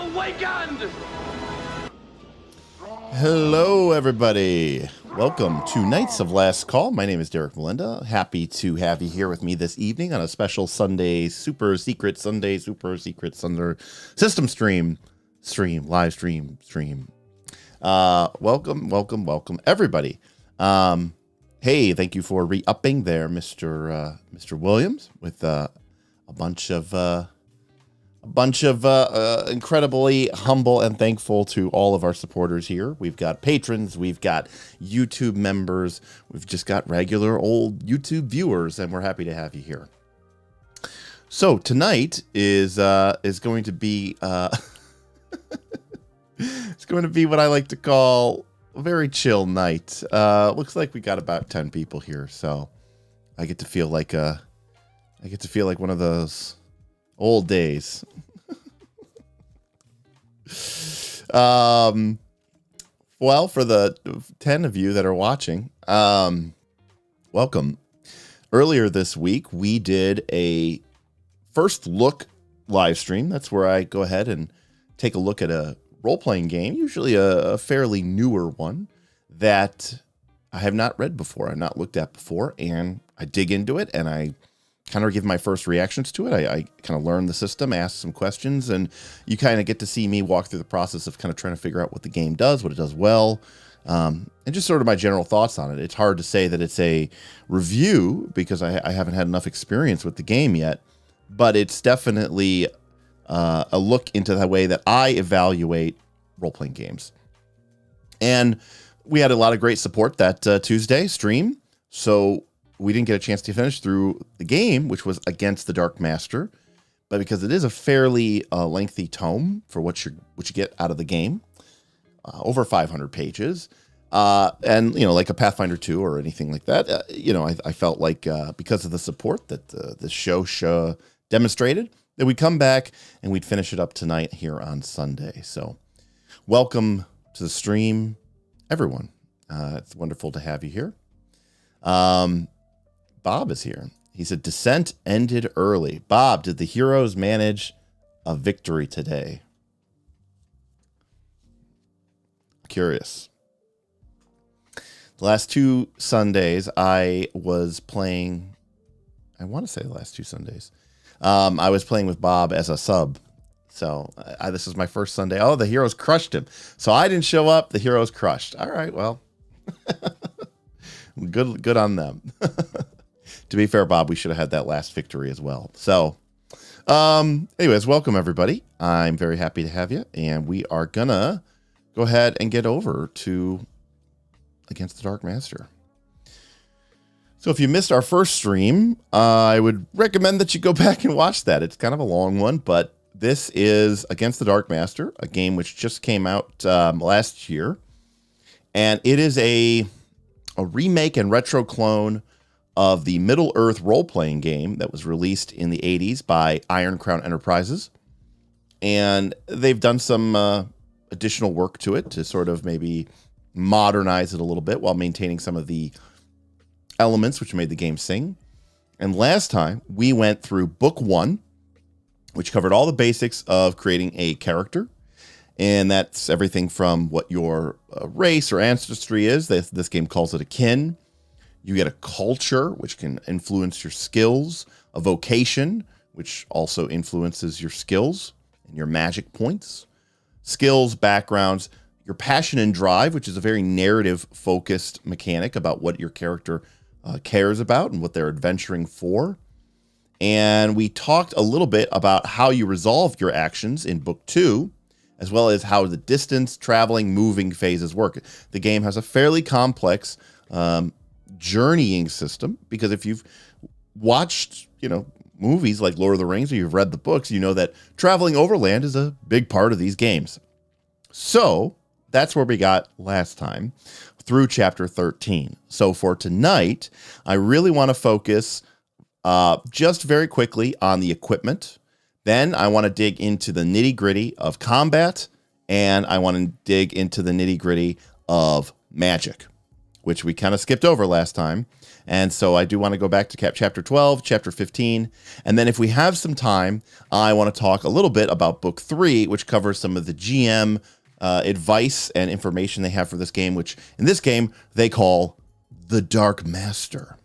awakened! Hello, everybody. Welcome to Knights of Last Call. My name is Derek Melinda. Happy to have you here with me this evening on a special Sunday Super Secret Sunday System stream. Live stream. Welcome, everybody. Hey, thank you for re-upping there, Mr. Williams, with a bunch of incredibly humble and thankful to all of our supporters here. We've got patrons, we've got YouTube members, we've just got regular old YouTube viewers, and we're happy to have you here. So tonight is going to be it's going to be what I like to call a very chill night. Looks like we got about 10 people here, so I get to feel like one of those old days. Well, for the 10 of you that are watching, welcome. Earlier this week, we did a first look live stream. That's where I go ahead and take a look at a role-playing game, usually a fairly newer one that I have not read before, I've not looked at before, and I dig into it and I kind of give my first reactions to it. I kind of learn the system, ask some questions, and you kind of get to see me walk through the process of kind of trying to figure out what the game does, what it does well, and just sort of my general thoughts on it. It's hard to say that it's a review because I haven't had enough experience with the game yet, but it's definitely a look into the way that I evaluate role-playing games. And we had a lot of great support that Tuesday stream, so we didn't get a chance to finish through the game, which was Against the Darkmaster, but because it is a fairly lengthy tome for what you get out of the game, over 500 pages, and like a Pathfinder 2 or anything like that, I felt like because of the support that the show demonstrated, that we'd come back and we'd finish it up tonight here on Sunday. So welcome to the stream, everyone. It's wonderful to have you here. Bob is here. He said, Descent ended early. Bob, did the heroes manage a victory today? Curious. The last two Sundays, I was playing, I want to say the last two Sundays, I was playing with Bob as a sub. So this is my first Sunday. Oh, the heroes crushed him. So I didn't show up. The heroes crushed. All right, well, good on them. To be fair, Bob, we should have had that last victory as well. So, anyways, welcome everybody. I'm very happy to have you, and we are gonna go ahead and get over to Against the Darkmaster. So if you missed our first stream, I would recommend that you go back and watch that. It's kind of a long one, but this is Against the Darkmaster, a game which just came out last year, and it is a remake and retro clone of the Middle-earth role-playing game that was released in the 80s by Iron Crown Enterprises. And they've done some additional work to it to sort of maybe modernize it a little bit while maintaining some of the elements which made the game sing. And last time, we went through Book 1, which covered all the basics of creating a character. And that's everything from what your race or ancestry is. This game calls it a kin. You get a culture, which can influence your skills, a vocation, which also influences your skills and your magic points, skills, backgrounds, your passion and drive, which is a very narrative-focused mechanic about what your character cares about and what they're adventuring for. And we talked a little bit about how you resolve your actions in Book 2, as well as how the distance, traveling, moving phases work. The game has a fairly complex journeying system, because if you've watched, movies like Lord of the Rings or you've read the books, you know that traveling overland is a big part of these games. So that's where we got last time through chapter 13. So for tonight, I really want to focus just very quickly on the equipment. Then I want to dig into the nitty-gritty of combat, and I want to dig into the nitty-gritty of magic, which we kind of skipped over last time. And so I do want to go back to chapter 12, chapter 15. And then if we have some time, I want to talk a little bit about book 3, which covers some of the GM advice and information they have for this game, which in this game they call the Darkmaster.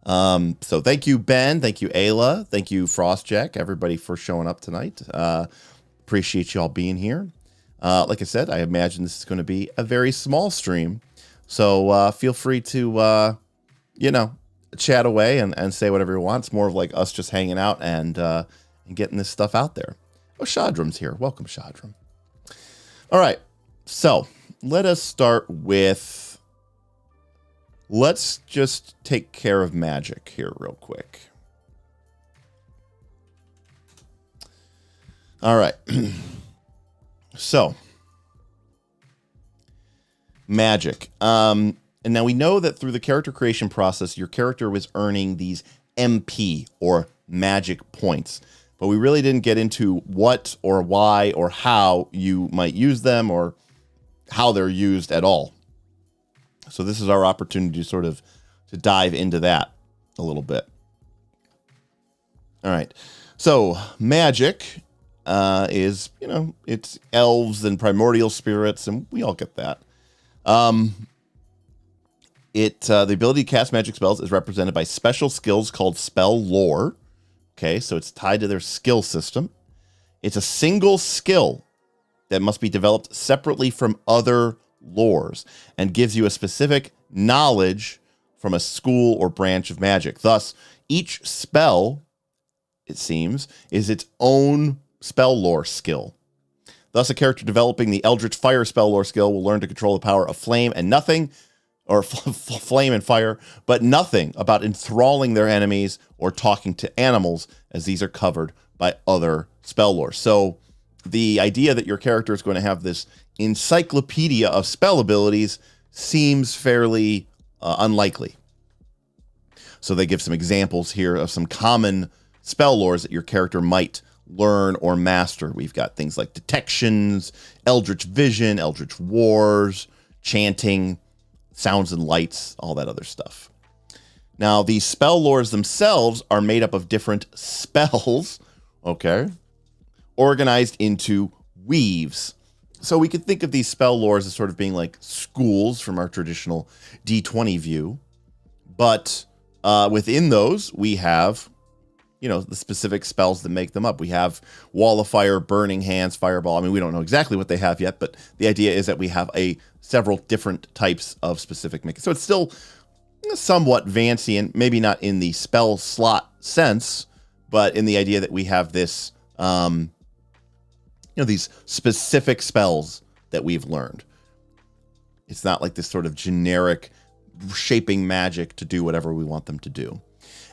So thank you, Ben. Thank you, Ayla. Thank you, Frostjack, everybody for showing up tonight. Appreciate you all being here. Like I said, I imagine this is going to be a very small stream. So feel free to, chat away and say whatever you want. It's more of like us just hanging out and getting this stuff out there. Oh, Shadram's here. Welcome, Shadram. All right. So let us start with, let's just take care of magic here real quick. All right. So, magic. And now we know that through the character creation process, your character was earning these MP or magic points. But we really didn't get into what or why or how you might use them or how they're used at all. So this is our opportunity to sort of to dive into that a little bit. All right. So magic is, it's elves and primordial spirits, and we all get that. The ability to cast magic spells is represented by special skills called spell lore. Okay, so it's tied to their skill system. It's a single skill that must be developed separately from other lores and gives you a specific knowledge from a school or branch of magic. Thus, each spell, it seems, is its own spell lore skill. Thus, a character developing the Eldritch Fire spell lore skill will learn to control the power of flame and nothing, or flame and fire, but nothing about enthralling their enemies or talking to animals, as these are covered by other spell lore. So the idea that your character is going to have this encyclopedia of spell abilities seems fairly unlikely. So they give some examples here of some common spell lores that your character might learn or master. We've got things like detections, eldritch vision, eldritch wars, chanting, sounds and lights, all that other stuff. Now, these spell lores themselves are made up of different spells, okay, organized into weaves. So we could think of these spell lores as sort of being like schools from our traditional D20 view. But within those, we have, the specific spells that make them up. We have Wall of Fire, Burning Hands, Fireball. I mean, we don't know exactly what they have yet, but the idea is that we have several different types of specific mechanics. So it's still somewhat Vancian, maybe not in the spell slot sense, but in the idea that we have this, these specific spells that we've learned. It's not like this sort of generic shaping magic to do whatever we want them to do.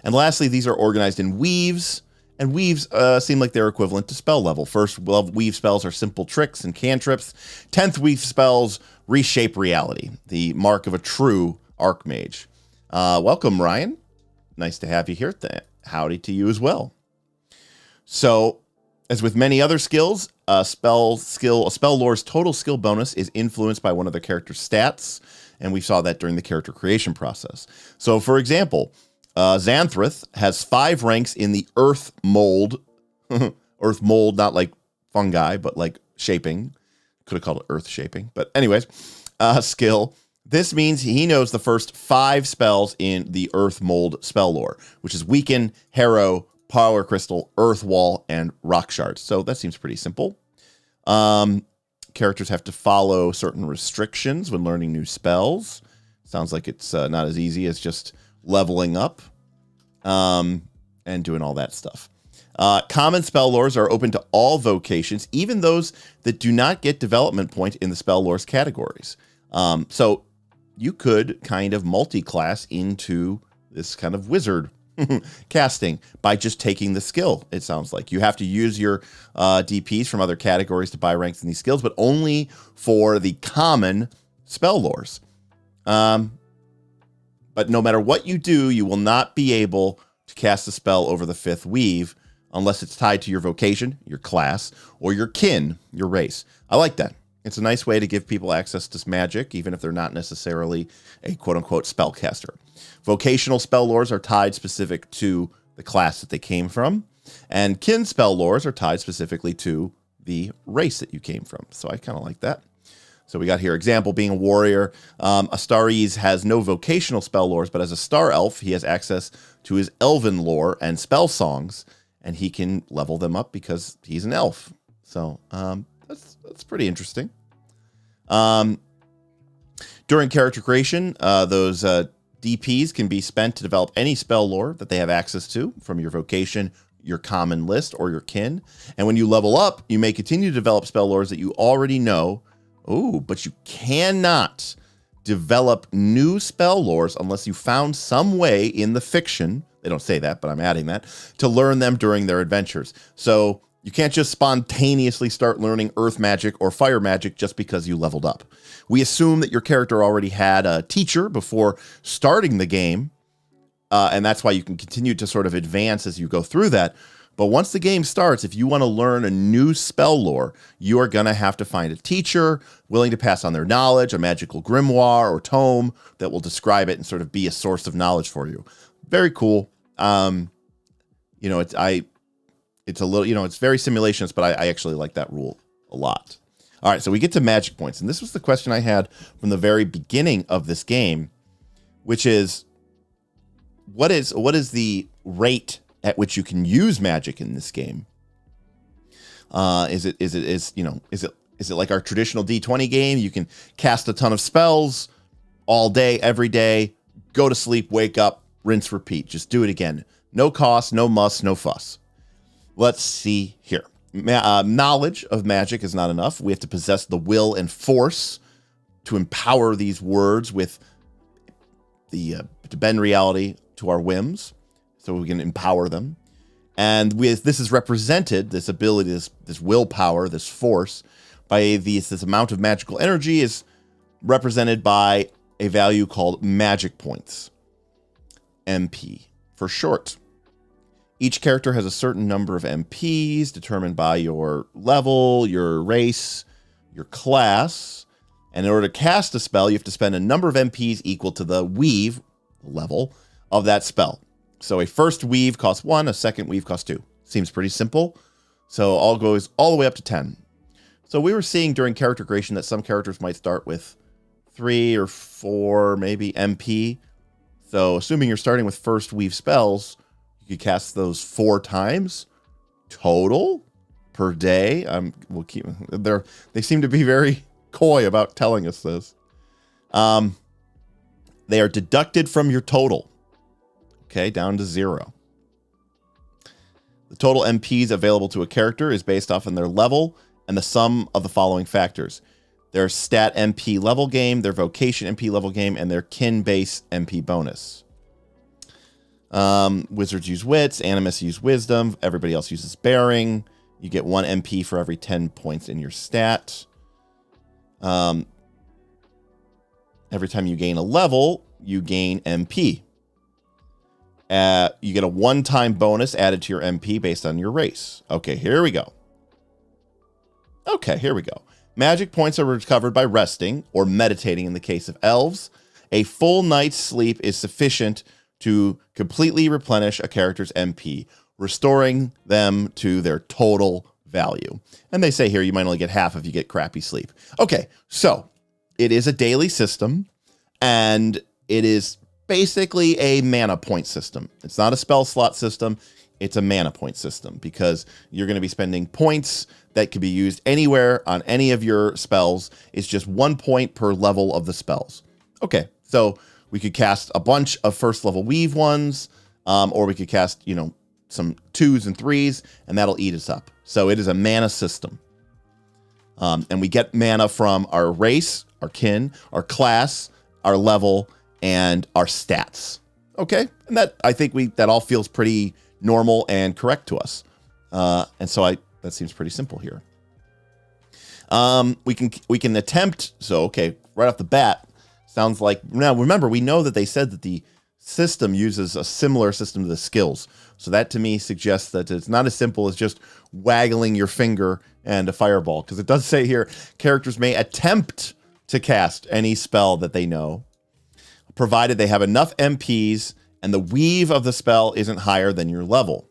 And lastly, these are organized in weaves, and weaves seem like they're equivalent to spell level. First weave spells are simple tricks and cantrips. 10th weave spells reshape reality, the mark of a true archmage. Welcome, Ryan. Nice to have you here. Howdy to you as well. So, as with many other skills, a spell lore's total skill bonus is influenced by one of the character's stats, and we saw that during the character creation process. So, for example, Xanthrith has 5 ranks in the earth mold. Earth mold, not like fungi, but like shaping. Could have called it earth shaping. But anyways, skill. This means he knows the first 5 spells in the earth mold spell lore, which is Weaken, Harrow, Power Crystal, Earth Wall, and Rock Shards. So that seems pretty simple. Characters have to follow certain restrictions when learning new spells. Sounds like it's not as easy as just leveling up and doing all that stuff. Common spell lores are open to all vocations, even those that do not get development point in the spell lores categories. So you could kind of multi-class into this kind of wizard casting by just taking the skill, it sounds like. You have to use your DPs from other categories to buy ranks in these skills, but only for the common spell lores. But no matter what you do, you will not be able to cast a spell over the 5th weave unless it's tied to your vocation, your class, or your kin, your race. I like that. It's a nice way to give people access to magic, even if they're not necessarily a quote-unquote spellcaster. Vocational spell lores are tied specific to the class that they came from, and kin spell lores are tied specifically to the race that you came from. So I kind of like that. So we got here, example, being a warrior. Astares has no vocational spell lores, but as a star elf, he has access to his elven lore and spell songs, and he can level them up because he's an elf. So that's pretty interesting. During character creation, those DPs can be spent to develop any spell lore that they have access to from your vocation, your common list, or your kin. And when you level up, you may continue to develop spell lores that you already know. Oh, but you cannot develop new spell lores unless you found some way in the fiction, they don't say that, but I'm adding that, to learn them during their adventures. So you can't just spontaneously start learning earth magic or fire magic just because you leveled up. We assume that your character already had a teacher before starting the game, and that's why you can continue to sort of advance as you go through that. But once the game starts, if you want to learn a new spell lore, you are going to have to find a teacher willing to pass on their knowledge, a magical grimoire or tome that will describe it and sort of be a source of knowledge for you. Very cool. It's a little, it's very simulationist, but I actually like that rule a lot. All right, so we get to magic points. And this was the question I had from the very beginning of this game, which is, what is the rate at which you can use magic in this game? Is it like our traditional D20 game? You can cast a ton of spells all day, every day, go to sleep, wake up, rinse, repeat. Just do it again. No cost, no muss, no fuss. Let's see here. Knowledge of magic is not enough. We have to possess the will and force to empower these words with to bend reality to our whims, so we can empower them. And this is represented, this ability, this willpower, this force, by this amount of magical energy is represented by a value called magic points, MP for short. Each character has a certain number of MPs determined by your level, your race, your class. And in order to cast a spell, you have to spend a number of MPs equal to the weave level of that spell. So a first weave costs 1, a second weave costs 2. Seems pretty simple. So all goes all the way up to 10. So we were seeing during character creation that some characters might start with 3 or 4, maybe MP. So assuming you're starting with first weave spells, you could cast those 4 times total per day. We'll keep they seem to be very coy about telling us this. They are deducted from your total. Okay, down to 0. The total MPs available to a character is based off on their level and the sum of the following factors: their stat MP level game, their vocation MP level game, and their kin base MP bonus. Wizards use wits, animus use wisdom, everybody else uses bearing. You get 1 MP for every 10 points in your stat. Every time you gain a level, you gain MP. You get a one-time bonus added to your MP based on your race. Okay, here we go. Magic points are recovered by resting or meditating in the case of elves. A full night's sleep is sufficient to completely replenish a character's MP, restoring them to their total value. And they say here you might only get half if you get crappy sleep. Okay, so it is a daily system, and it is basically a mana point system. It's not a spell slot system. It's a mana point system because you're going to be spending points that could be used anywhere on any of your spells. It's just 1 point per level of the spells. Okay, so we could cast a bunch of first level weave ones, or we could cast, some 2s and 3s, and that'll eat us up. So it is a mana system. And we get mana from our race, our kin, our class, our level, and our stats. Okay, and that I think that all feels pretty normal and correct to us. And so that seems pretty simple here. We can attempt. So okay, right off the bat, sounds like, now remember, we know that they said that the system uses a similar system to the skills. So that to me suggests that it's not as simple as just waggling your finger and a fireball, because it does say here, characters may attempt to cast any spell that they know, provided they have enough MPs and the weave of the spell isn't higher than your level.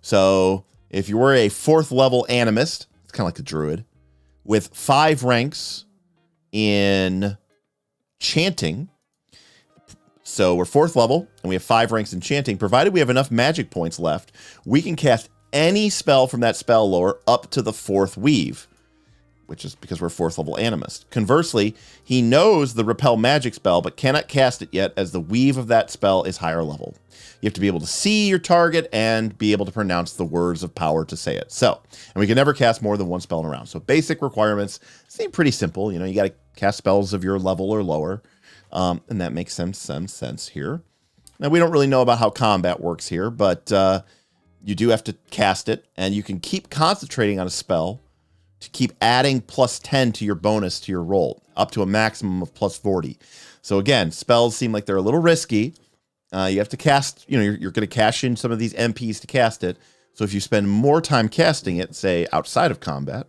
So if you were a 4th level animist, it's kind of like a druid, with 5 ranks in chanting. So we're 4th level and we have 5 ranks in chanting. Provided we have enough magic points left, we can cast any spell from that spell lore up to the 4th weave, which is because we're 4th level animist. Conversely, he knows the repel magic spell, but cannot cast it yet as the weave of that spell is higher level. You have to be able to see your target and be able to pronounce the words of power to say it. So, and we can never cast more than 1 spell in a round. So basic requirements seem pretty simple. You know, you got to cast spells of your level or lower. And that makes some sense here. Now, we don't really know about how combat works here, but you do have to cast it, and you can keep concentrating on a spell to keep adding +10 to your bonus to your roll, up to a maximum of +40. So again, spells seem like they're a little risky. You have to cast, you know, you're going to cash in some of these MPs to cast it. So if you spend more time casting it, say outside of combat,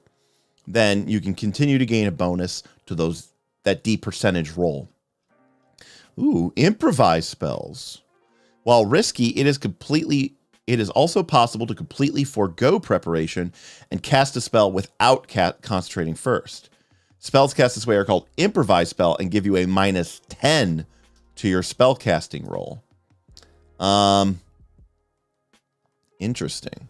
then you can continue to gain a bonus to that D percentage roll. Ooh, improvise spells. While risky, it is also possible to completely forego preparation and cast a spell without concentrating first. Spells cast this way are called improvise spell and give you a -10 to your spell casting roll. Interesting.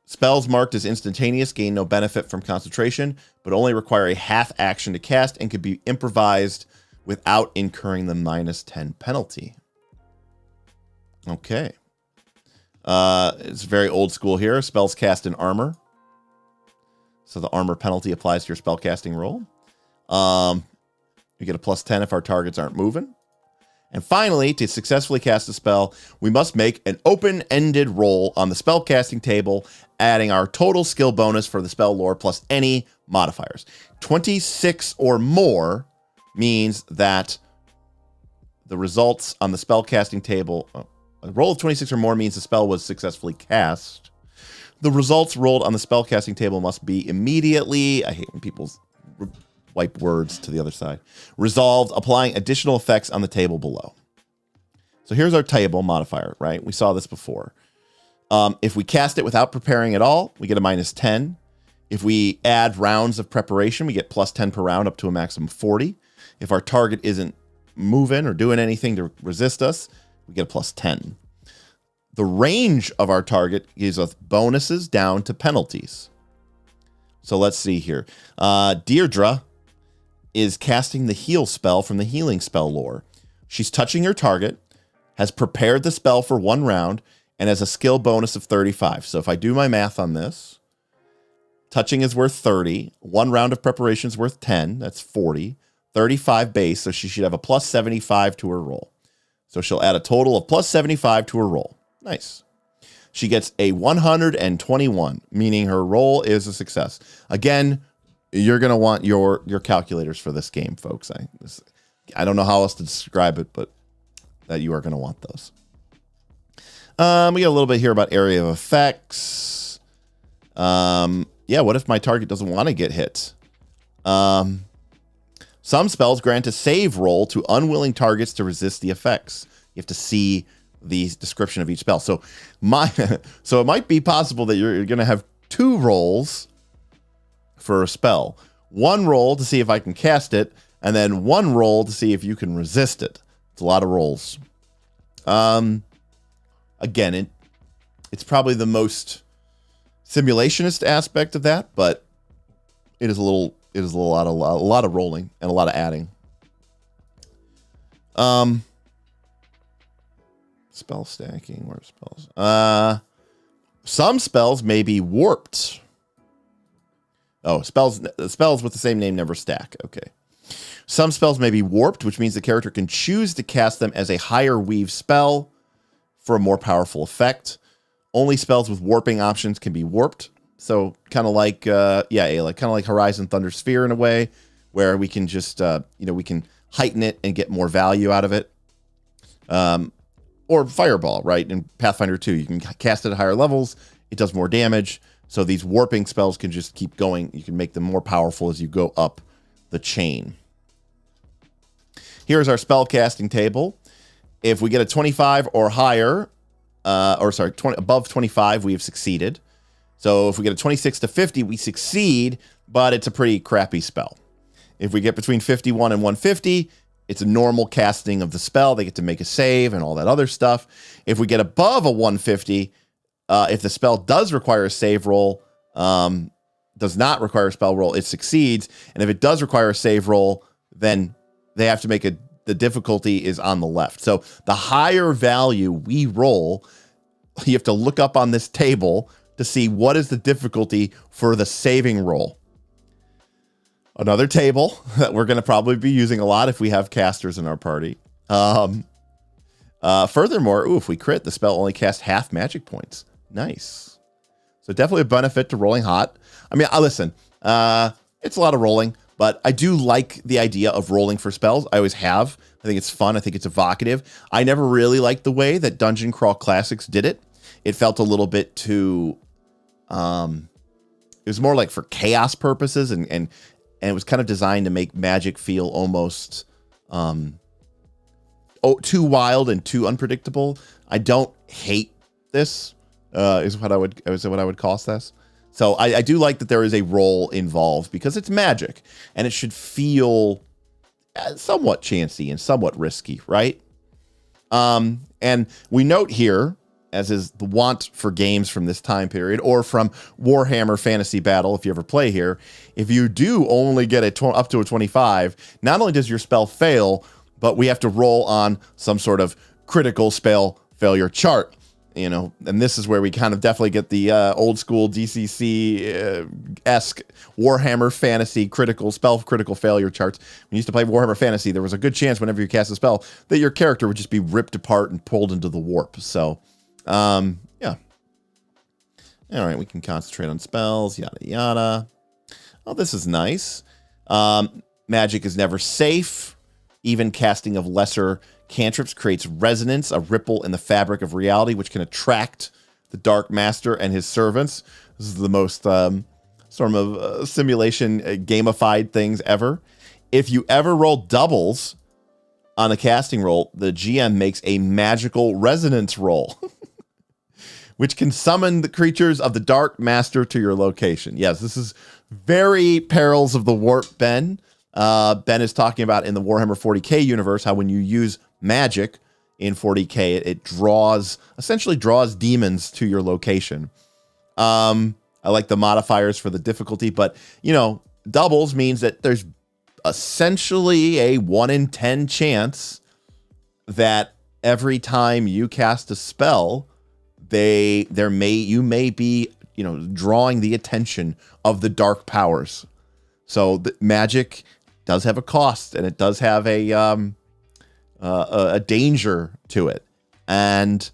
Spells marked as instantaneous gain no benefit from concentration, but only require a half action to cast and can be improvised without incurring the -10 penalty. Okay. It's very old school here. Spells cast in armor. So the armor penalty applies to your spellcasting roll. We get a +10 if our targets aren't moving. And finally, to successfully cast a spell, we must make an open-ended roll on the spellcasting table, adding our total skill bonus for the spell lore plus any modifiers. 26 or more means that the results on the spellcasting table, a roll of 26 or more means the spell was successfully cast. The results rolled on the spellcasting table must be immediately, I hate when people wipe words to the other side, resolved, applying additional effects on the table below. So here's our table modifier, right? We saw this before. If we cast it without preparing at all, we get a -10. If we add rounds of preparation, we get +10 per round up to a maximum of 40. If our target isn't moving or doing anything to resist us, we get a +10. The range of our target gives us bonuses down to penalties. So let's see here. Deirdre is casting the heal spell from the healing spell lore. She's touching her target, has prepared the spell for 1 round, and has a skill bonus of 35. So if I do my math on this, touching is worth 30. 1 round of preparation is worth 10. That's 40. 35 base, so she should have a +75 to her roll. So she'll add a total of +75 to her roll. Nice. She gets a 121, meaning her roll is a success. Again, you're going to want your calculators for this game, folks. I don't know how else to describe it, but that you are going to want those. We got a little bit here about area of effects. Yeah, what if my target doesn't want to get hit? Some spells grant a save roll to unwilling targets to resist the effects. You have to see the description of each spell. So so it might be possible that you're going to have 2 rolls for a spell. 1 roll to see if I can cast it, and then 1 roll to see if you can resist it. It's a lot of rolls. Again, it's probably the most simulationist aspect of that, but it is a lot of rolling and a lot of adding. Spell stacking, where spells? Some spells may be warped. Oh, spells with the same name never stack. Okay. Some spells may be warped, which means the character can choose to cast them as a higher weave spell for a more powerful effect. Only spells with warping options can be warped. So kind of like, kind of like Horizon Thunder Sphere in a way, where we can just, we can heighten it and get more value out of it. Or Fireball, right? In Pathfinder 2, you can cast it at higher levels. It does more damage. So these warping spells can just keep going. You can make them more powerful as you go up the chain. Here's our spell casting table. If we get a 25 or higher, above 25, we have succeeded. So if we get a 26 to 50, we succeed, but it's a pretty crappy spell. If we get between 51 and 150, it's a normal casting of the spell. They get to make a save and all that other stuff. If we get above a 150, if the spell does require a save roll, does not require a spell roll, it succeeds. And if it does require a save roll, then they have to make the difficulty is on the left. So the higher value we roll, you have to look up on this table to see what is the difficulty for the saving roll. Another table that we're going to probably be using a lot if we have casters in our party. Furthermore, if we crit, the spell only casts half magic points. Nice. So definitely a benefit to rolling hot. I mean, listen, it's a lot of rolling, but I do like the idea of rolling for spells. I always have. I think it's fun. I think it's evocative. I never really liked the way that Dungeon Crawl Classics did it. It felt a little bit too... it was more like for chaos purposes, and it was kind of designed to make Magic feel almost too wild and too unpredictable. I don't hate this. Is what I would call this. So I do like that there is a role involved because it's Magic and it should feel somewhat chancy and somewhat risky, right? And we note here, as is the want for games from this time period or from Warhammer Fantasy Battle, if you ever play here, if you do only get up to a 25, not only does your spell fail, but we have to roll on some sort of critical spell failure chart. You know, and this is where we kind of definitely get the old school DCC-esque Warhammer Fantasy critical failure charts. When you used to play Warhammer Fantasy, there was a good chance whenever you cast a spell that your character would just be ripped apart and pulled into the warp. So, yeah. All right, we can concentrate on spells, yada, yada. Oh, this is nice. Magic is never safe. Even casting of lesser cantrips creates resonance, a ripple in the fabric of reality, which can attract the Darkmaster and his servants. This is the most sort of simulation gamified things ever. If you ever roll doubles on a casting roll, the GM makes a magical resonance roll, which can summon the creatures of the Darkmaster to your location. Yes, this is very Perils of the Warp, Ben. Ben is talking about in the Warhammer 40k universe how when you use magic in 40k, it essentially draws demons to your location. I like the modifiers for the difficulty, but you know, doubles means that there's essentially a 1 in 10 chance that every time you cast a spell, you may be, you know, drawing the attention of the dark powers. So the magic does have a cost, and it does have a danger to it. And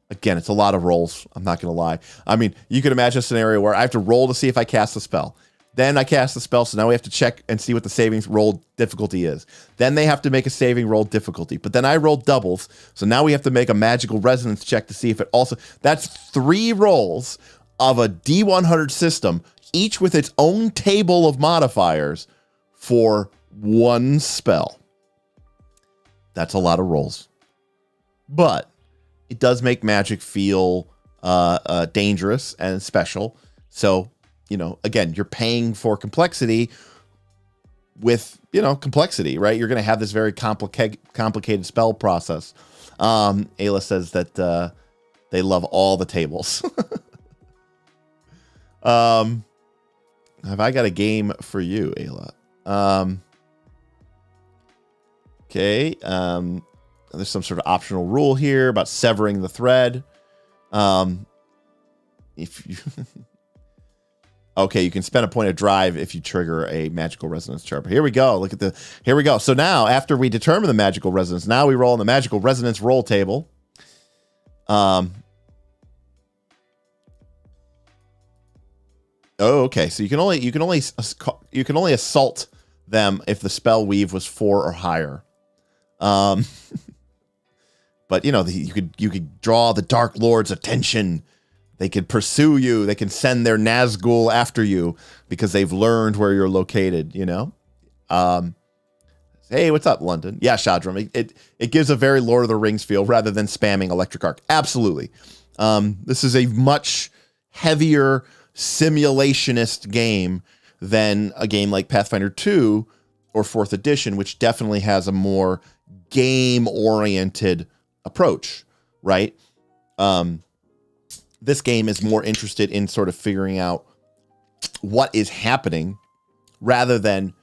again, it's a lot of rolls. I'm not going to lie. I mean, you could imagine a scenario where I have to roll to see if I cast a spell. Then I cast the spell, so now we have to check and see what the savings roll difficulty is. Then they have to make a saving roll difficulty. But then I rolled doubles, so now we have to make a magical resonance check to see if it also... That's 3 rolls of a D100 system, each with its own table of modifiers for 1 spell. That's a lot of rolls. But it does make Magic feel dangerous and special. So, you know, again, you're paying for complexity with, you know, complexity, right? You're going to have this very complicated spell process. Ayla says that they love all the tables. Have I got a game for you, Ayla? Okay. There's some sort of optional rule here about severing the thread. If you okay, you can spend a point of drive if you trigger a magical resonance chart. But here we go. Here we go. So now, after we determine the magical resonance, now we roll on the magical resonance roll table. Oh, okay. So you can only assault them if the spell weave was 4 or higher. But But you know, you could draw the Dark Lord's attention. They could pursue you. They can send their Nazgul after you because they've learned where you're located. You know, hey, what's up, London? Yeah, Shadram. It gives a very Lord of the Rings feel rather than spamming Electric Arc. Absolutely. This is a much heavier simulationist game than a game like Pathfinder 2 or 4th edition, which definitely has a more game-oriented approach, right? This game is more interested in sort of figuring out what is happening rather than,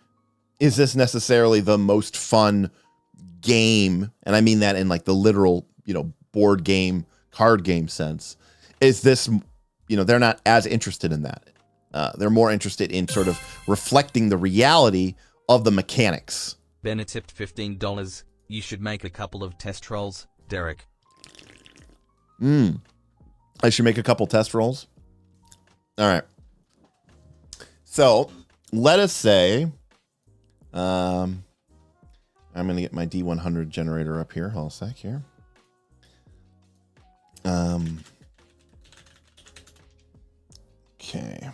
is this necessarily the most fun game? And I mean that in like the literal, you know, board game, card game sense. Is this, you know, they're not as interested in that. They're more interested in sort of reflecting the reality of the mechanics. Bennett tipped $15. You should make a couple of test rolls, Derek. I should make a couple test rolls. All right. So let us say, I'm going to get my D100 generator up here. Hold on a sec here. Okay.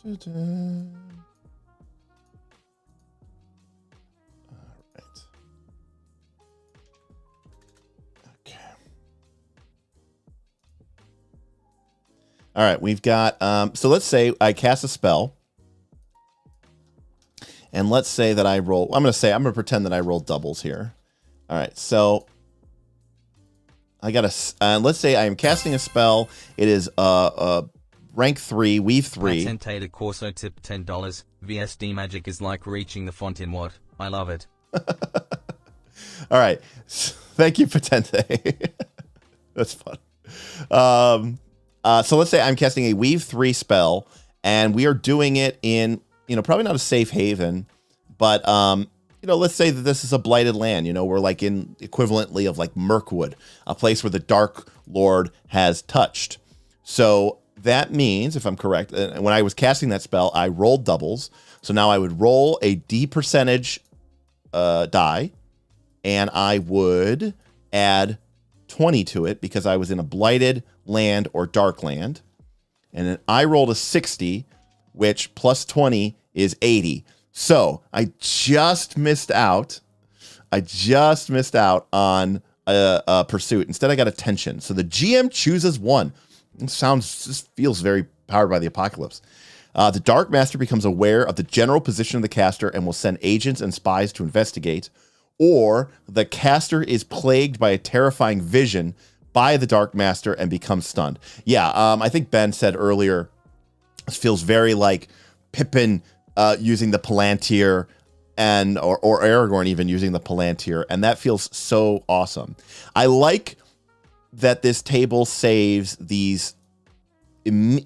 All right. Okay. All right, we've got, so let's say I cast a spell. And let's say that I roll, I'm going to pretend that I roll doubles here. All right, so I got a, let's say I am casting a spell. It is rank 3, weave 3. Patentated Corso tip $10. VSD magic is like reaching the font in what? I love it. All right. Thank you, Patente. That's fun. So let's say I'm casting a weave 3 spell, and we are doing it in, you know, probably not a safe haven, but, you know, let's say that this is a blighted land. You know, we're like in equivalently of like Mirkwood, a place where the Dark Lord has touched. So that means, if I'm correct, when I was casting that spell, I rolled doubles. So now I would roll a D percentage die, and I would add 20 to it because I was in a blighted land or dark land. And then I rolled a 60, which plus 20 is 80. So I just missed out. On a pursuit. Instead, I got attention. So the GM chooses one. Just feels very Powered by the Apocalypse. The Darkmaster becomes aware of the general position of the caster and will send agents and spies to investigate. Or the caster is plagued by a terrifying vision by the Darkmaster and becomes stunned. Yeah, I think Ben said earlier, this feels very like Pippin using the Palantir and or Aragorn even using the Palantir, and that feels so awesome. I like that this table saves these,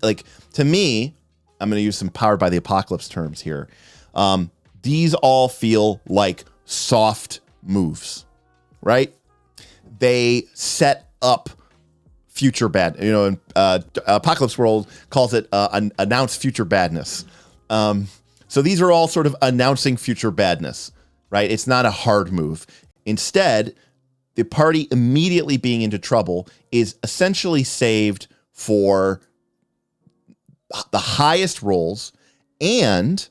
like, to me, I'm going to use some Powered by the Apocalypse terms here. These all feel like soft moves, right? They set up future bad. You know, and, Apocalypse World calls it announce future badness. So these are all sort of announcing future badness, right? It's not a hard move. Instead, the party immediately being into trouble is essentially saved for the highest rolls, and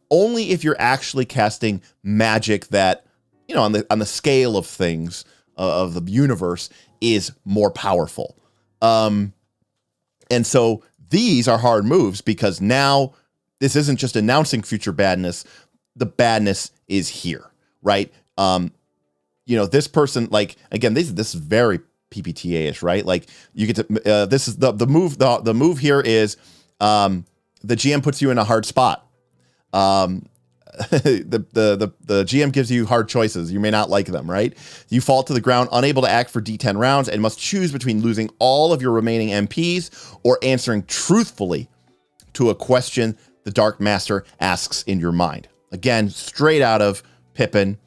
only if you're actually casting magic that, you know, on the scale of things of the universe is more powerful. And so these are hard moves because now this isn't just announcing future badness. The badness is here, right? You know, this person, like, again, this is very PPTA-ish, right? Like, you get to, this is the move. The move here is the GM puts you in a hard spot. The GM gives you hard choices. You may not like them, right? You fall to the ground, unable to act for D10 rounds, and must choose between losing all of your remaining MPs or answering truthfully to a question the Dark Master asks in your mind. Again, straight out of Pippin,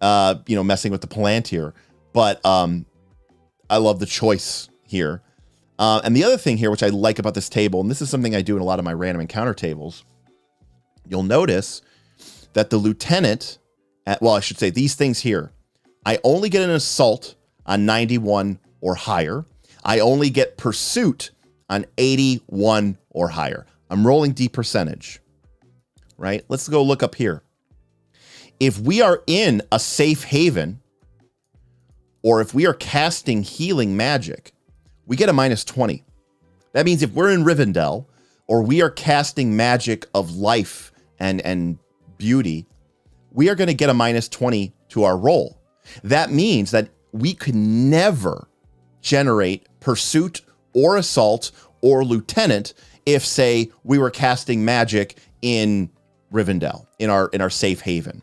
you know, messing with the Palantir. But I love the choice here. And the other thing here, which I like about this table, and this is something I do in a lot of my random encounter tables, you'll notice that the lieutenant, well, I should say these things here, I only get an assault on 91 or higher. I only get pursuit on 81 or higher. I'm rolling D percentage, right? Let's go look up here. If we are in a safe haven, or if we are casting healing magic, we get a minus 20. That means if we're in Rivendell, or we are casting magic of life and beauty, we are going to get a minus 20 to our roll. That means that we could never generate pursuit or assault or lieutenant if, say, we were casting magic in Rivendell, in our safe haven.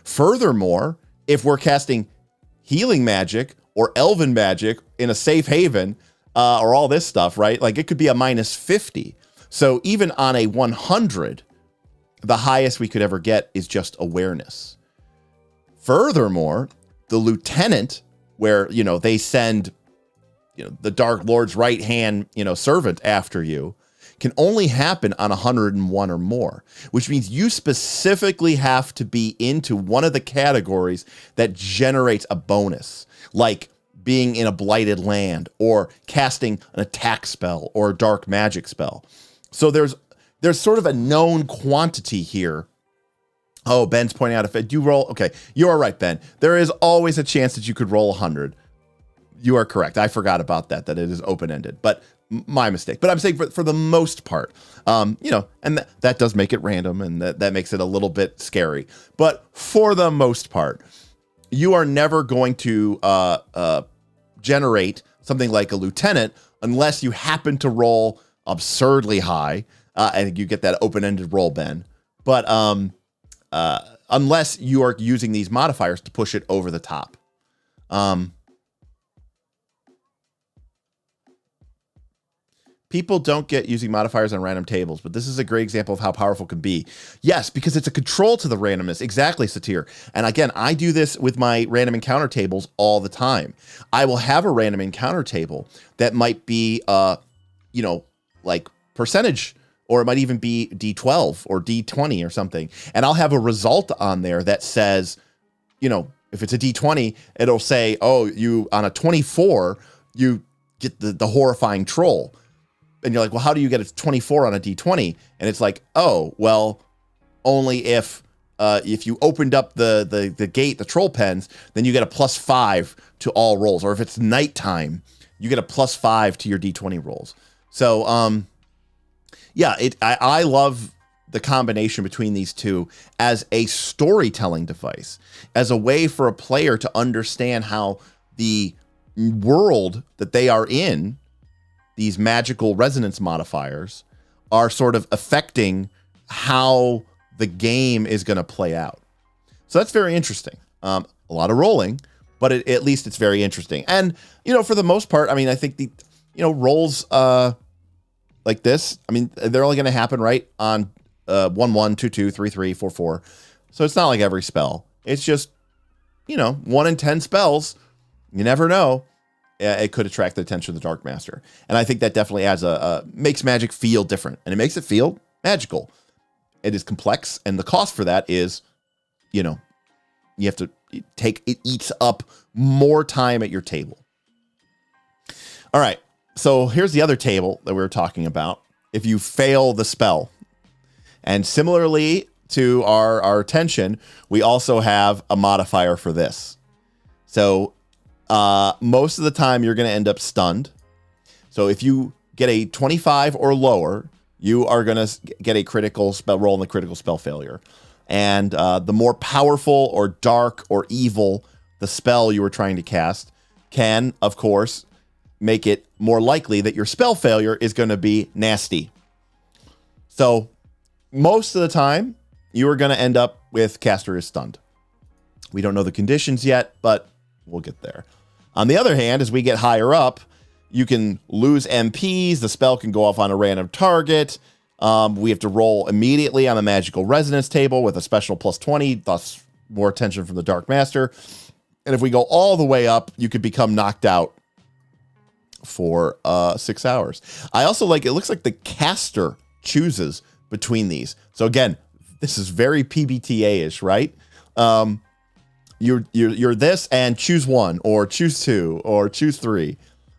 Furthermore, if we're casting healing magic or elven magic in a safe haven, or all this stuff, right? Like it could be a minus 50. So even on a 100, the highest we could ever get is just awareness. Furthermore, the lieutenant, where, they send, the Dark Lord's right hand, servant after you, can only happen on 101 or more, which means you specifically have to be into one of the categories that generates a bonus, like being in a blighted land or casting an attack spell or a dark magic spell. So there's sort of a known quantity here. Oh, Ben's pointing out, if you roll, okay, you are right, Ben. There is always a chance that you could roll 100. You are correct. I forgot about that it is open-ended, but my mistake. But I'm saying for the most part, and that does make it random, and that makes it a little bit scary. But for the most part, you are never going to generate something like a lieutenant unless you happen to roll absurdly high, and you get that open-ended roll, Ben. But unless you are using these modifiers to push it over the top. People don't get using modifiers on random tables, but this is a great example of how powerful it can be. Yes, because it's a control to the randomness. Exactly, Satir. And again, I do this with my random encounter tables all the time. I will have a random encounter table that might be, like percentage, or it might even be D12 or D20 or something. And I'll have a result on there that says, if it's a D20, it'll say, oh, you on a 24, you get the horrifying troll. And you're like, well, how do you get a 24 on a D20? And it's like, oh, well, only if you opened up the gate, the troll pens, then you get a +5 to all rolls. Or if it's nighttime, you get a +5 to your D20 rolls. So, I love the combination between these two as a storytelling device, as a way for a player to understand how the world that they are in, these magical resonance modifiers, are sort of affecting how the game is going to play out. So that's very interesting. A lot of rolling, but at least it's very interesting. And, for the most part, I think the, rolls like this, they're only going to happen, right, on 1/1, 2/2, 3/3, 4/4. So it's not like every spell. It's just, 1 in 10 spells. You never know. It could attract the attention of the Darkmaster. And I think that definitely adds makes magic feel different, and it makes it feel magical. It is complex, and the cost for that is, you have to it eats up more time at your table. All right. So here's the other table that we were talking about. If you fail the spell, and similarly to our attention, we also have a modifier for this. So most of the time you're going to end up stunned. So if you get a 25 or lower, you are going to get a critical spell roll and the critical spell failure. And the more powerful or dark or evil the spell you were trying to cast can, of course, make it more likely that your spell failure is going to be nasty. So most of the time, you are going to end up with caster is stunned. We don't know the conditions yet, but we'll get there. On the other hand, as we get higher up, you can lose MPs. The spell can go off on a random target. We have to roll immediately on the magical resonance table with a special +20, thus more attention from the Darkmaster. And if we go all the way up, you could become knocked out for 6 hours. I also it looks like the caster chooses between these. So again, this is very PBTA-ish, right? you're this and choose one or choose two or choose three.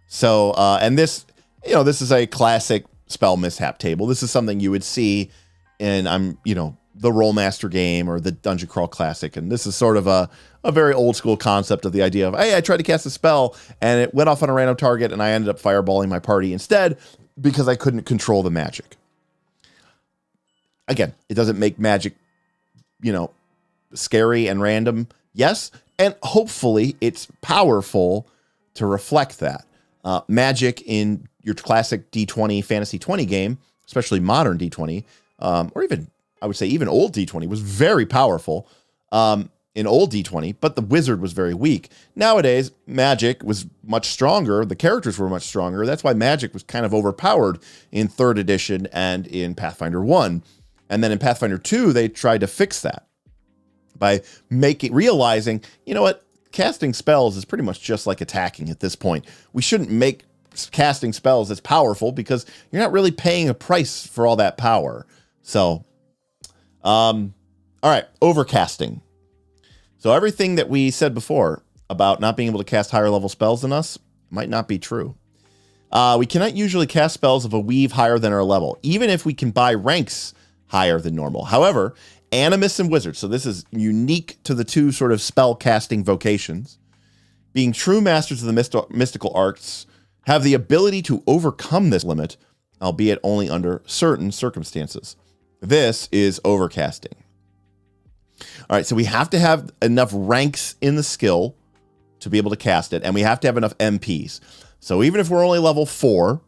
So and this, this is a classic spell mishap table. This is something you would see in the Rolemaster game or the Dungeon Crawl Classic, and this is sort of a very old school concept of the idea of, hey, I tried to cast a spell and it went off on a random target and I ended up fireballing my party instead because I couldn't control the magic. Again, it doesn't make magic, scary and random. Yes, and hopefully it's powerful to reflect that. Magic in your classic D20 Fantasy 20 game, especially modern D20, or even, I would say even old D20, was very powerful in old D20, but the wizard was very weak. Nowadays, magic was much stronger. The characters were much stronger. That's why magic was kind of overpowered in 3rd edition and in Pathfinder 1. And then in Pathfinder 2, they tried to fix that by realizing, casting spells is pretty much just like attacking at this point. We shouldn't make casting spells as powerful because you're not really paying a price for all that power. So, all right, overcasting. So everything that we said before about not being able to cast higher level spells than us might not be true. We cannot usually cast spells of a weave higher than our level, even if we can buy ranks higher than normal. However, Animists and Wizards, so this is unique to the two sort of spell casting vocations, being true masters of the mystical arts, have the ability to overcome this limit, albeit only under certain circumstances. This is overcasting. All right, so we have to have enough ranks in the skill to be able to cast it, and we have to have enough MPs. So even if we're only level 4,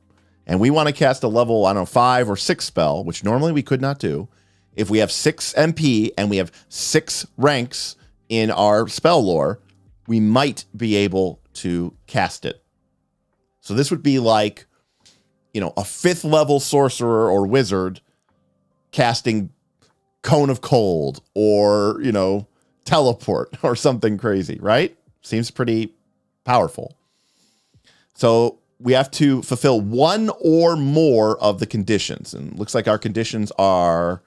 and we want to cast a level, 5 or 6 spell, which normally we could not do, if we have 6 MP and we have 6 ranks in our spell lore, we might be able to cast it. So this would be like, a 5th level sorcerer or wizard casting Cone of Cold or, teleport or something crazy, right? Seems pretty powerful. So we have to fulfill one or more of the conditions. And looks like our conditions are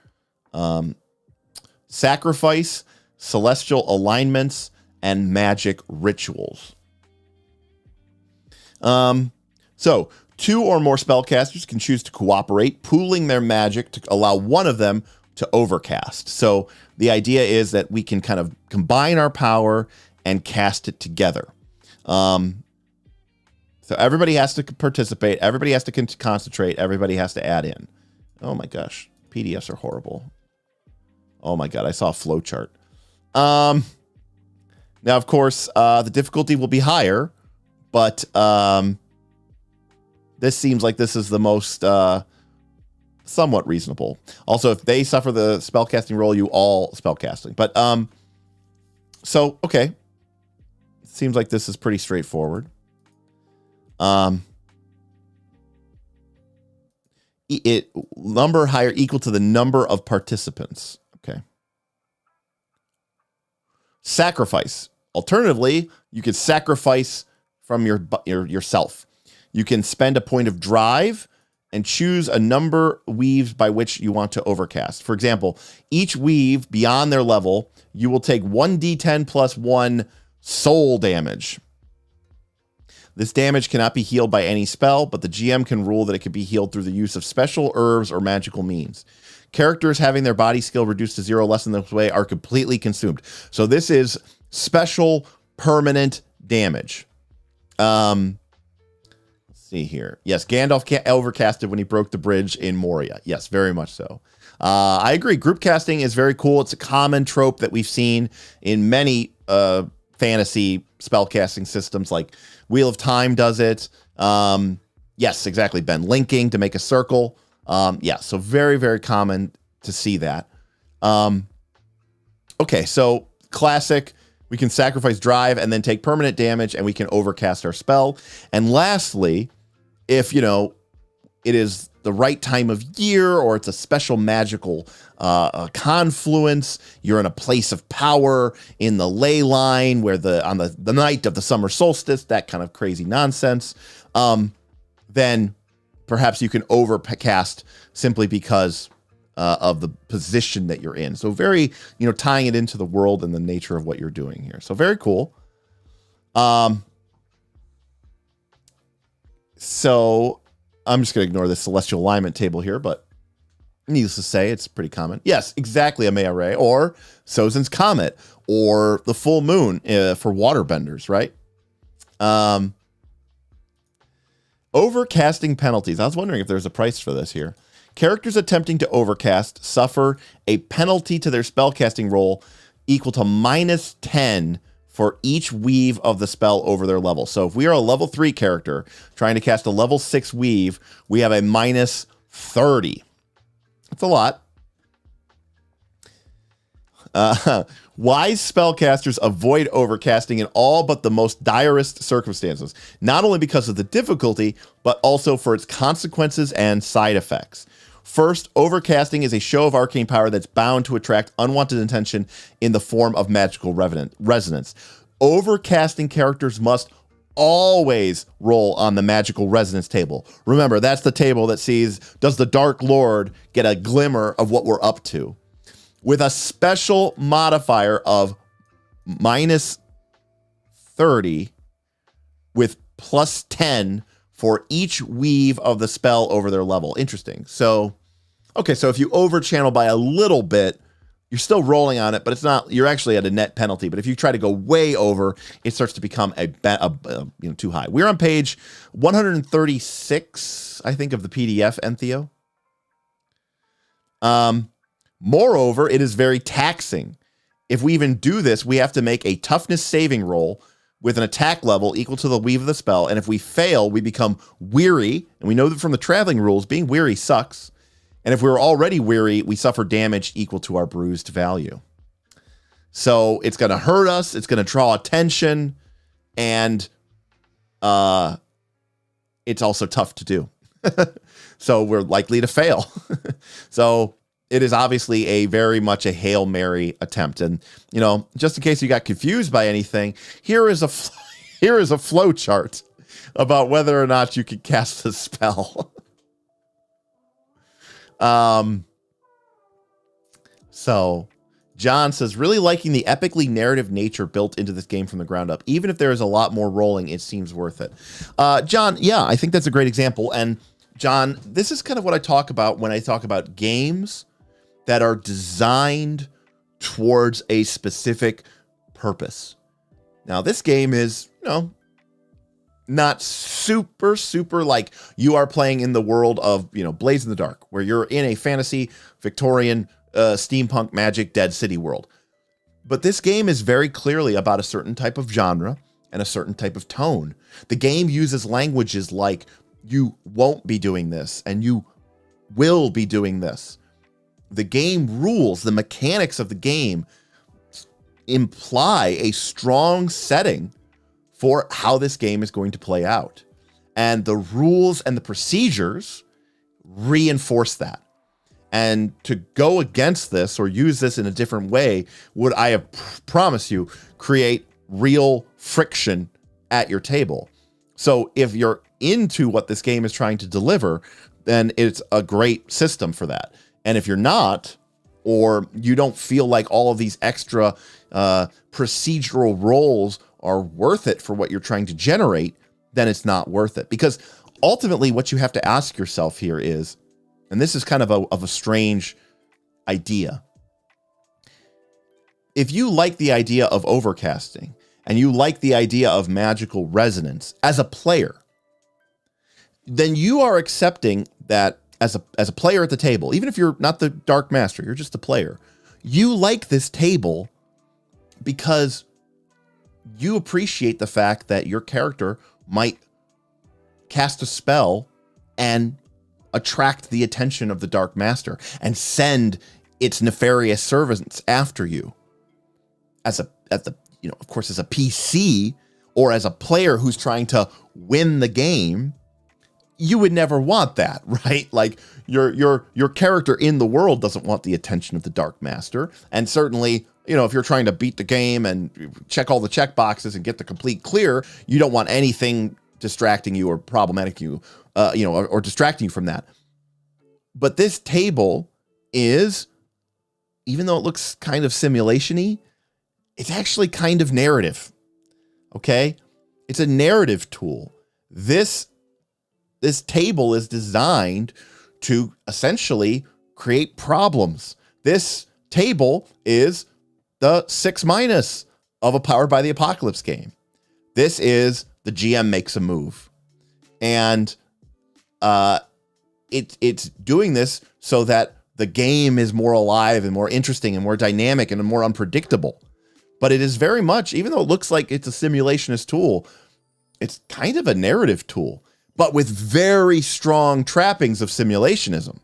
sacrifice, celestial alignments, and magic rituals. So 2 or more spellcasters can choose to cooperate, pooling their magic to allow one of them to overcast. So the idea is that we can kind of combine our power and cast it together. So everybody has to participate. Everybody has to concentrate. Everybody has to add in. Oh my gosh. PDFs are horrible. Oh my God. I saw a flow chart. Now, of course, the difficulty will be higher, but this seems like this is the most somewhat reasonable. Also, if they suffer the spellcasting roll, you all spellcasting. But so okay, seems like this is pretty straightforward. It number higher equal to the number of participants. Okay. Sacrifice. Alternatively, you could sacrifice from yourself. You can spend a point of drive and choose a number weaves by which you want to overcast. For example, each weave beyond their level, you will take 1d10 plus 1 soul damage. This damage cannot be healed by any spell, but the GM can rule that it can be healed through the use of special herbs or magical means. Characters having their body skill reduced to 0 less in this way are completely consumed. So this is special permanent damage. Let's see here. Yes, Gandalf overcasted when he broke the bridge in Moria. Yes, very much so. I agree. Group casting is very cool. It's a common trope that we've seen in many fantasy spellcasting systems, like Wheel of Time does it. Yes, exactly, Ben. Linking to make a circle. Yeah, so very, very common to see that. Okay, so classic. We can sacrifice drive and then take permanent damage, and we can overcast our spell. And lastly, if, it is the right time of year or it's a special magical confluence, you're in a place of power in the ley line where on the night of the summer solstice, that kind of crazy nonsense, then perhaps you can overcast simply because of the position that you're in. So very, tying it into the world and the nature of what you're doing here. So very cool. So I'm just going to ignore this celestial alignment table here, but needless to say, it's pretty common. Yes, exactly, Amaya Ray, or Sozin's Comet, or the full moon for waterbenders, right? Overcasting penalties. I was wondering if there's a price for this here. Characters attempting to overcast suffer a penalty to their spellcasting roll equal to -10 for each weave of the spell over their level. So if we are a level 3 character trying to cast a level 6 weave, we have a -30. That's a lot. Wise spellcasters avoid overcasting in all but the most direst circumstances, not only because of the difficulty, but also for its consequences and side effects. First, overcasting is a show of arcane power that's bound to attract unwanted attention in the form of magical resonance. Overcasting characters must always roll on the magical resonance table. Remember, that's the table that sees, does the Dark Lord get a glimmer of what we're up to? With a special modifier of -30 with +10 for each weave of the spell over their level. Interesting. So, okay, so if you overchannel by a little bit, you're still rolling on it, but it's not, you're actually at a net penalty. But if you try to go way over, it starts to become too high. We're on page 136, I think, of the PDF, Entheo. Moreover, it is very taxing. If we even do this, we have to make a toughness saving roll with an attack level equal to the weave of the spell. And if we fail, we become weary. And we know that from the traveling rules, being weary sucks. And if we're already weary, we suffer damage equal to our bruised value. So it's going to hurt us. It's going to draw attention. And it's also tough to do. So we're likely to fail. So it is obviously a very much a Hail Mary attempt. And, just in case you got confused by anything, here is a flow chart about whether or not you can cast the spell. So John says, really liking the epically narrative nature built into this game from the ground up. Even if there is a lot more rolling, it seems worth it. John, yeah, I think that's a great example. And John, this is kind of what I talk about when I talk about games that are designed towards a specific purpose. Now, this game is, not super like you are playing in the world of, Blades in the Dark, where you're in a fantasy, Victorian, steampunk, magic, Dead City world. But this game is very clearly about a certain type of genre and a certain type of tone. The game uses languages like, you won't be doing this, and you will be doing this. The game rules, the mechanics of the game imply a strong setting for how this game is going to play out. And the rules and the procedures reinforce that. And to go against this or use this in a different way would, I promise you, create real friction at your table. So if you're into what this game is trying to deliver, then it's a great system for that. And if you're not, or you don't feel like all of these extra procedural roles are worth it for what you're trying to generate, then it's not worth it. Because ultimately what you have to ask yourself here is, and this is kind of a strange idea. If you like the idea of overcasting and you like the idea of magical resonance as a player, then you are accepting that as a player at the table, even if you're not the Dark Master, you're just a player, you like this table because you appreciate the fact that your character might cast a spell and attract the attention of the Dark Master and send its nefarious servants after you. Of course, as a PC or as a player who's trying to win the game, you would never want that, right? Like your character in the world doesn't want the attention of the Dark Master. And certainly, if you're trying to beat the game and check all the check boxes and get the complete clear, you don't want anything distracting you or problematic you, or distracting you from that. But this table is, even though it looks kind of simulation-y, it's actually kind of narrative. Okay? It's a narrative tool. This table is designed to essentially create problems. This table is the 6- of a Powered by the Apocalypse game. This is the GM makes a move. And it's doing this so that the game is more alive and more interesting and more dynamic and more unpredictable. But it is very much, even though it looks like it's a simulationist tool, it's kind of a narrative tool, but with very strong trappings of simulationism.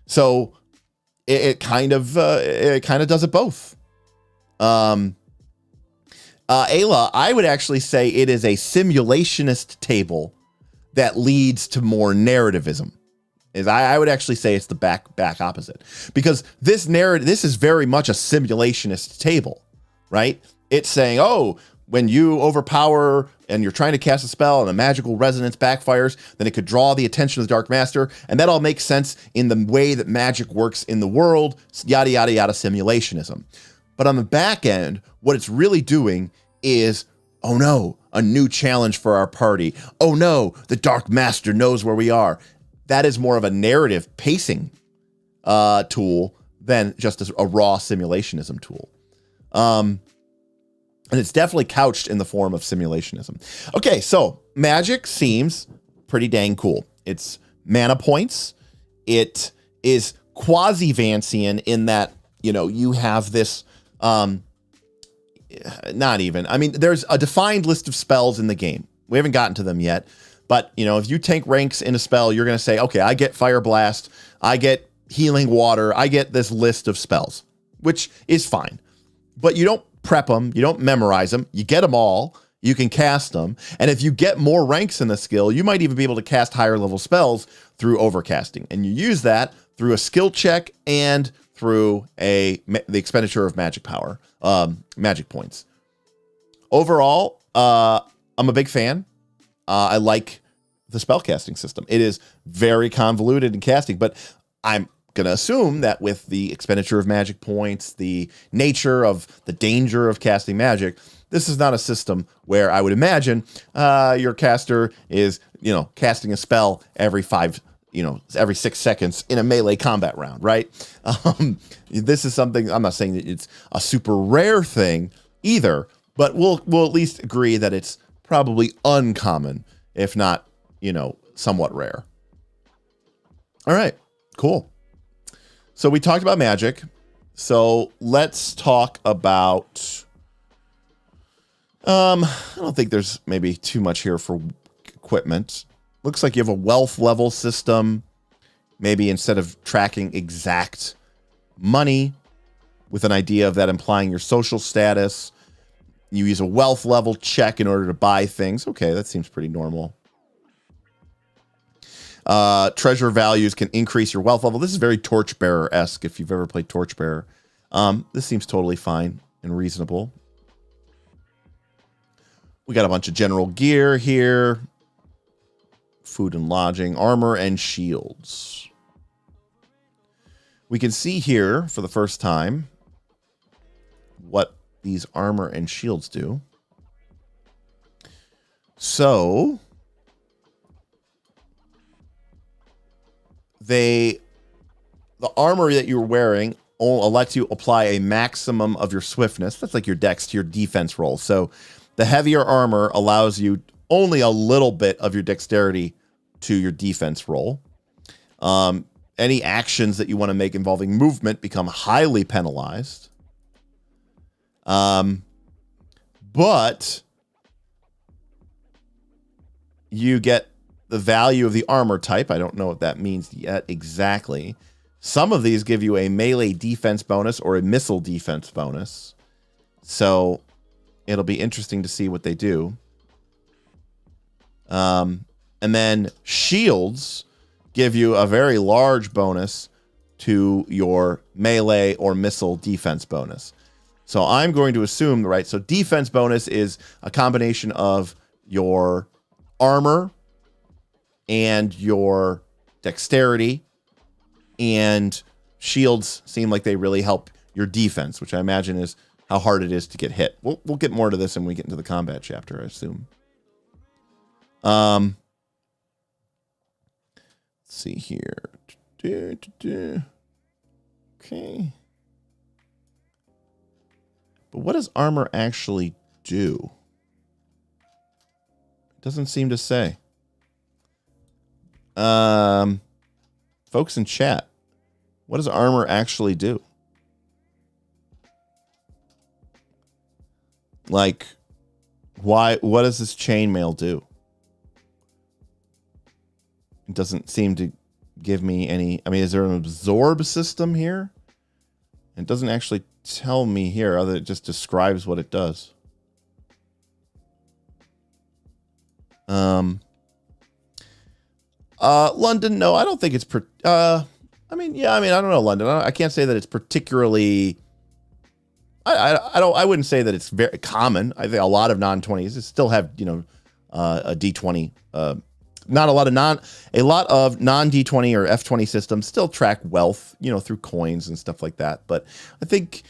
So it kind of does it both. Ayla, I would actually say it is a simulationist table that leads to more narrativism. I would actually say it's the back opposite, because this is very much a simulationist table, right? It's saying, oh, when you overpower and you're trying to cast a spell and a magical resonance backfires, then it could draw the attention of the Darkmaster, and that all makes sense in the way that magic works in the world, yada, yada, yada, simulationism. But on the back end, what it's really doing is, oh no, a new challenge for our party. Oh no, the Darkmaster knows where we are. That is more of a narrative pacing tool than just a raw simulationism tool. And it's definitely couched in the form of simulationism. Okay, so magic seems pretty dang cool. It's mana points. It is quasi-Vancian in that, you have this, not even. I mean, there's a defined list of spells in the game. We haven't gotten to them yet. But, if you tank ranks in a spell, you're going to say, okay, I get Fire Blast, I get Healing Water, I get this list of spells, which is fine. But you don't prep them, you don't memorize them, you get them all, you can cast them. And if you get more ranks in the skill, you might even be able to cast higher level spells through Overcasting. And you use that through a skill check and through the expenditure of magic power, magic points. Overall, I'm a big fan. I like the spellcasting system. It is very convoluted in casting, but I'm going to assume that with the expenditure of magic points, the nature of the danger of casting magic, this is not a system where I would imagine your caster is, casting a spell every 6 seconds in a melee combat round, right? This is something, I'm not saying that it's a super rare thing either, but we'll at least agree that it's probably uncommon, if not, somewhat rare. All right, cool. So we talked about magic. So let's talk about, I don't think there's maybe too much here for equipment. Looks like you have a wealth level system. Maybe instead of tracking exact money with an idea of that implying your social status, you use a wealth level check in order to buy things. Okay, that seems pretty normal. Treasure values can increase your wealth level. This is very Torchbearer-esque if you've ever played Torchbearer. This seems totally fine and reasonable. We got a bunch of general gear here. Food and lodging, armor and shields. We can see here for the first time what these armor and shields do. So the armor that you're wearing lets you apply a maximum of your swiftness. That's like your dex to your defense roll. So the heavier armor allows you only a little bit of your dexterity to your defense roll. Any actions that you want to make involving movement become highly penalized. But you get the value of the armor type. I don't know what that means yet exactly. Some of these give you a melee defense bonus or a missile defense bonus. So it'll be interesting to see what they do. And then shields give you a very large bonus to your melee or missile defense bonus. So I'm going to assume, right, so defense bonus is a combination of your armor and your dexterity, and shields seem like they really help your defense, which I imagine is how hard it is to get hit. We'll get more to this when we get into the combat chapter, I assume. Let's see here. Okay. But what does armor actually do? It doesn't seem to say. Folks in chat, what does armor actually do? Like, what does this chainmail do? It doesn't seem to give me any. I mean, is there an absorb system here? It doesn't actually tell me here, other it just describes what it does. London, no, I don't think it's I don't know, London. I can't say that it's particularly. I wouldn't say that it's very common. I think a lot of non-20s still have, a D20. A lot of non-D20 or F20 systems still track wealth, through coins and stuff like that. But I think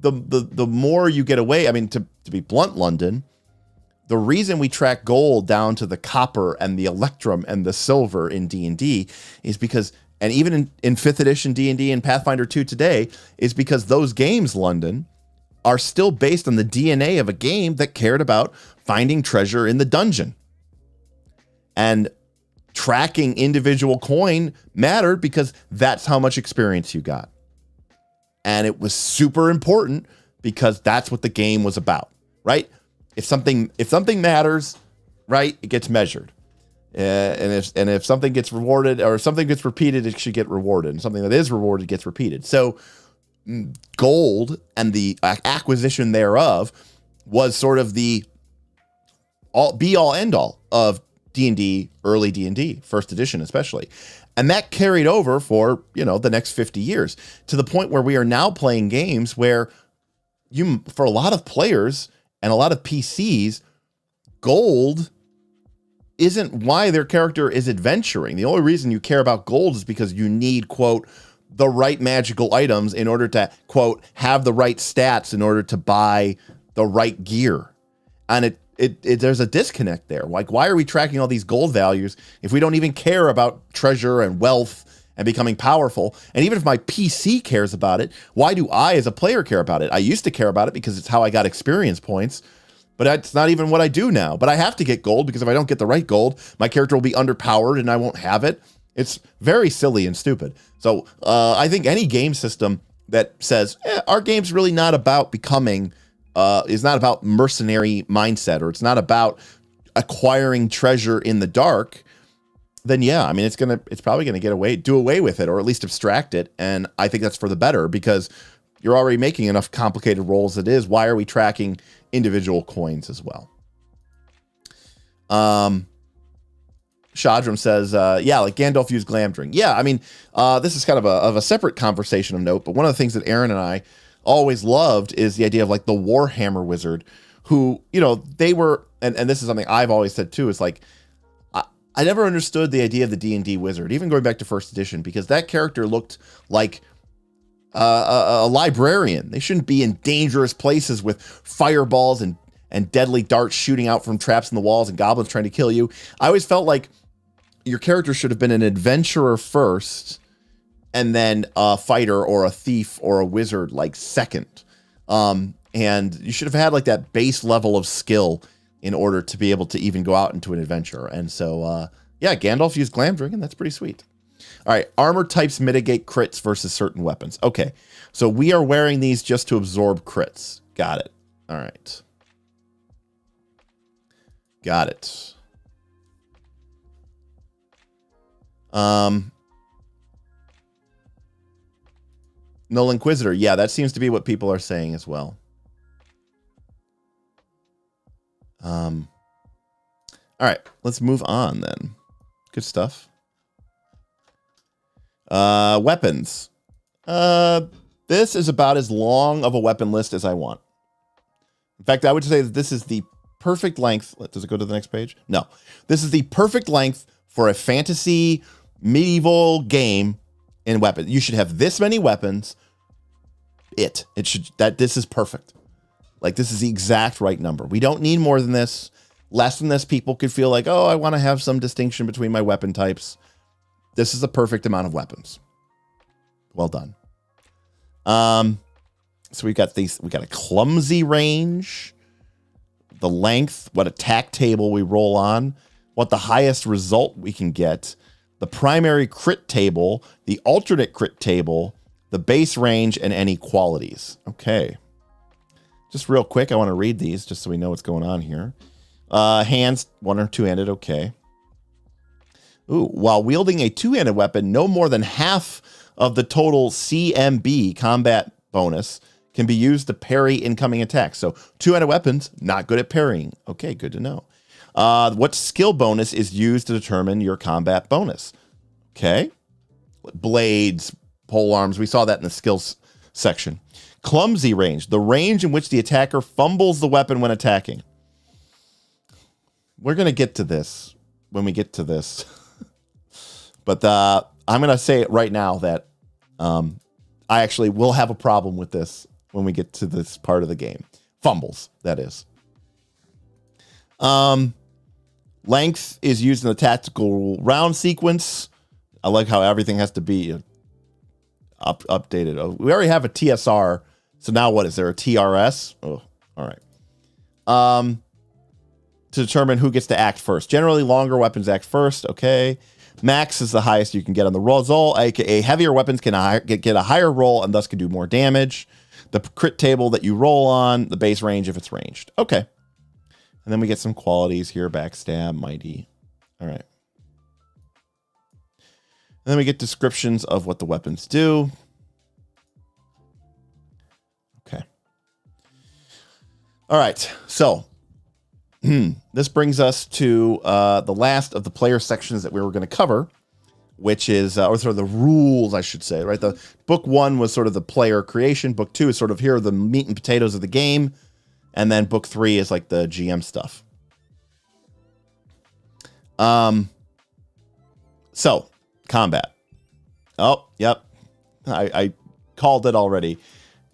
the more you get away, I mean, to be blunt, London, the reason we track gold down to the copper and the electrum and the silver in D&D is because, and even in 5th edition D&D and Pathfinder 2 today, is because those games, London, are still based on the DNA of a game that cared about finding treasure in the dungeon. And tracking individual coin mattered because that's how much experience you got. And it was super important because that's what the game was about, right? If something matters, right, it gets measured. And if something gets rewarded or something gets repeated, it should get rewarded. And something that is rewarded gets repeated. So gold and the acquisition thereof was sort of the be-all, end-all of D&D, early D&D, 1st edition especially. And that carried over for, the next 50 years to the point where we are now playing games where for a lot of players and a lot of PCs, gold isn't why their character is adventuring. The only reason you care about gold is because you need, quote, the right magical items in order to, quote, have the right stats in order to buy the right gear. And there's a disconnect there. Like, why are we tracking all these gold values if we don't even care about treasure and wealth and becoming powerful? And even if my PC cares about it, why do I as a player care about it? I used to care about it because it's how I got experience points, but that's not even what I do now. But I have to get gold because if I don't get the right gold, my character will be underpowered and I won't have it. It's very silly and stupid. So I think any game system that says, our game's really not about becoming, is not about mercenary mindset, or it's not about acquiring treasure in the dark, then yeah, I mean, it's probably gonna do away with it, or at least abstract it. And I think that's for the better because you're already making enough complicated rolls as it is. Why are we tracking individual coins as well? Shadram says, yeah, like Gandalf used Glamdring. Yeah, I mean, this is kind of a separate conversation of note, but one of the things that Aaron and I always loved is the idea of like the Warhammer wizard who, they were, and this is something I've always said too, is like, I never understood the idea of the D&D wizard, even going back to 1st edition, because that character looked like a librarian. They shouldn't be in dangerous places with fireballs and deadly darts shooting out from traps in the walls and goblins trying to kill you. I always felt like your character should have been an adventurer first, and then a fighter or a thief or a wizard like second. And you should have had like that base level of skill in order to be able to even go out into an adventure. And so, yeah, Gandalf used Glamdring, and that's pretty sweet. All right, armor types mitigate crits versus certain weapons. Okay, so we are wearing these just to absorb crits. Got it. All right. Got it. Null Inquisitor. Yeah, that seems to be what people are saying as well. All right, let's move on then. Good stuff. Weapons. This is about as long of a weapon list as I want. In fact, I would say that this is the perfect length. Does it go to the next page? No. This is the perfect length for a fantasy medieval game in weapons. You should have this many weapons. This is perfect. Like, this is the exact right number. We don't need more than this. Less than this, people could feel like, oh, I want to have some distinction between my weapon types. This is the perfect amount of weapons. Well done. So we got a clumsy range, the length, what attack table we roll on, what the highest result we can get, the primary crit table, the alternate crit table, the base range, and any qualities. Okay. Just real quick, I want to read these just so we know what's going on here. Hands, one or two-handed, okay. Ooh, while wielding a two-handed weapon, no more than half of the total CMB, combat bonus, can be used to parry incoming attacks. So two-handed weapons, not good at parrying. Okay, good to know. What skill bonus is used to determine your combat bonus? Okay. Blades, pole arms, we saw that in the skills section. Clumsy range, the range in which the attacker fumbles the weapon when attacking. We're going to get to this when we get to this. But I'm going to say it right now that I actually will have a problem with this when we get to this part of the game. Fumbles, that is. Length is used in the tactical round sequence. I like how everything has to be updated. Oh, we already have a TSR. So now what? Is there a TRS? Oh, all right. To determine who gets to act first. Generally, longer weapons act first. Okay. Max is the highest you can get on the roll, aka heavier weapons can get a higher roll and thus can do more damage. The crit table that you roll on, the base range if it's ranged. Okay. And then we get some qualities here, backstab, mighty. All right. And then we get descriptions of what the weapons do. Okay. All right. So this brings us to the last of the player sections that we were going to cover, which is, or sort of the rules, I should say, right? The book one was sort of the player creation. Book two is sort of here are the meat and potatoes of the game. And then book three is like the GM stuff. So combat. Oh, yep. I called it already.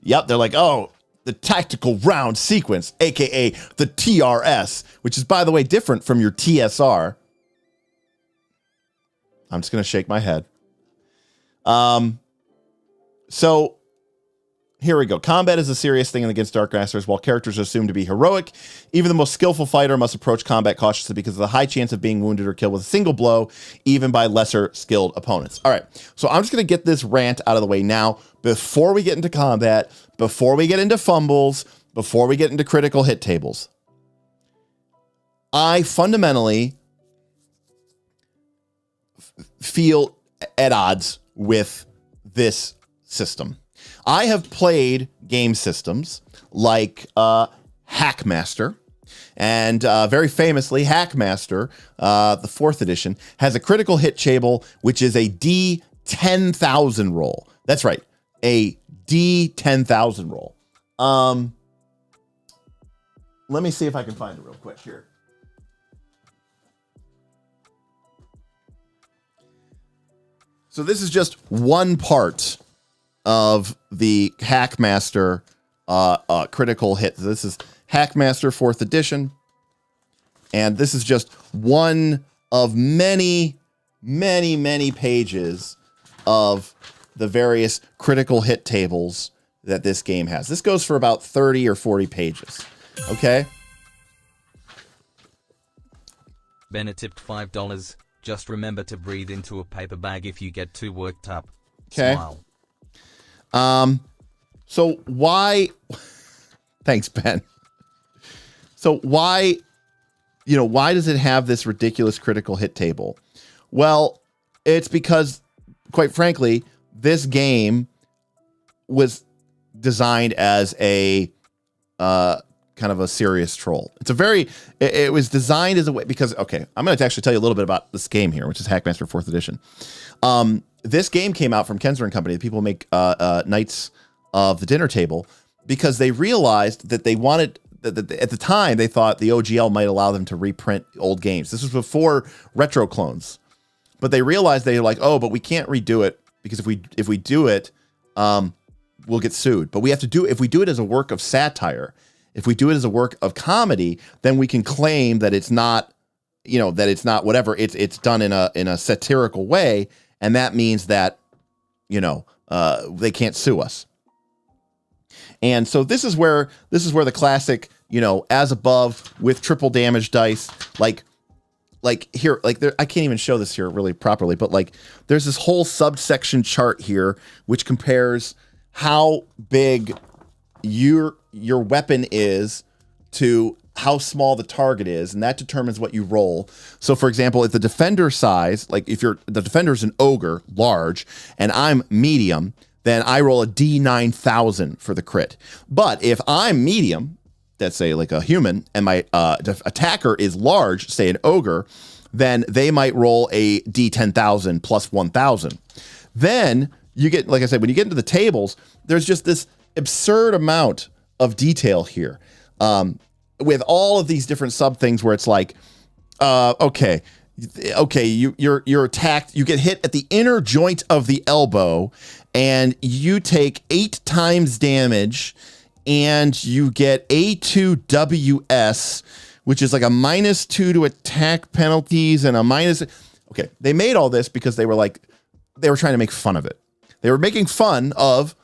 Yep. They're like, oh, the tactical round sequence, aka the TRS, which is, by the way, different from your TSR. I'm just going to shake my head. So here we go. Combat is a serious thing in Against Darkmasters. While characters are assumed to be heroic, even the most skillful fighter must approach combat cautiously because of the high chance of being wounded or killed with a single blow, even by lesser skilled opponents. All right. So I'm just going to get this rant out of the way now before we get into combat, before we get into fumbles, before we get into critical hit tables. I fundamentally feel at odds with this system. I have played game systems like Hackmaster, and very famously, Hackmaster, the 4th edition, has a critical hit table, which is a D10,000 roll. That's right, a D10,000 roll. Let me see if I can find it real quick here. So this is just one part of the Hackmaster critical hit. This is Hackmaster 4th edition. And this is just one of many, many, many pages of the various critical hit tables that this game has. This goes for about 30 or 40 pages. Okay? Bennett tipped $5. Just remember to breathe into a paper bag if you get too worked up. Okay. Smile. So why, thanks, Ben. So why does it have this ridiculous critical hit table? Well, it's because, quite frankly, this game was designed as a, kind of a serious troll. It was designed as a way, because, okay, I'm going to actually tell you a little bit about this game here, which is Hackmaster 4th edition. This game came out from Kenzer and Company. The people make Knights of the Dinner Table, because they realized that they wanted, at the time, they thought the OGL might allow them to reprint old games. This was before retro clones. But they realized they were like, oh, but we can't redo it because if we do it, we'll get sued. But if we do it as a work of satire, if we do it as a work of comedy, then we can claim that it's not, that it's not whatever. It's done in a satirical way, and that means that, they can't sue us. And so this is where the classic, as above with triple damage dice, like here, there, I can't even show this here really properly, but like there's this whole subsection chart here which compares how big your weapon is to how small the target is, and that determines what you roll. So for example, if the defender size, like if the defender's an ogre, large, and I'm medium, then I roll a D9000 for the crit. But if I'm medium, that's say like a human, and my attacker is large, say an ogre, then they might roll a D10,000 plus 1,000. Then you get, like I said, when you get into the tables, there's just this absurd amount of detail here, with all of these different sub things where it's like, okay, you're attacked, you get hit at the inner joint of the elbow, and you take 8 times damage, and you get A2WS, which is like a -2 to attack penalties and a minus. Okay, they made all this because they were trying to make fun of it. They were making fun of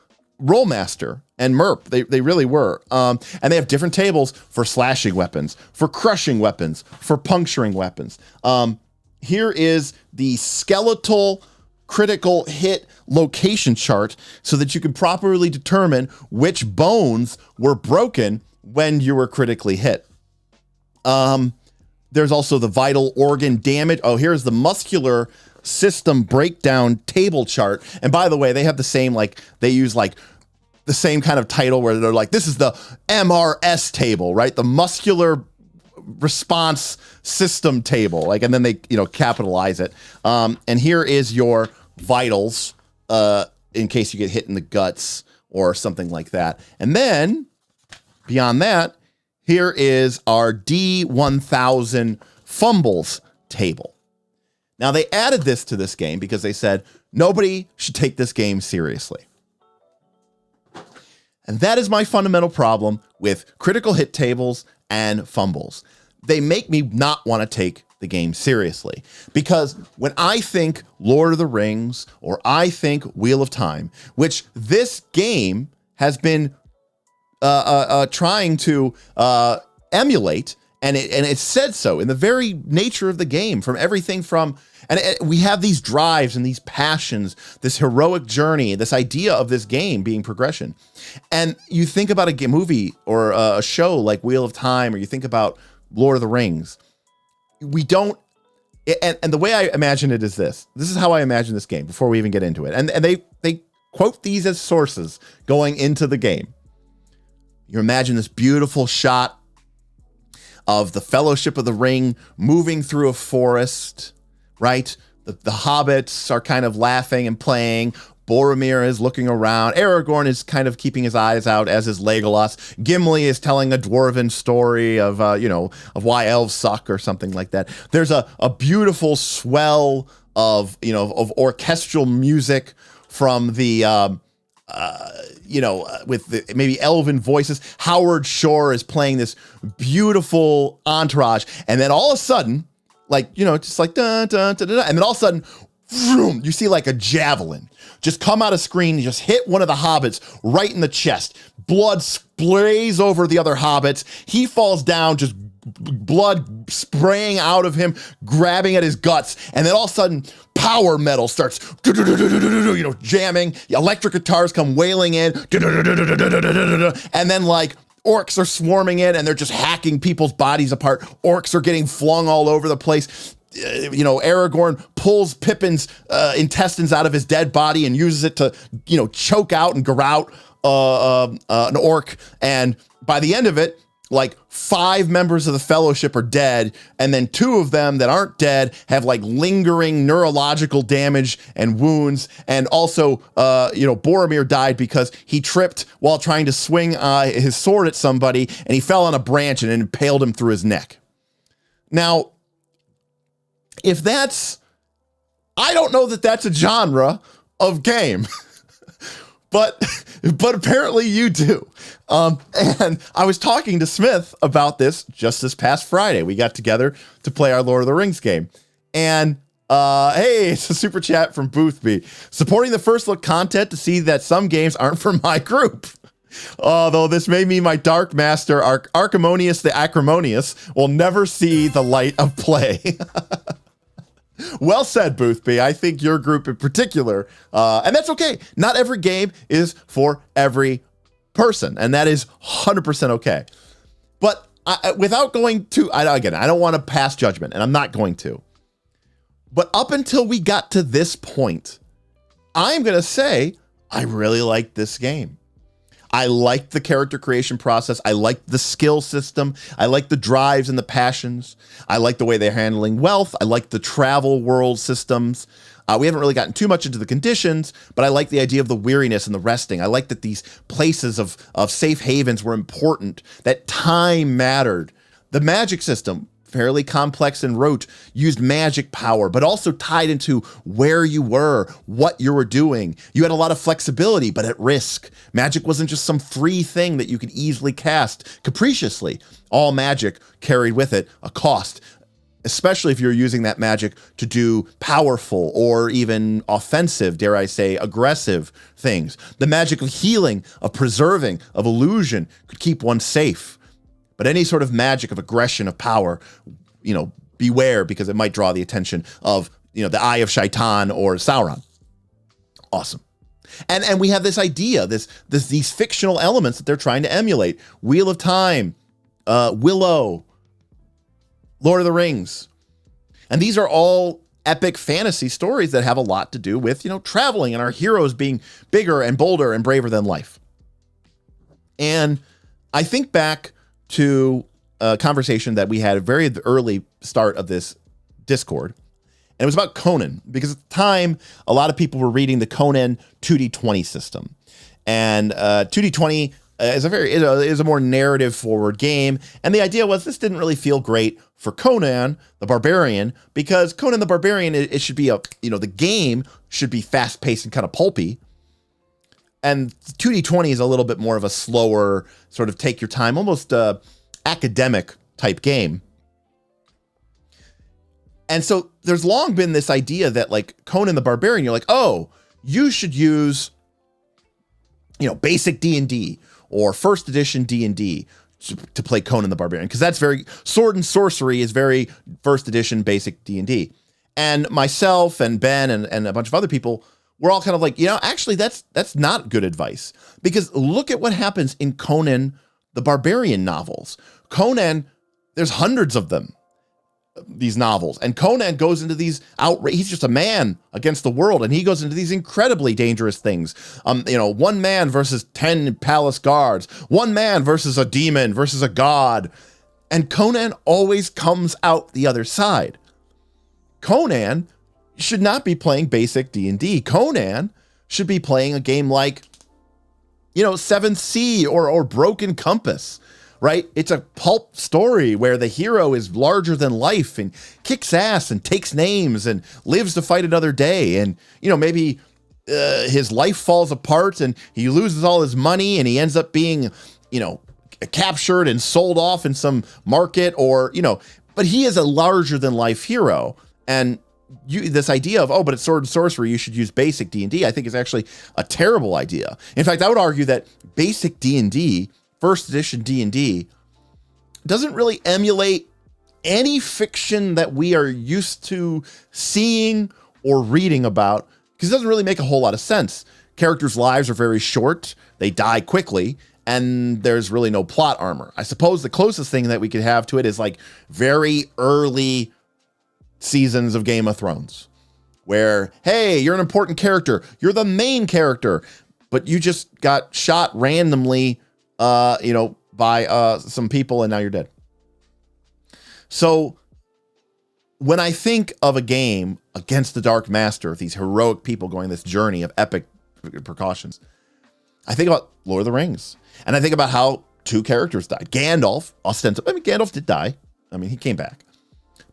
Rolemaster and Merp. They really were. And they have different tables for slashing weapons, for crushing weapons, for puncturing weapons. Here is the skeletal critical hit location chart so that you can properly determine which bones were broken when you were critically hit. There's also the vital organ damage. Oh, here's the muscular system breakdown table chart. And by the way, they have the same, they use the same kind of title where they're like, this is the MRS table, right? The muscular response system table. And then they, capitalize it. And here is your vitals, in case you get hit in the guts or something like that. And then beyond that, here is our D1000 fumbles table. Now they added this to this game because they said nobody should take this game seriously. And that is my fundamental problem with critical hit tables and fumbles. They make me not want to take the game seriously, because when I think Lord of the Rings or I think Wheel of Time, which this game has been trying to emulate, and it said so in the very nature of the game, from everything from, we have these drives and these passions, this heroic journey, this idea of this game being progression. And you think about a movie or a show like Wheel of Time, or you think about Lord of the Rings, we don't, and the way I imagine it is this is how I imagine this game before we even get into it. And they quote these as sources going into the game. You imagine this beautiful shot of the Fellowship of the Ring moving through a forest, right? The hobbits are kind of laughing and playing. Boromir is looking around. Aragorn is kind of keeping his eyes out, as is Legolas. Gimli is telling a dwarven story of why elves suck or something like that. There's a beautiful swell of orchestral music from the, with the, maybe elven voices. Howard Shore is playing this beautiful entourage. And then all of a sudden, just like, dun, dun, dun, dun, dun, and then all of a sudden, vroom, you see like a javelin just come out of screen and just hit one of the hobbits right in the chest. Blood sprays over the other hobbits. He falls down, just blood spraying out of him, grabbing at his guts. And then all of a sudden, power metal starts, jamming. Electric guitars come wailing in. And then orcs are swarming in and they're just hacking people's bodies apart. Orcs are getting flung all over the place. Aragorn pulls Pippin's intestines out of his dead body and uses it to, choke out and grout an orc. And by the end of it, 5 members of the Fellowship are dead, and then 2 of them that aren't dead have lingering neurological damage and wounds. And also, Boromir died because he tripped while trying to swing his sword at somebody, and he fell on a branch and it impaled him through his neck. Now, if that's, I don't know that that's a genre of game. But apparently you do. And I was talking to Smith about this just this past Friday. We got together to play our Lord of the Rings game. And hey, it's a super chat from Boothby. Supporting the first look content to see that some games aren't for my group. Although this may mean my Dark Master, Archimonius the Acrimonious, will never see the light of play. Well said, Boothby. I think your group in particular, and that's okay. Not every game is for every person, and that is 100% okay. But without going to, again, I don't want to pass judgment, and I'm not going to. But up until we got to this point, I'm going to say I really liked this game. I liked the character creation process. I liked the skill system. I liked the drives and the passions. I liked the way they're handling wealth. I liked the travel world systems. We haven't really gotten too much into the conditions, but I like the idea of the weariness and the resting. I like that these places of safe havens were important, that time mattered. The magic system, fairly complex and rote, used magic power, but also tied into where you were, what you were doing. You had a lot of flexibility, but at risk. Magic wasn't just some free thing that you could easily cast capriciously. All magic carried with it a cost, especially if you're using that magic to do powerful or even offensive, dare I say, aggressive things. The magic of healing, of preserving, of illusion could keep one safe. But any sort of magic of aggression, of power, beware, because it might draw the attention of, the Eye of Shaitan or Sauron. Awesome. And we have this idea, these fictional elements that they're trying to emulate. Wheel of Time, Willow, Lord of the Rings. And these are all epic fantasy stories that have a lot to do with, traveling and our heroes being bigger and bolder and braver than life. And I think back to a conversation that we had at very early start of this Discord. And it was about Conan, because at the time, a lot of people were reading the Conan 2D20 system. And 2D20 is a more narrative forward game. And the idea was this didn't really feel great for Conan the Barbarian, because Conan the Barbarian, it should be the game should be fast paced and kind of pulpy. And 2D20 is a little bit more of a slower, sort of take your time, almost academic type game. And so there's long been this idea that like Conan the Barbarian, you're like, oh, you should use, basic D&D or first edition D&D to play Conan the Barbarian, because that's very, sword and sorcery is very first edition basic D&D. And myself and Ben and a bunch of other people, we're all kind of like, actually that's not good advice, because look at what happens in Conan the Barbarian novels. Conan, there's hundreds of them, these novels, and Conan goes into these he's just a man against the world, and he goes into these incredibly dangerous things. One man versus 10 palace guards, one man versus a demon versus a god, and Conan always comes out the other side. Conan should not be playing basic D&D. Conan should be playing a game like, Seventh Sea or Broken Compass, right? It's a pulp story where the hero is larger than life and kicks ass and takes names and lives to fight another day. And, maybe his life falls apart and he loses all his money and he ends up being, captured and sold off in some market but he is a larger than life hero. And this idea of, but it's sword and sorcery, you should use basic D&D, I think is actually a terrible idea. In fact, I would argue that basic D&D, first edition D&D, doesn't really emulate any fiction that we are used to seeing or reading about, because it doesn't really make a whole lot of sense. Characters' lives are very short, they die quickly, and there's really no plot armor. I suppose the closest thing that we could have to it is like very early seasons of Game of Thrones, where, hey, you're an important character, you're the main character, but you just got shot randomly, by some people, and now you're dead. So when I think of a game Against the Darkmaster, these heroic people going this journey of epic precautions, I think about Lord of the Rings, and I think about how two characters died. Gandalf, ostensibly, Gandalf did die. He came back.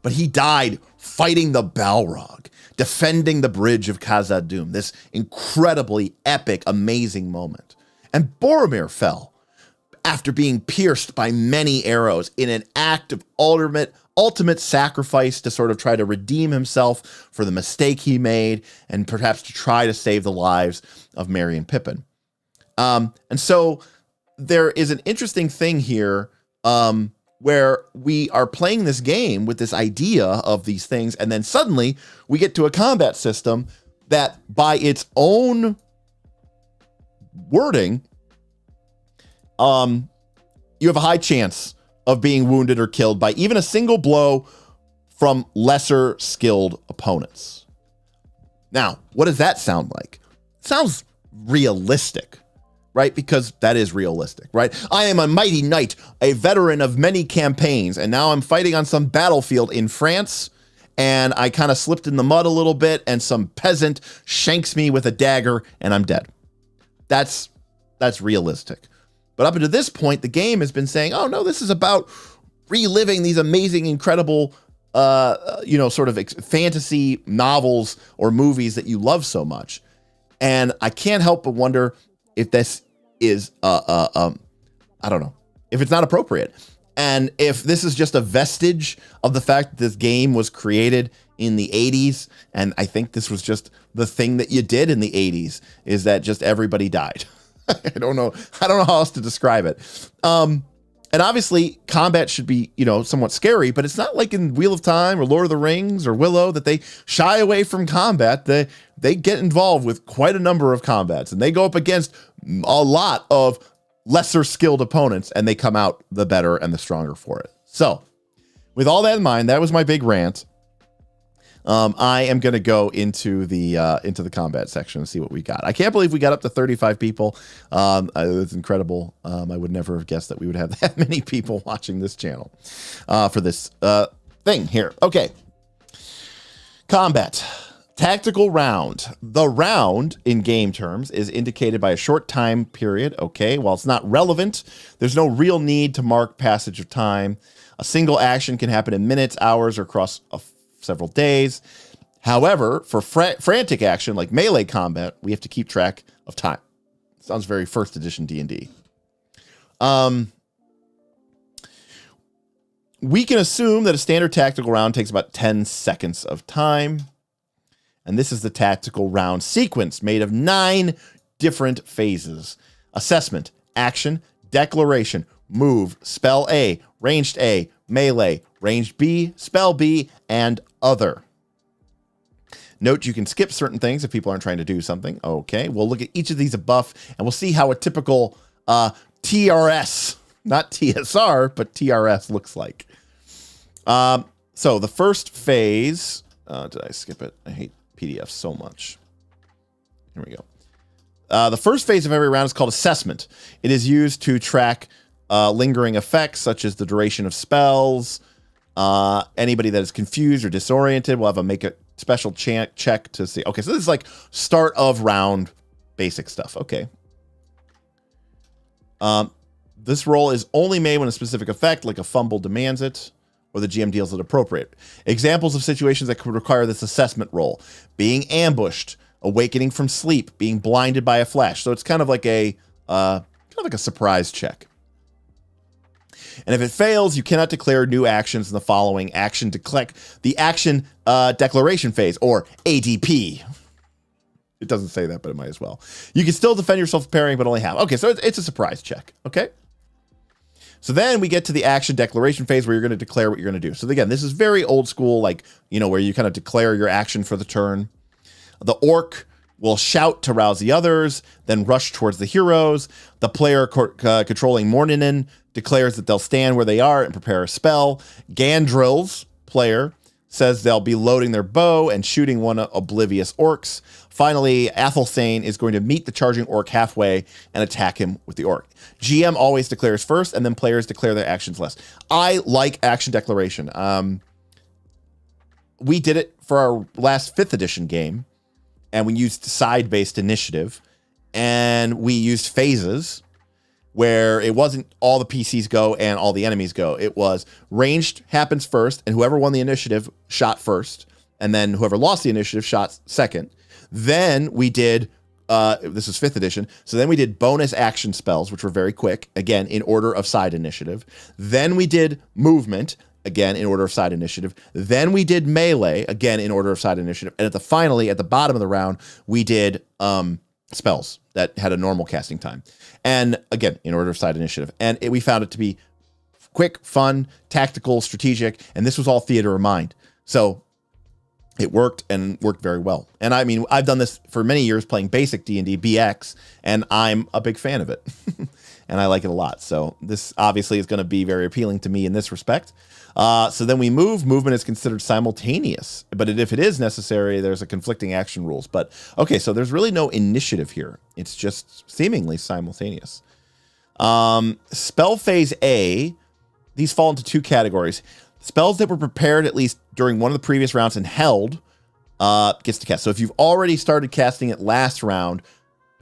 but he died fighting the Balrog, defending the bridge of Khazad-dûm, this incredibly epic, amazing moment. And Boromir fell after being pierced by many arrows in an act of ultimate sacrifice to sort of try to redeem himself for the mistake he made and perhaps to try to save the lives of Merry and Pippin. And so there is an interesting thing here where we are playing this game with this idea of these things, and then suddenly we get to a combat system that by its own wording, you have a high chance of being wounded or killed by even a single blow from lesser skilled opponents. Now, what does that sound like? It sounds realistic, right? Because that is realistic, right? I am a mighty knight, a veteran of many campaigns, and now I'm fighting on some battlefield in France, and I kind of slipped in the mud a little bit, and some peasant shanks me with a dagger, and I'm dead. That's realistic. But up until this point, the game has been saying, oh no, this is about reliving these amazing, incredible, sort of fantasy novels or movies that you love so much. And I can't help but wonder if this is, I don't know, if it's not appropriate. And if this is just a vestige of the fact that this game was created in the 80s. And I think this was just the thing that you did in the 80s, is that just everybody died. I don't know how else to describe it. And obviously combat should be, somewhat scary, but it's not like in Wheel of Time or Lord of the Rings or Willow that they shy away from combat. They get involved with quite a number of combats, and they go up against a lot of lesser skilled opponents, and they come out the better and the stronger for it. So with all that in mind, that was my big rant. I am going to go into the combat section and see what we got. I can't believe we got up to 35 people. It's incredible. I would never have guessed that we would have that many people watching this channel for this thing here. Okay. Combat. Tactical round. The round, in game terms, is indicated by a short time period. Okay, while it's not relevant, there's no real need to mark passage of time. A single action can happen in minutes, hours, or across several days. However, for frantic action like melee combat, we have to keep track of time. Sounds very first edition D&D. We can assume that a standard tactical round takes about 10 seconds of time. And this is the tactical round sequence made of 9 different phases: assessment, action, declaration, move, spell A, ranged A, melee, ranged B, spell B, and other. Note you can skip certain things if people aren't trying to do something. Okay, we'll look at each of these a buff, and we'll see how a typical TRS, not TSR, but TRS looks like. So the first phase, did I skip it? I hate PDFs so much. Here we go. The first phase of every round is called assessment. It is used to track lingering effects such as the duration of spells. Anybody that is confused or disoriented will have make a special check to see. Okay, so this is like start of round basic stuff. Okay. This roll is only made when a specific effect, like a fumble, demands it, or the GM deals it appropriate. Examples of situations that could require this assessment roll: being ambushed, awakening from sleep, being blinded by a flash. So it's kind of like a surprise check. And if it fails, you cannot declare new actions in the following action declaration phase, or ADP. It doesn't say that, but it might as well. You can still defend yourself with parrying, but only half. Okay, so it's a surprise check. Okay. So then we get to the action declaration phase where you're going to declare what you're going to do. So again, this is very old school, like, where you kind of declare your action for the turn. The orc will shout to rouse the others, then rush towards the heroes. The player controlling Morninen declares that they'll stand where they are and prepare a spell. Gandril's player says they'll be loading their bow and shooting one oblivious orcs. Finally, Athelstane is going to meet the charging orc halfway and attack him with the orc. GM always declares first, and then players declare their actions last. I like action declaration. We did it for our last 5th edition game, and we used side-based initiative, and we used phases. where it wasn't all the PCs go and all the enemies go. It was ranged happens first, and whoever won the initiative shot first, and then whoever lost the initiative shot second. Then we did, this is 5th edition, so then we did bonus action spells, which were very quick, again, in order of side initiative. Then we did movement, again, in order of side initiative. Then we did melee, again, in order of side initiative. And finally, at the bottom of the round, we did spells that had a normal casting time. And again, in order of side initiative. And we found it to be quick, fun, tactical, strategic, and this was all theater of mind. So it worked and worked very well. And I mean, I've done this for many years playing basic D&D, BX, and I'm a big fan of it. And I like it a lot. So this obviously is going to be very appealing to me in this respect. So then we move. Movement is considered simultaneous, but if it is necessary, there's a conflicting action rules. But okay, so there's really no initiative here. It's just seemingly simultaneous. Spell phase A, these fall into 2 categories. Spells that were prepared at least during one of the previous rounds and held gets to cast. So if you've already started casting it last round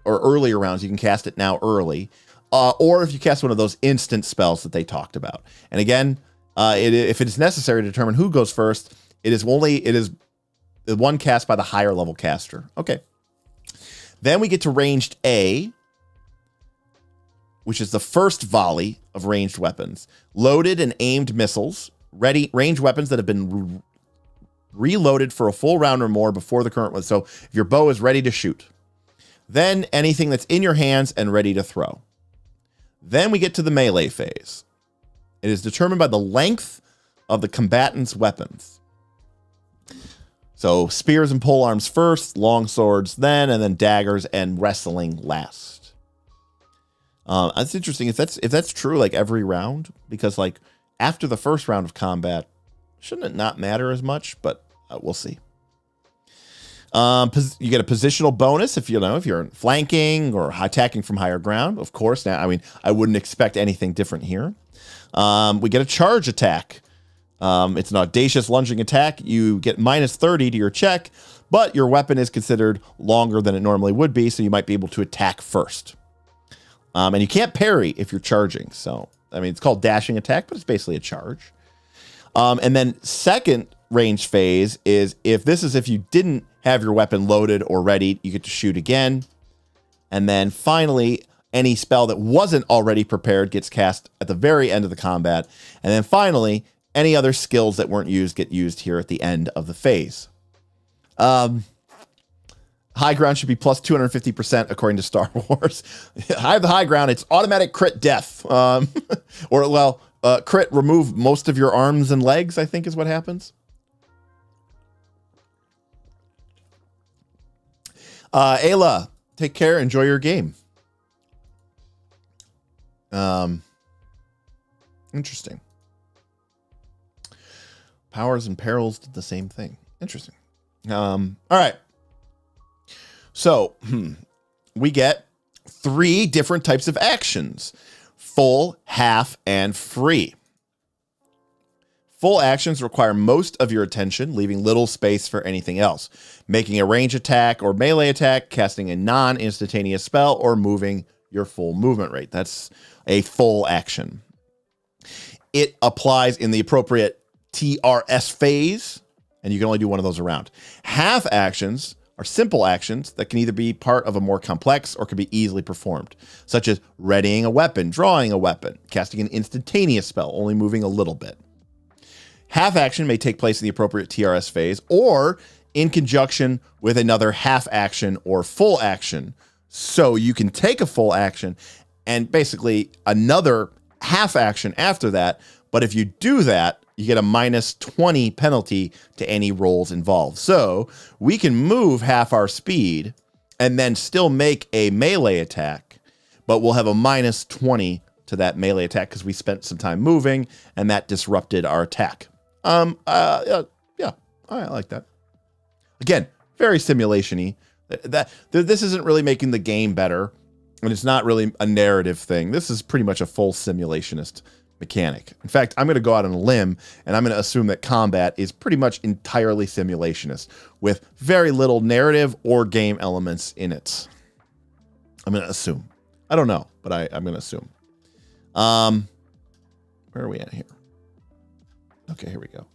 or earlier rounds, you can cast it now early. Or if you cast one of those instant spells that they talked about. And again, if it is necessary to determine who goes first, it is the one cast by the higher level caster. Okay. Then we get to ranged A, which is the first volley of ranged weapons. Loaded and aimed missiles, ranged weapons that have been reloaded for a full round or more before the current one. So if your bow is ready to shoot. Then anything that's in your hands and ready to throw. Then we get to the melee phase. It is determined by the length of the combatant's weapons. So spears and polearms first, long swords then, and then daggers and wrestling last. That's interesting. If that's true, like every round, because like after the first round of combat, shouldn't it not matter as much? But we'll see. You get a positional bonus if you're flanking or attacking from higher ground. Of course, now I mean I wouldn't expect anything different here. We get a charge attack. It's an audacious lunging attack. You get minus 30 to your check, but your weapon is considered longer than it normally would be, so you might be able to attack first. And you can't parry if you're charging. So I mean it's called dashing attack, but it's basically a charge. And then second range phase is if you didn't have your weapon loaded or ready, you get to shoot again. And then finally, any spell that wasn't already prepared gets cast at the very end of the combat. And then finally, any other skills that weren't used get used here at the end of the phase. High ground should be plus 250% according to Star Wars. I have the high ground. It's automatic crit death. Crit remove most of your arms and legs, I think is what happens. Ayla, take care. Enjoy your game. Interesting. Powers and Perils did the same thing. Interesting. All right. So we get 3 different types of actions: full, half, and free. Full actions require most of your attention, leaving little space for anything else. Making a range attack or melee attack, casting a non-instantaneous spell, or moving your full movement rate. That's a full action. It applies in the appropriate TRS phase, and you can only do one of those around. Half actions are simple actions that can either be part of a more complex or can be easily performed, such as readying a weapon, drawing a weapon, casting an instantaneous spell, only moving a little bit. Half action may take place in the appropriate TRS phase or in conjunction with another half action or full action. So you can take a full action and basically another half action after that. But if you do that, you get a minus 20 penalty to any rolls involved. So we can move half our speed and then still make a melee attack, but we'll have a minus 20 to that melee attack because we spent some time moving and that disrupted our attack. Yeah, I like that. Again, very simulation-y. This isn't really making the game better, and it's not really a narrative thing. This is pretty much a full simulationist mechanic. In fact, I'm going to go out on a limb, and I'm going to assume that combat is pretty much entirely simulationist, with very little narrative or game elements in it. I'm going to assume. I don't know, but I'm going to assume. Where are we at here? Okay, here we go.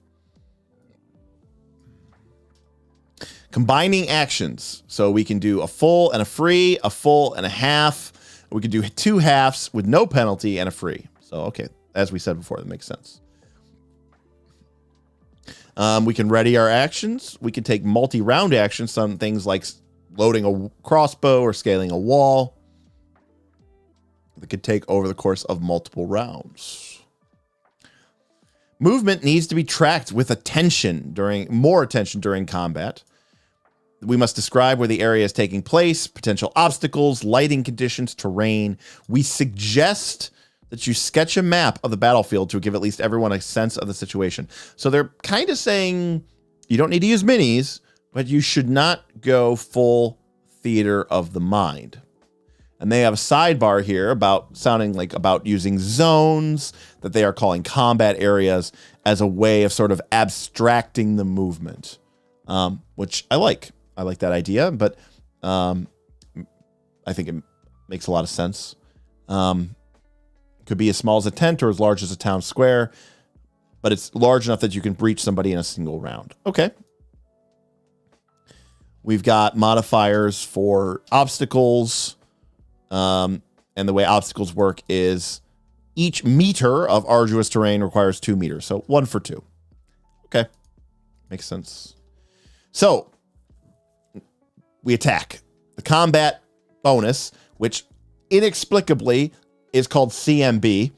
Combining actions. So we can do a full and a free, a full and a half. We can do 2 halves with no penalty and a free. So, okay, as we said before, that makes sense. We can ready our actions. We can take multi-round actions, some things like loading a crossbow or scaling a wall. That could take over the course of multiple rounds. Movement needs to be tracked with more attention during combat. We must describe where the area is taking place, potential obstacles, lighting conditions, terrain. We suggest that you sketch a map of the battlefield to give at least everyone a sense of the situation. So they're kind of saying you don't need to use minis, but you should not go full theater of the mind. And they have a sidebar here about using zones that they are calling combat areas as a way of sort of abstracting the movement, which I like. I like that idea, but I think it makes a lot of sense. Could be as small as a tent or as large as a town square, but it's large enough that you can breach somebody in a single round. Okay. We've got modifiers for obstacles. And the way obstacles work is each meter of arduous terrain requires 2 meters. So 1 for 2. Okay. Makes sense. So we attack. The combat bonus, which inexplicably is called CMB.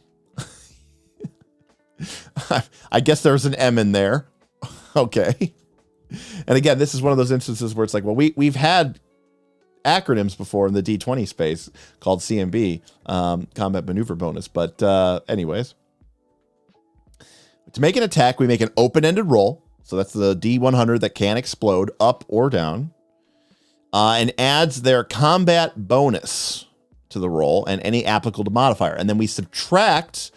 I guess there's an M in there. Okay. And again, this is one of those instances where it's like, well, we've had acronyms before in the D20 space called CMB, combat maneuver bonus. But anyways, to make an attack, we make an open-ended roll. So that's the D100 that can explode up or down, and adds their combat bonus to the roll and any applicable modifier. And then we subtract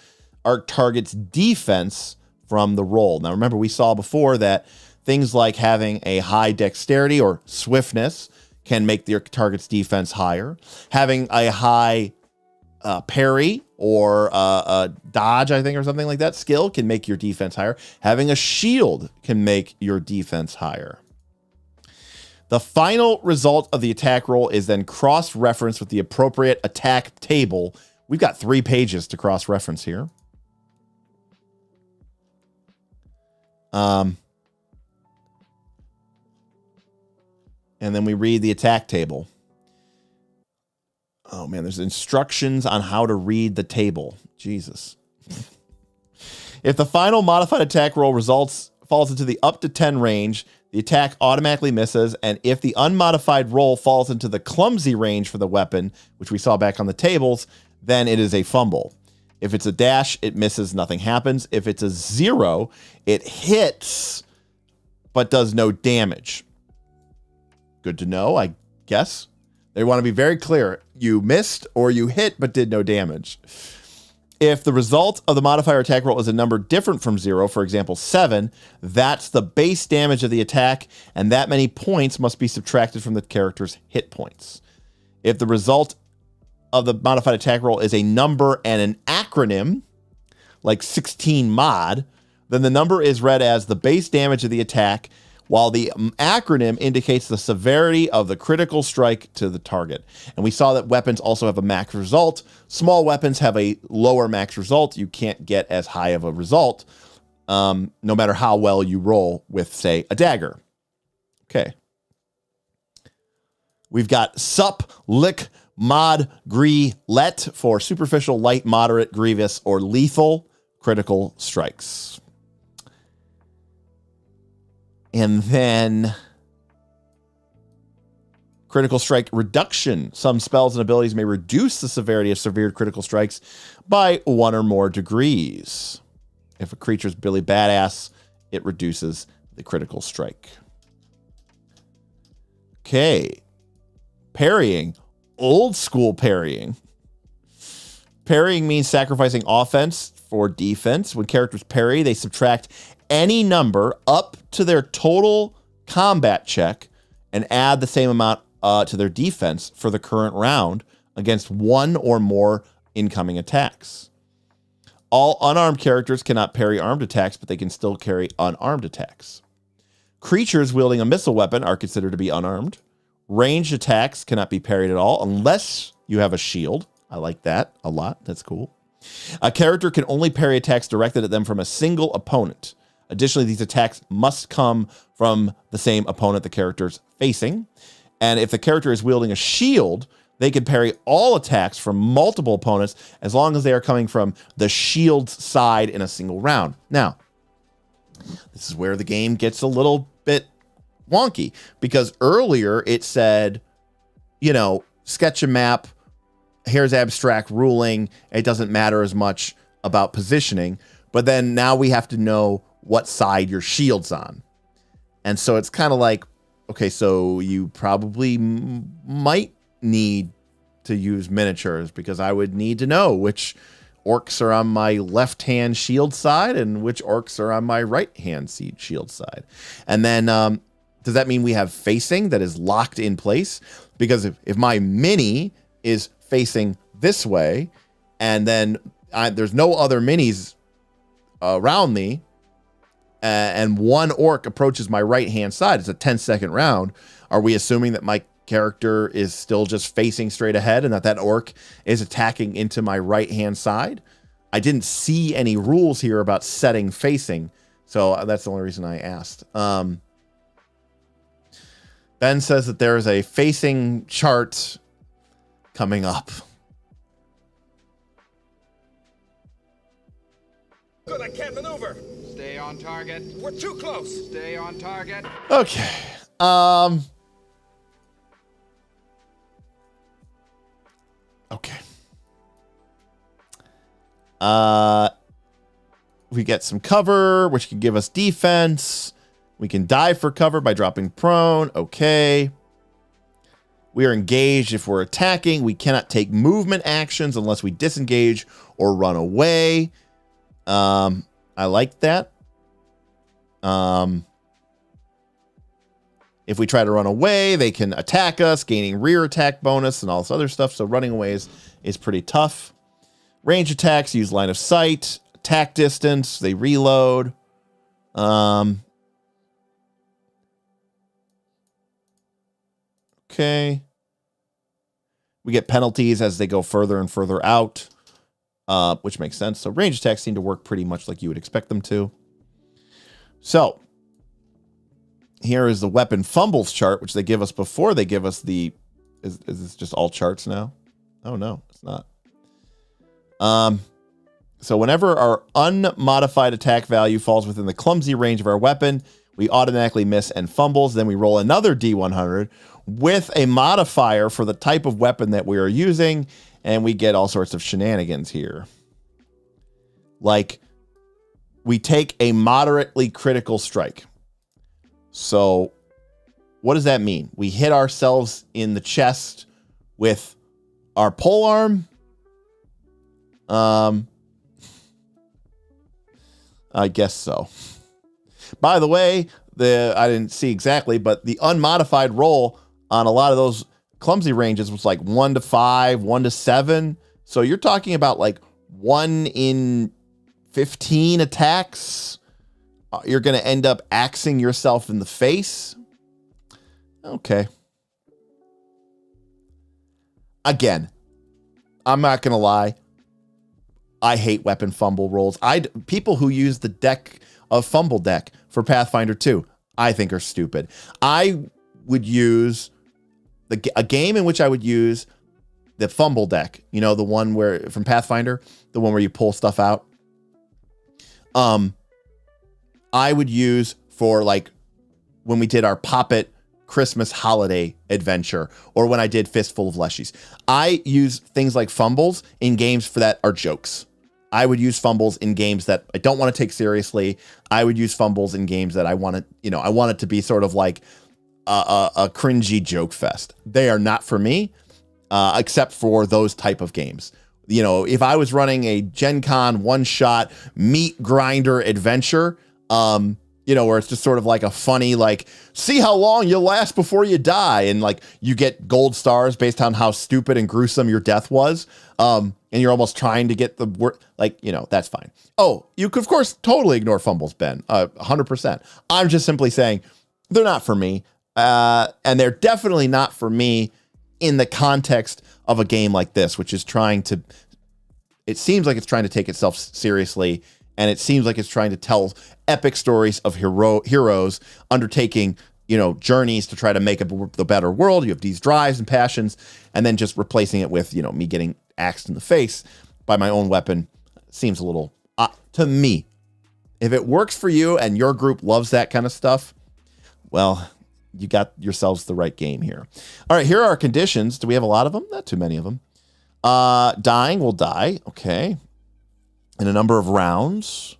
our target's defense from the roll. Now, remember, we saw before that things like having a high dexterity or swiftness can make your target's defense higher. Having a high parry or a dodge, I think, or something like that, skill can make your defense higher. Having a shield can make your defense higher. The final result of the attack roll is then cross-referenced with the appropriate attack table. We've got 3 pages to cross-reference here. And then we read the attack table. Oh, man, there's instructions on how to read the table. Jesus. If the final modified attack roll falls into the up to 10 range, the attack automatically misses, and if the unmodified roll falls into the clumsy range for the weapon, which we saw back on the tables, then it is a fumble. If it's a dash, it misses, nothing happens. If it's a 0, it hits, but does no damage. Good to know, I guess. They want to be very clear. You missed or you hit, but did no damage. If the result of the modifier attack roll is a number different from 0, for example, 7, that's the base damage of the attack, and that many points must be subtracted from the character's hit points. If the result of the modified attack roll is a number and an acronym, like 16 mod, then the number is read as the base damage of the attack, while the acronym indicates the severity of the critical strike to the target. And we saw that weapons also have a max result. Small weapons have a lower max result. You can't get as high of a result, no matter how well you roll with, say, a dagger. Okay. We've got sup, lick, mod, gree, let for superficial, light, moderate, grievous, or lethal critical strikes. And then critical strike reduction. Some spells and abilities may reduce the severity of severe critical strikes by 1 or more degrees. If a creature's Billy Badass, it reduces the critical strike. Okay. Parrying. Old school parrying. Parrying means sacrificing offense for defense. When characters parry, they subtract any number up to their total combat check and add the same amount to their defense for the current round against 1 or more incoming attacks. All unarmed characters cannot parry armed attacks, but they can still carry unarmed attacks. Creatures wielding a missile weapon are considered to be unarmed. Ranged attacks cannot be parried at all unless you have a shield. I like that a lot. That's cool. A character can only parry attacks directed at them from a single opponent. Additionally, these attacks must come from the same opponent the character's facing. And if the character is wielding a shield, they can parry all attacks from multiple opponents as long as they are coming from the shield's side in a single round. Now, this is where the game gets a little bit wonky, because earlier it said, you know, sketch a map, here's abstract ruling, it doesn't matter as much about positioning, but then now we have to know what side your shield's on. And so it's kind of like, okay, so you probably might need to use miniatures, because I would need to know which orcs are on my left-hand shield side and which orcs are on my right-hand shield side. And then does that mean we have facing that is locked in place? Because if my mini is facing this way, and then there's no other minis around me, and one orc approaches my right-hand side, it's a 10-second round, are we assuming that my character is still just facing straight ahead and that orc is attacking into my right-hand side? I didn't see any rules here about setting facing, so that's the only reason I asked. Ben says that there is a facing chart coming up. Good, I can't maneuver. Stay on target. We're too close. Stay on target. Okay. Okay. We get some cover, which can give us defense. We can dive for cover by dropping prone. Okay. We are engaged if we're attacking. We cannot take movement actions unless we disengage or run away. I like that. If we try to run away, they can attack us, gaining rear attack bonus and all this other stuff. So running away is pretty tough. Range attacks use line of sight, attack distance, they reload. Okay. We get penalties as they go further and further out, which makes sense. So range attacks seem to work pretty much like you would expect them to. So here is the weapon fumbles chart, which they give us before they give us the... Is this just all charts now? Oh, no, it's not. So whenever our unmodified attack value falls within the clumsy range of our weapon, we automatically miss and fumbles. Then we roll another D100 with a modifier for the type of weapon that we are using, and we get all sorts of shenanigans here. Like, we take a moderately critical strike. So what does that mean? We hit ourselves in the chest with our polearm. I guess so. By the way, I didn't see exactly, but the unmodified roll on a lot of those clumsy ranges was like 1 to 5, 1 to 7. So you're talking about like 1 in 15 attacks. You're going to end up axing yourself in the face. Okay. Again, I'm not going to lie. I hate weapon fumble rolls. People who use the deck of fumble deck for Pathfinder 2, I think are stupid. I would use a game in which I would use the fumble deck. You know, the one where from Pathfinder, the one where you pull stuff out. I would use for like when we did our Poppet Christmas holiday adventure, or when I did Fistful of Leshies. I use things like fumbles in games for that are jokes. I would use fumbles in games that I don't want to take seriously. I would use fumbles in games that I want to, you know, I want it to be sort of like a cringy joke fest. They are not for me, except for those type of games. You know, if I was running a Gen Con one-shot meat grinder adventure, you know, where it's just sort of like a funny, like, see how long you last before you die. And like you get gold stars based on how stupid and gruesome your death was. And you're almost trying to get the word, like, you know, that's fine. Oh, you could, of course, totally ignore fumbles, Ben. 100%. I'm just simply saying they're not for me. And they're definitely not for me in the context of a game like this, which is trying to, it seems like it's trying to take itself seriously. And it seems like it's trying to tell epic stories of heroes undertaking, you know, journeys to try to make the better world. You have these drives and passions, and then just replacing it with, you know, me getting axed in the face by my own weapon seems a little, to me, if it works for you and your group loves that kind of stuff, well, you got yourselves the right game here. All right, here are our conditions. Do we have a lot of them? Not too many of them. Dying, we'll die. Okay. In a number of rounds.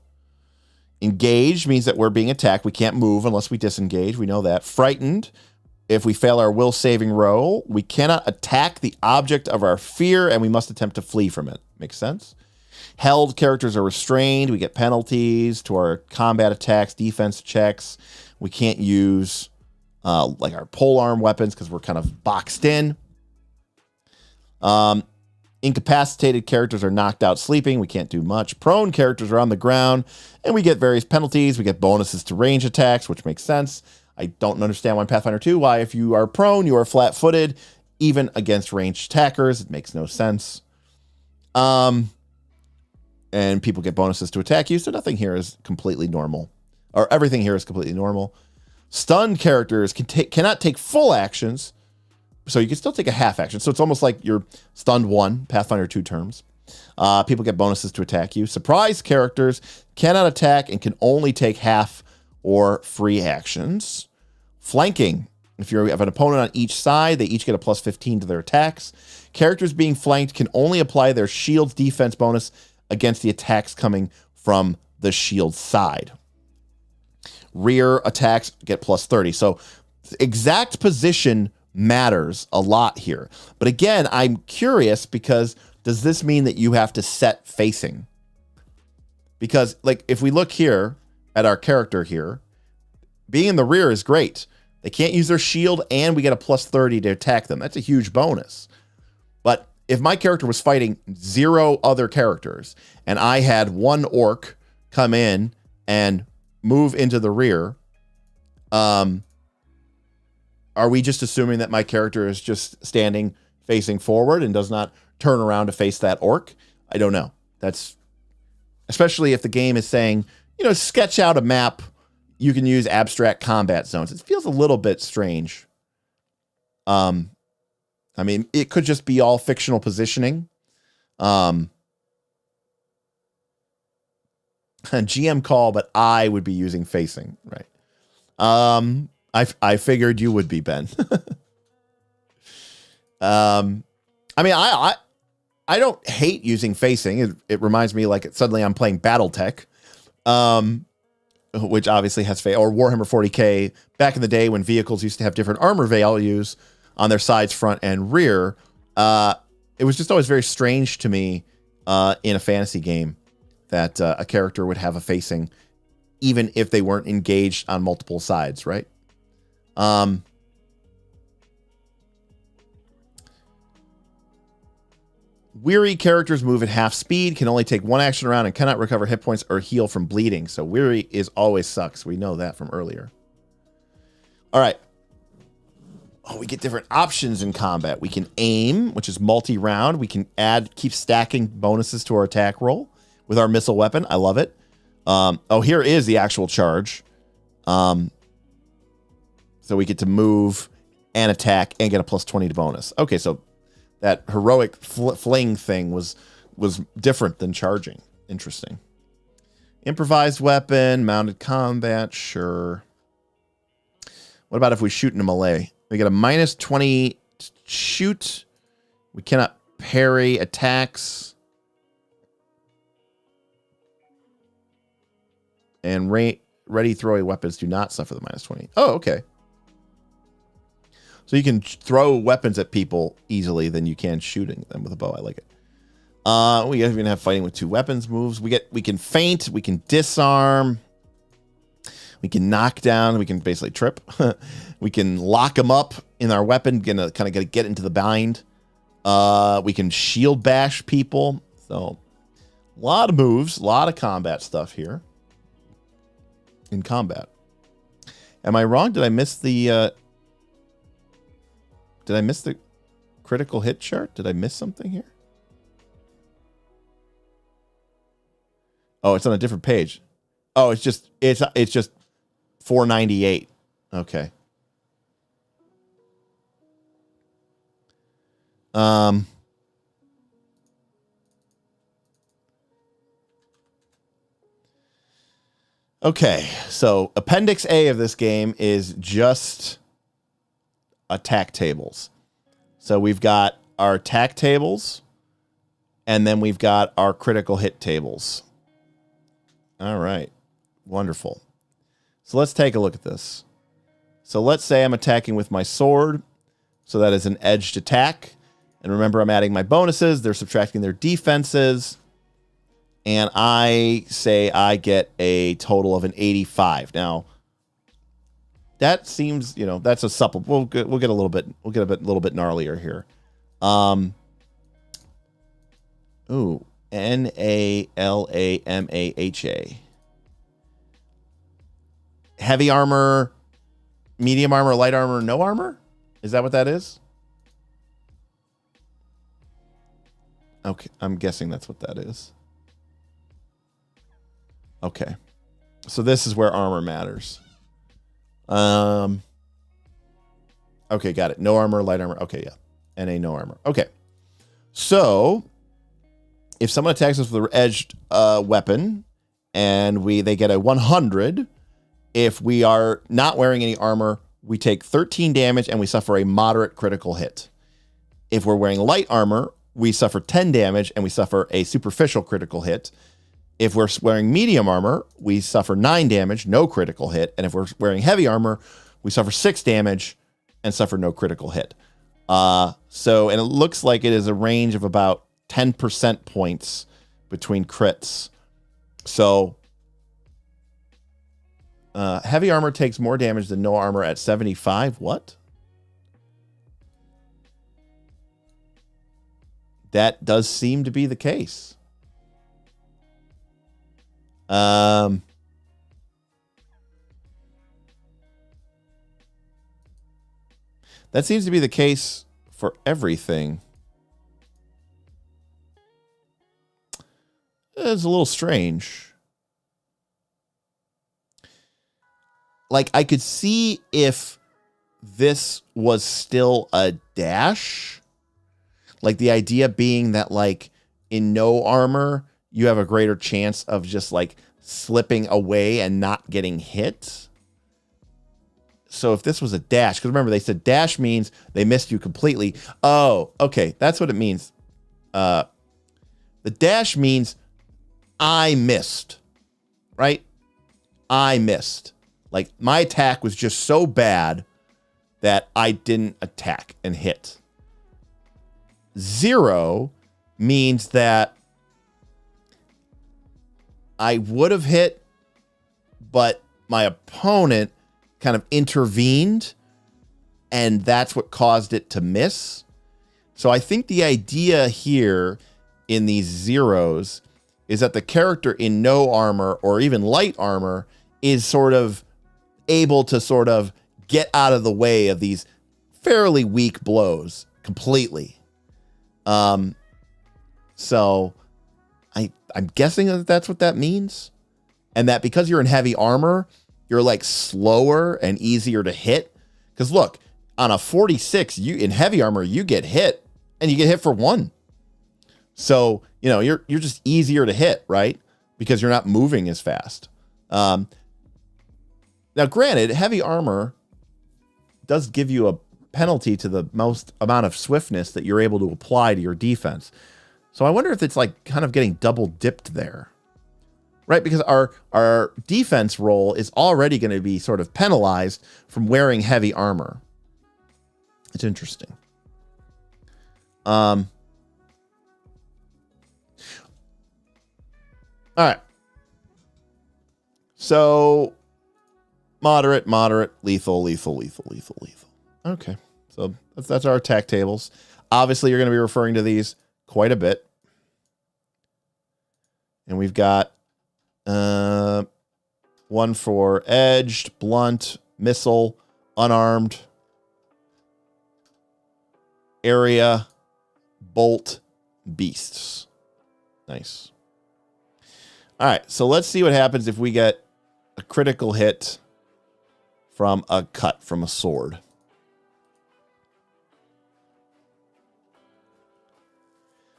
Engaged means that we're being attacked. We can't move unless we disengage. We know that. Frightened, if we fail our will saving roll, we cannot attack the object of our fear, and we must attempt to flee from it. Makes sense? Held, characters are restrained. We get penalties to our combat attacks, defense checks. We can't use like our polearm weapons because we're kind of boxed in. Incapacitated characters are knocked out sleeping. We can't do much. Prone characters are on the ground, and we get various penalties. We get bonuses to range attacks, which makes sense. I don't understand why Pathfinder 2, why if you are prone, you are flat-footed, even against ranged attackers. It makes no sense. And people get bonuses to attack you, so nothing here is completely normal. Or everything here is completely normal. Stunned characters cannot take full actions, so you can still take a half action. So it's almost like you're stunned 1, Pathfinder 2 terms. People get bonuses to attack you. Surprise characters cannot attack and can only take half or free actions. Flanking. If you have an opponent on each side, they each get a plus 15 to their attacks. Characters being flanked can only apply their shield's defense bonus against the attacks coming from the shield side. Rear attacks get plus 30. So exact position matters a lot here. But again, I'm curious because does this mean that you have to set facing? Because like if we look here at our character here, being in the rear is great. They can't use their shield and we get a plus 30 to attack them. That's a huge bonus. But if my character was fighting 0 other characters and I had 1 orc come in and move into the rear, are we just assuming that my character is just standing facing forward and does not turn around to face that orc? I don't know. That's especially if the game is saying, you know, sketch out a map. You can use abstract combat zones. It feels a little bit strange. I mean, it could just be all fictional positioning. GM call, but I would be using facing, right? I figured you would be, Ben. I mean, I don't hate using facing. It reminds me like suddenly I'm playing BattleTech, which obviously has or Warhammer 40K. Back in the day when vehicles used to have different armor values on their sides, front, and rear, it was just always very strange to me in a fantasy game that a character would have a facing, even if they weren't engaged on multiple sides, right? Weary characters move at half speed, can only take 1 action around, and cannot recover hit points or heal from bleeding. So weary is always sucks. We know that from earlier. All right. Oh, we get different options in combat. We can aim, which is multi-round. We can keep stacking bonuses to our attack roll with our missile weapon. I love it. Here is the actual charge. So we get to move and attack and get a plus 20 to bonus. Okay, so that heroic fling thing was different than charging. Interesting. Improvised weapon, mounted combat, sure. What about if we shoot in a melee? We get a minus 20 shoot. We cannot parry attacks. And ready throwing weapons do not suffer the minus 20. Oh, okay. So you can throw weapons at people easily than you can shooting them with a bow. I like it. We even have fighting with 2 weapons moves. We can feint. We can disarm. We can knock down. We can basically trip. We can lock them up in our weapon. Gonna kind of get into the bind. We can shield bash people. So a lot of moves, a lot of combat stuff here. In combat. Am I wrong? Did I miss the critical hit chart? Did I miss something here? Oh, it's on a different page. Oh, it's just 498. Okay. Okay, so Appendix A of this game is just attack tables. So we've got our attack tables, and then we've got our critical hit tables. All right, wonderful. So let's take a look at this. So let's say I'm attacking with my sword. So that is an edged attack. And remember, I'm adding my bonuses. They're subtracting their defenses. And I say I get a total of an 85. Now, that seems, that's a supple. We'll get a little bit. We'll get a little bit gnarlier here. NALAMAHA. Heavy armor, medium armor, light armor, no armor? Is that what that is? Okay, I'm guessing that's what that is. Okay. So this is where armor matters. Okay, got it. No armor, light armor. Okay, yeah. NA, no armor. Okay. So if someone attacks us with an edged weapon and they get a 100, if we are not wearing any armor, we take 13 damage and we suffer a moderate critical hit. If we're wearing light armor, we suffer 10 damage and we suffer a superficial critical hit. If we're wearing medium armor, we suffer 9 damage, no critical hit. And if we're wearing heavy armor, we suffer 6 damage and suffer no critical hit. And it looks like it is a range of about 10% points between crits. So heavy armor takes more damage than no armor at 75. What? That does seem to be the case. That seems to be the case for everything. It's a little strange. Like, I could see if this was still a dash. Like, the idea being that, like, in no armor, you have a greater chance of just, like, slipping away and not getting hit. So if this was a dash, because remember, they said dash means they missed you completely. Oh, okay. That's what it means. The dash means I missed, right? I missed. Like, my attack was just so bad that I didn't attack and hit. 0 means that I would have hit, but my opponent kind of intervened, and that's what caused it to miss. So I think the idea here in these zeros is that the character in no armor or even light armor is sort of able to sort of get out of the way of these fairly weak blows completely. So I'm guessing that that's what that means. And that because you're in heavy armor, you're like slower and easier to hit. Because look, on a 46, you in heavy armor, you get hit and you get hit for 1. So, you're just easier to hit, right? Because you're not moving as fast. Now, granted, heavy armor does give you a penalty to the most amount of swiftness that you're able to apply to your defense. So I wonder if it's like kind of getting double dipped there, right? Because our defense roll is already going to be sort of penalized from wearing heavy armor. It's interesting. All right. So moderate, lethal. Okay, so that's our attack tables. Obviously, you're going to be referring to these quite a bit. And we've got one for edged, blunt, missile, unarmed, area, bolt, beasts. Nice. All right, so let's see what happens if we get a critical hit from a cut from a sword.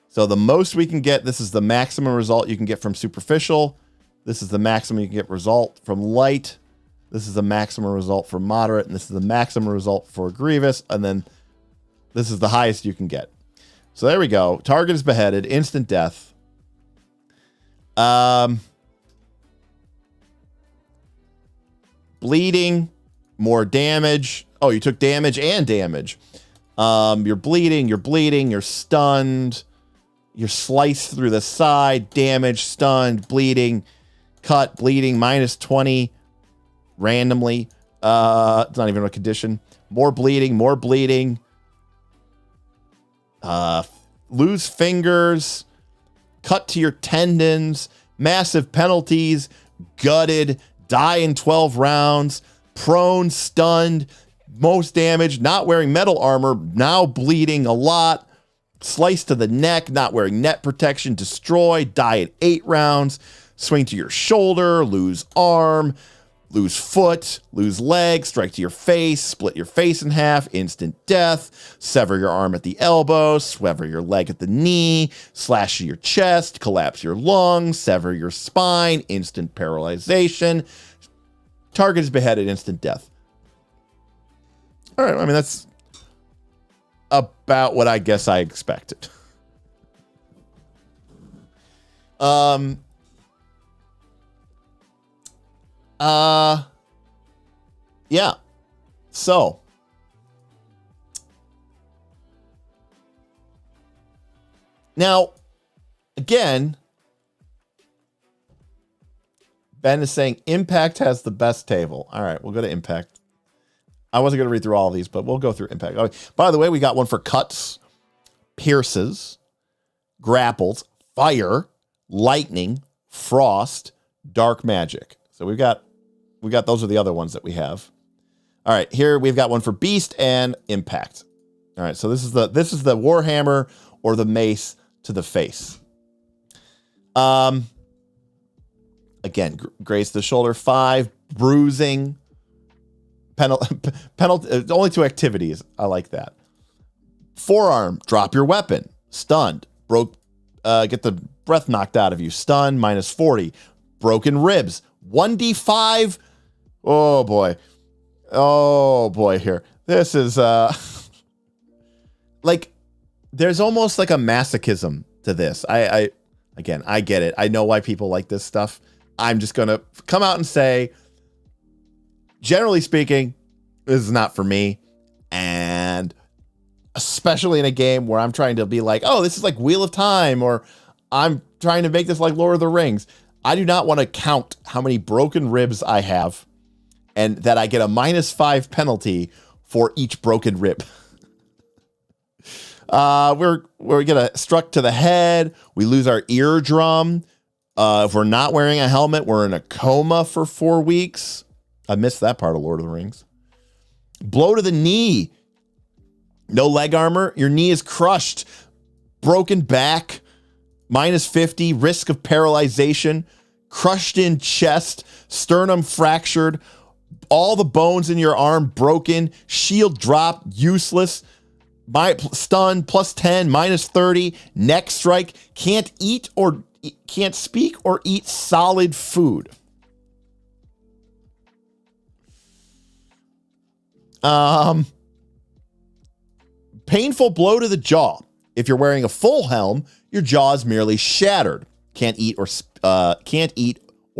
So the most we can get, this is the maximum result you can get from superficial. This is the maximum you can get result from light. This is the maximum result for moderate, and this is the maximum result for grievous, and then this is the highest you can get. So there we go. Target is beheaded, instant death. Bleeding, more damage. Oh, you took damage and damage. You're bleeding, you're stunned. You're sliced through the side, damage, stunned, bleeding, cut, bleeding, minus 20 randomly. It's not even a condition. More bleeding. Lose fingers, cut to your tendons, massive penalties, gutted, die in 12 rounds, prone, stunned, most damage, not wearing metal armor, now bleeding a lot. Slice to the neck, not wearing net protection, destroy, die at 8 rounds, swing to your shoulder, lose arm, lose foot, lose leg, strike to your face, split your face in half, instant death, sever your arm at the elbow, sever your leg at the knee, slash your chest, collapse your lungs, sever your spine, instant paralyzation, target is beheaded, instant death. All right, I mean, that's about what I guess I expected. Yeah. So now, again, Ben is saying Impact has the best table. All right, we'll go to Impact. I wasn't going to read through all of these, but we'll go through Impact. Okay. By the way, we got one for cuts, pierces, grapples, fire, lightning, frost, dark magic. So we got those are the other ones that we have. All right, here we've got one for beast and impact. All right, so this is the warhammer or the mace to the face. Again, graze the shoulder, 5, bruising. Penalty, only 2 activities. I like that. Forearm, drop your weapon. Stunned, get the breath knocked out of you. Stunned, minus 40. Broken ribs, 1d5. Oh boy here. This is like, there's almost like a masochism to this. I get it. I know why people like this stuff. I'm just gonna come out and say, generally speaking, this is not for me. And especially in a game where I'm trying to be like, oh, this is like Wheel of Time, or I'm trying to make this like Lord of the Rings. I do not want to count how many broken ribs I have and that I get a minus 5 penalty for each broken rib. We're gonna struck to the head. We lose our eardrum. If we're not wearing a helmet, we're in a coma for 4 weeks. I missed that part of Lord of the Rings. Blow to the knee. No leg armor. Your knee is crushed. Broken back. Minus 50. Risk of paralyzation. Crushed in chest. Sternum fractured. All the bones in your arm broken. Shield drop. Useless. Stun. Plus 10. Minus 30. Neck strike. Can't speak or eat solid food. Painful blow to the jaw. If you're wearing a full helm, your jaw is merely shattered. Can't eat or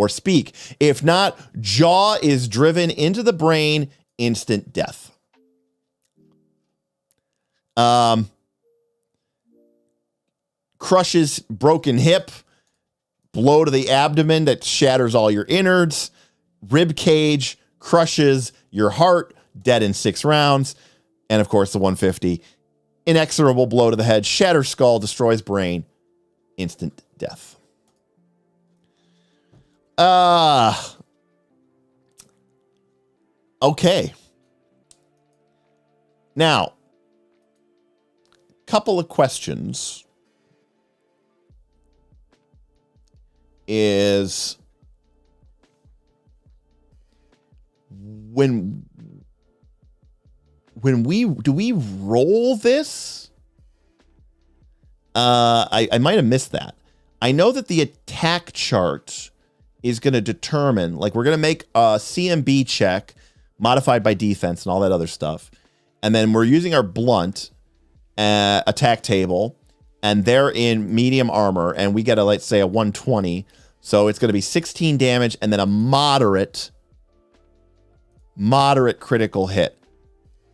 speak. If not, jaw is driven into the brain. Instant death. Crushes broken hip. Blow to the abdomen that shatters all your innards. Rib cage. crushes your heart, dead in 6 rounds. And of course, the 150, inexorable blow to the head, shatters skull, destroys brain, instant death. Okay. Now, couple of questions is when we roll this? I might have missed that. I know that the attack chart is going to determine, like, we're going to make a CMB check modified by defense and all that other stuff. And then we're using our blunt attack table, and they're in medium armor, and we get a, let's say, a 120. So it's going to be 16 damage and then a moderate critical hit,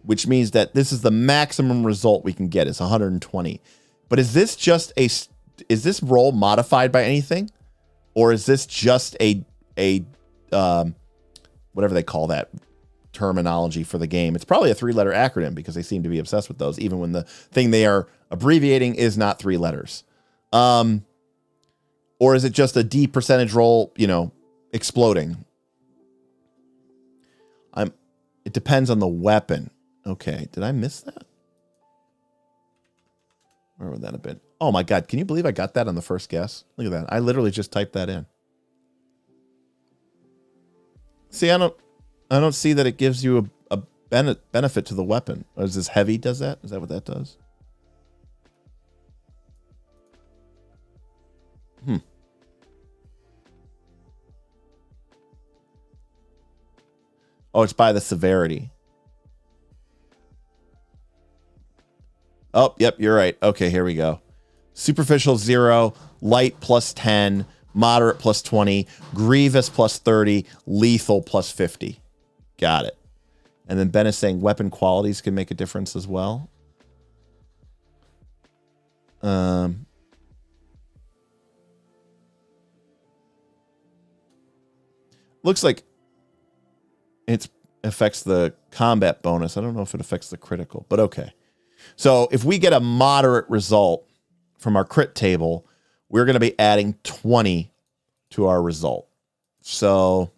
which means that this is the maximum result we can get is 120. But is this just is this roll modified by anything? Or is this just a whatever they call that terminology for the game? It's probably a 3-letter acronym because they seem to be obsessed with those, even when the thing they are abbreviating is not 3 letters. Or is it just a D percentage roll, exploding? It depends on the weapon. Okay, did I miss that? Where would that have been? Oh my God, can you believe I got that on the first guess? Look at that. I literally just typed that in. See, I don't see that it gives you a benefit to the weapon. Or is this heavy does that? Is that what that does? Oh, it's by the severity. Oh, yep, you're right. Okay, here we go. Superficial 0, light plus 10, moderate plus 20, grievous plus 30, lethal plus 50. Got it. And then Ben is saying weapon qualities can make a difference as well. Looks like it affects the combat bonus. I don't know if it affects the critical, but okay. So if we get a moderate result from our crit table, we're going to be adding 20 to our result. So,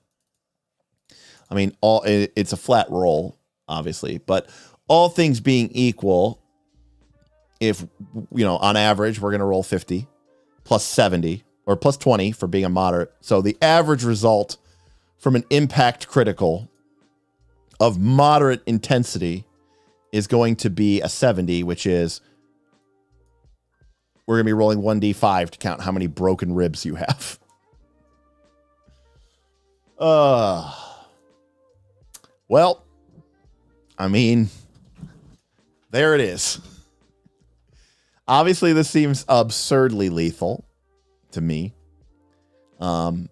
I mean, it's a flat roll, obviously, but all things being equal, if, on average, we're going to roll 50 plus 70 or plus 20 for being a moderate. So the average result from an impact critical of moderate intensity is going to be a 70, which is we're going to be rolling 1d5 to count how many broken ribs you have. Well, I mean, there it is. Obviously, this seems absurdly lethal to me. I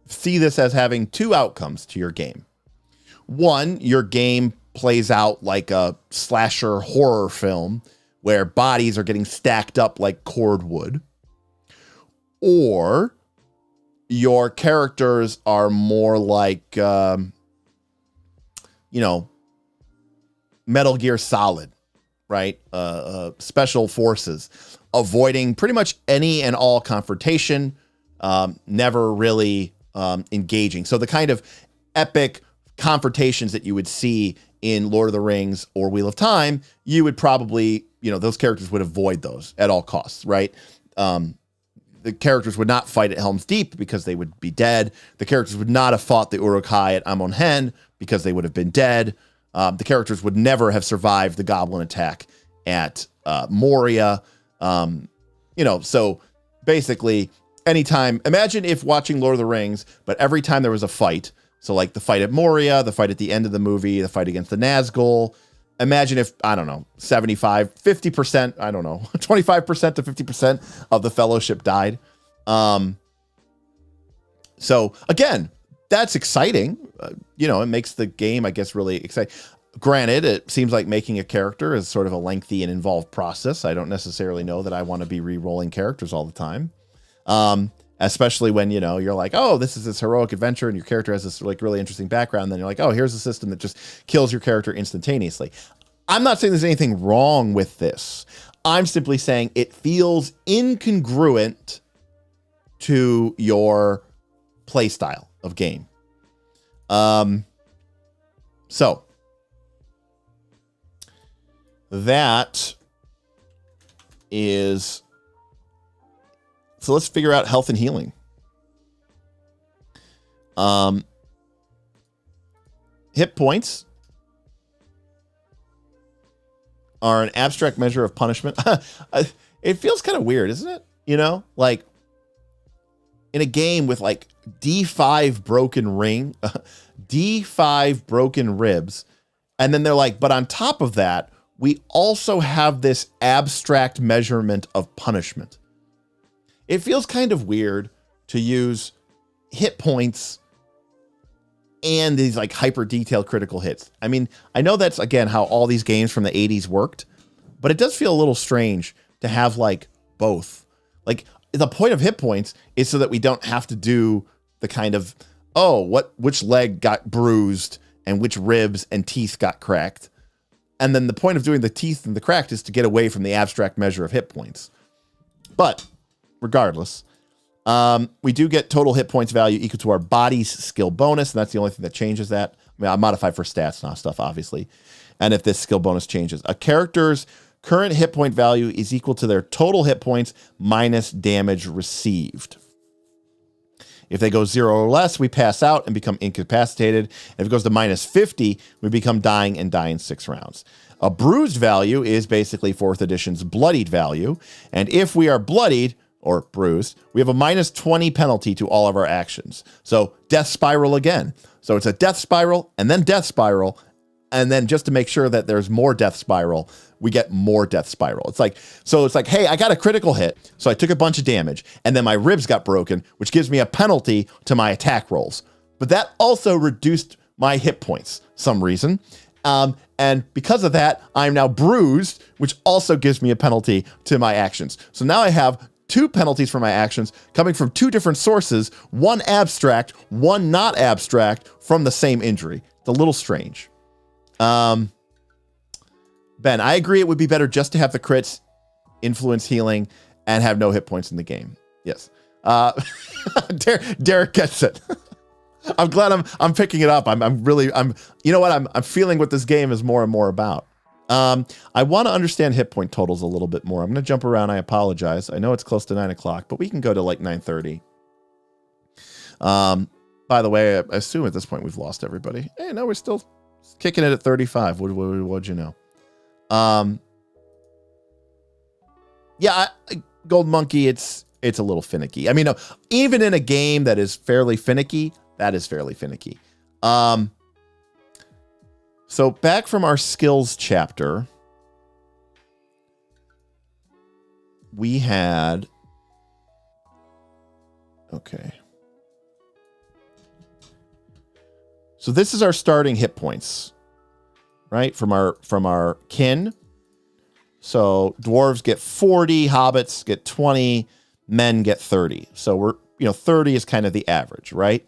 see this as having 2 outcomes to your game. One, your game plays out like a slasher horror film where bodies are getting stacked up like cordwood. Or your characters are more like, Metal Gear Solid, right? Special forces, avoiding pretty much any and all confrontation, never really engaging. So the kind of epic confrontations that you would see in Lord of the Rings or Wheel of Time, you would probably, those characters would avoid those at all costs, right? The characters would not fight at Helm's Deep because they would be dead. The characters would not have fought the Uruk-hai at Amon Hen because they would have been dead. The characters would never have survived the goblin attack at Moria. So basically, anytime, imagine if watching Lord of the Rings, but every time there was a fight, so like the fight at Moria, the fight at the end of the movie, the fight against the Nazgul, imagine if, 75, 50%, 25% to 50% of the Fellowship died. So again, that's exciting. It makes the game, I guess, really exciting. Granted, it seems like making a character is sort of a lengthy and involved process. I don't necessarily know that I want to be re-rolling characters all the time. especially when, you know, you're like, oh, this is this heroic adventure and your character has this like really interesting background. And then you're like, oh, here's a system that just kills your character instantaneously. I'm not saying there's anything wrong with this. I'm simply saying it feels incongruent to your play style of game. So that is, so let's figure out health and healing. Hit points are an abstract measure of punishment. It feels kind of weird, isn't it? You know, like in a game with like D5 broken ring, D5 broken ribs. And then they're like, but on top of that, we also have this abstract measurement of punishment. It feels kind of weird to use hit points and these like hyper detailed critical hits. I mean, I know that's again how all these games from the 80s worked, but it does feel a little strange to have like both. Like the point of hit points is so that we don't have to do the kind of, oh, which leg got bruised and which ribs and teeth got cracked. And then the point of doing the teeth and the cracked is to get away from the abstract measure of hit points. But regardless, we do get total hit points value equal to our body's skill bonus, and that's the only thing that changes that. I mean, I modify for stats and stuff, obviously. And if this skill bonus changes, a character's current hit point value is equal to their total hit points minus damage received. If they go 0 or less, we pass out and become incapacitated. If it goes to minus 50, we become dying and die in 6 rounds. A bruised value is basically 4th edition's bloodied value. And if we are bloodied or bruised, we have a minus 20 penalty to all of our actions. So death spiral again. So it's a death spiral and then death spiral. And then just to make sure that there's more death spiral, we get more death spiral. It's like, hey, I got a critical hit. So I took a bunch of damage and then my ribs got broken, which gives me a penalty to my attack rolls. But that also reduced my hit points some reason. And because of that, I'm now bruised, which also gives me a penalty to my actions. So now I have 2 penalties for my actions coming from 2 different sources, one abstract, one not abstract from the same injury. It's a little strange. Ben, I agree it would be better just to have the crits, influence healing, and have no hit points in the game. Yes. Derek gets it. I'm glad I'm picking it up. I'm you know what? I'm feeling what this game is more and more about. I want to understand hit point totals a little bit more. I'm going to jump around. I apologize. I know it's close to 9 o'clock, but we can go to like 9:30. By the way, I assume at this point we've lost everybody. Hey, no, we're still kicking it at 35. What'd you know? Yeah, Gold Monkey, it's a little finicky. I mean, no, even in a game that is fairly finicky, that is fairly finicky. So back from our skills chapter, we had, okay. So this is our starting hit points, right? From our kin. So dwarves get 40, hobbits get 20, men get 30. So we're, 30 is kind of the average, right?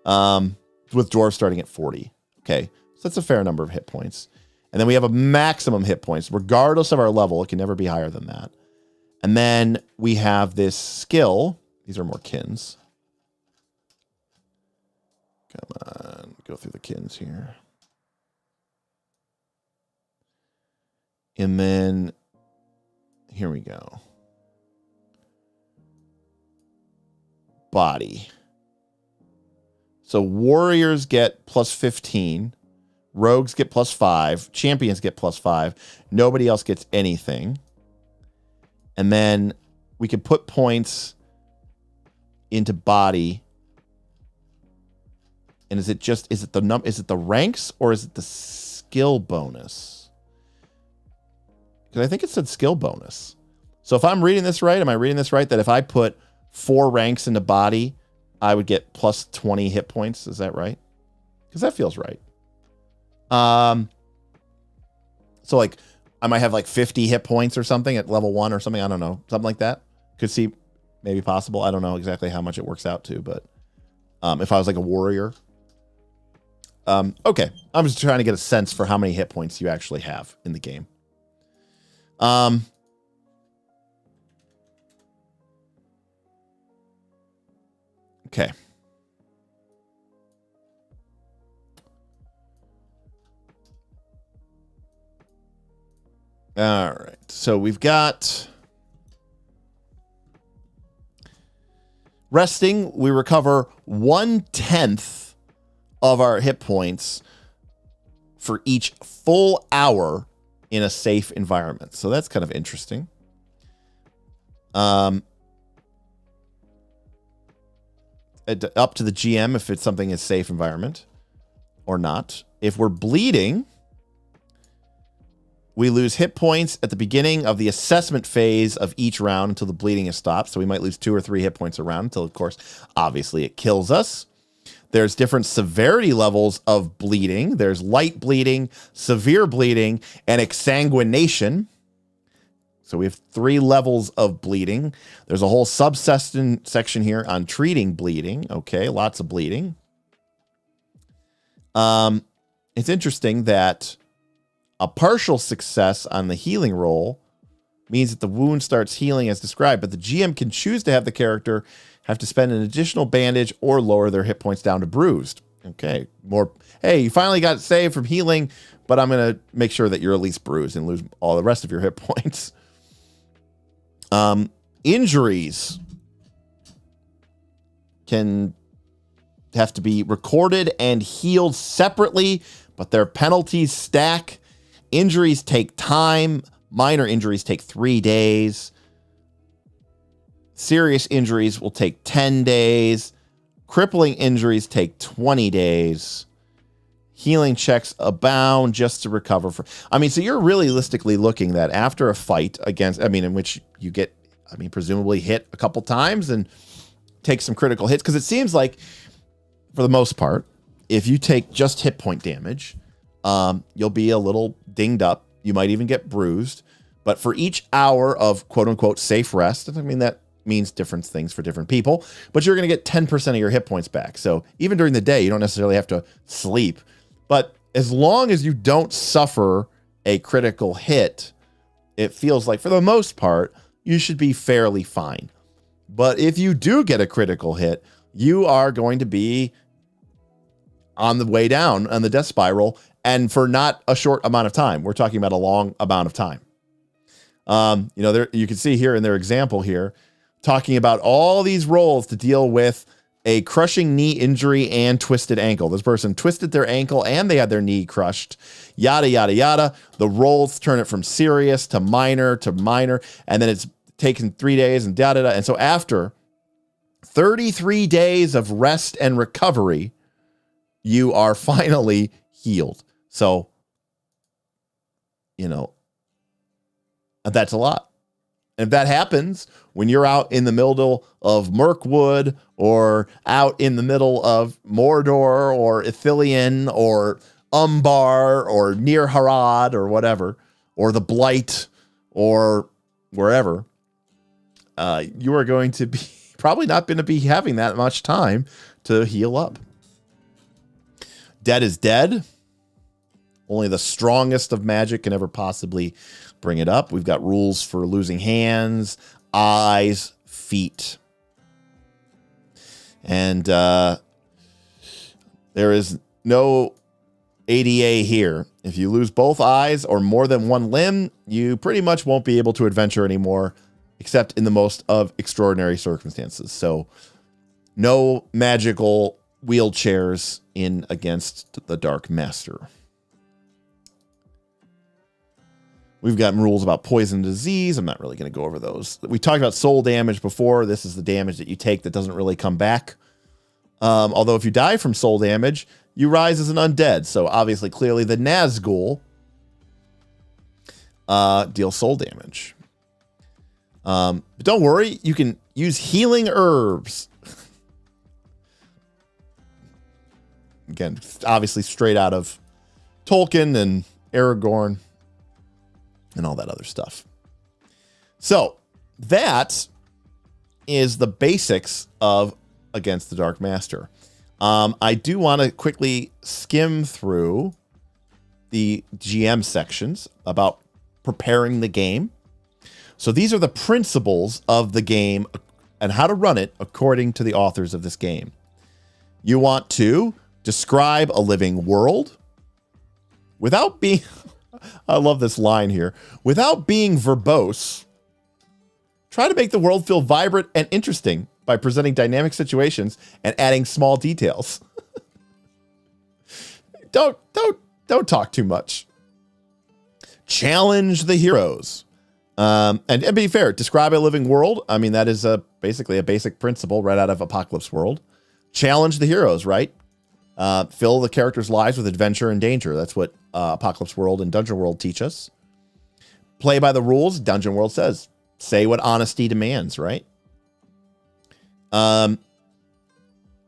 With dwarves starting at 40. Okay. So that's a fair number of hit points. And then we have a maximum hit points, regardless of our level. It can never be higher than that. And then we have this skill. These are more kins. Come on, go through the kins here. And then, here we go. Body. So warriors get plus 15. Rogues get plus 5. Champions get plus 5. Nobody else gets anything. And then we can put points into body. And is it the ranks or is it the skill bonus? Because I think it said skill bonus. So if I'm reading this right, am I reading this right? That if I put 4 ranks into body, I would get plus 20 hit points. Is that right? Because that feels right. So like I might have like 50 hit points or something at level 1 or something. I don't know. Something like that. Could see maybe possible. I don't know exactly how much it works out to, but if I was like a warrior. Okay, I'm just trying to get a sense for how many hit points you actually have in the game. Okay. All right, so we've got resting. We recover 1/10 of our hit points for each full hour in a safe environment. So that's kind of interesting. Up to the GM if it's something is safe environment or not. If we're bleeding, we lose hit points at the beginning of the assessment phase of each round until the bleeding is stopped. So we might lose 2 or 3 hit points a round until, of course, obviously it kills us. There's different severity levels of bleeding. There's light bleeding, severe bleeding, and exsanguination. So we have 3 levels of bleeding. There's a whole section here on treating bleeding. Okay, lots of bleeding. It's interesting that a partial success on the healing roll means that the wound starts healing as described, but the GM can choose to have the character have to spend an additional bandage or lower their hit points down to bruised. Okay, hey, you finally got saved from healing, but I'm going to make sure that you're at least bruised and lose all the rest of your hit points. Injuries can have to be recorded and healed separately, but their penalties stack. Injuries take time. Minor injuries take 3 days. Serious injuries will take 10 days. Crippling injuries take 20 days. Healing checks abound just to recover from. So you're realistically looking that after a fight against, in which you get, presumably hit a couple times and take some critical hits. Because it seems like, for the most part, if you take just hit point damage, you'll be a little dinged up. You might even get bruised. But for each hour of quote unquote safe rest, that means different things for different people, but you're going to get 10% of your hit points back. So even during the day, you don't necessarily have to sleep. But as long as you don't suffer a critical hit, it feels like for the most part, you should be fairly fine. But if you do get a critical hit, you are going to be on the way down on the death spiral, and for not a short amount of time. We're talking about a long amount of time. You can see here in their example here, talking about all these rolls to deal with a crushing knee injury and twisted ankle. This person twisted their ankle and they had their knee crushed, yada, yada, yada. The rolls turn it from serious to minor, and then it's taken 3 days and da, da, da. And so after 33 days of rest and recovery, you are finally healed. So, that's a lot. And if that happens when you're out in the middle of Mirkwood or out in the middle of Mordor or Ithilien or Umbar or near Harad or whatever, or the Blight or wherever, you are going to be probably not going to be having that much time to heal up. Dead is dead. Only the strongest of magic can ever possibly bring it up. We've got rules for losing hands, eyes, feet. And there is no ADA here. If you lose both eyes or more than one limb, you pretty much won't be able to adventure anymore, except in the most of extraordinary circumstances. So no magical wheelchairs in Against the Darkmaster. We've got rules about poison and disease. I'm not really going to go over those. We talked about soul damage before. This is the damage that you take that doesn't really come back. Although if you die from soul damage, you rise as an undead. So obviously, clearly the Nazgul deals soul damage. But don't worry, you can use healing herbs. Again, obviously straight out of Tolkien and Aragorn and all that other stuff. So that is the basics of Against the Darkmaster. I do want to quickly skim through the GM sections about preparing the game. So these are the principles of the game and how to run it according to the authors of this game. You want to describe a living world without being, I love this line here, without being verbose. Try to make the world feel vibrant and interesting by presenting dynamic situations and adding small details. Don't talk too much. Challenge the heroes. And be fair, describe a living world. I mean, that is basically a basic principle right out of Apocalypse World. Challenge the heroes, right? Fill the characters' lives with adventure and danger. That's what Apocalypse World and Dungeon World teach us. Play by the rules, Dungeon World says. Say what honesty demands, right?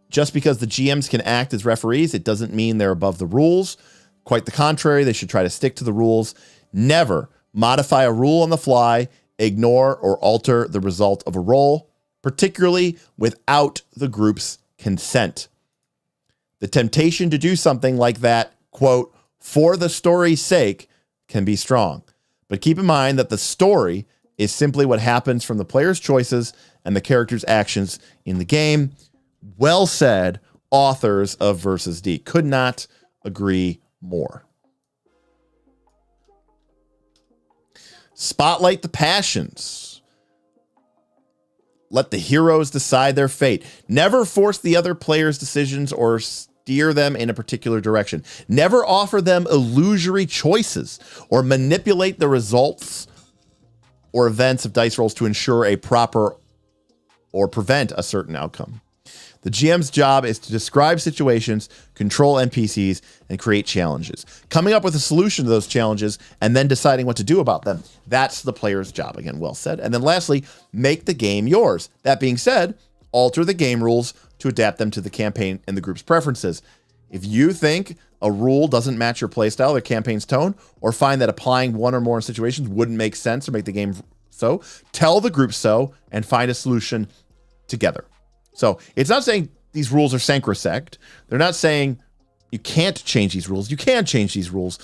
Just because the GMs can act as referees, it doesn't mean they're above the rules. Quite the contrary, they should try to stick to the rules. Never modify a rule on the fly, ignore or alter the result of a roll, particularly without the group's consent. The temptation to do something like that, quote, for the story's sake, can be strong. But keep in mind that the story is simply what happens from the player's choices and the character's actions in the game. Well said, authors of Versus D. Could not agree more. Spotlight the passions. Let the heroes decide their fate. Never force the other players' decisions or steer them in a particular direction. Never offer them illusory choices or manipulate the results or events of dice rolls to ensure a proper or prevent a certain outcome. The GM's job is to describe situations, control NPCs, and create challenges. Coming up with a solution to those challenges and then deciding what to do about them. That's the player's job. Again, well said. And then lastly, make the game yours. That being said, alter the game rules to adapt them to the campaign and the group's preferences. If you think a rule doesn't match your playstyle or campaign's tone, or find that applying one or more situations wouldn't make sense or make the game so, tell the group so and find a solution together. So it's not saying these rules are sacrosanct. They're not saying you can't change these rules. You can change these rules,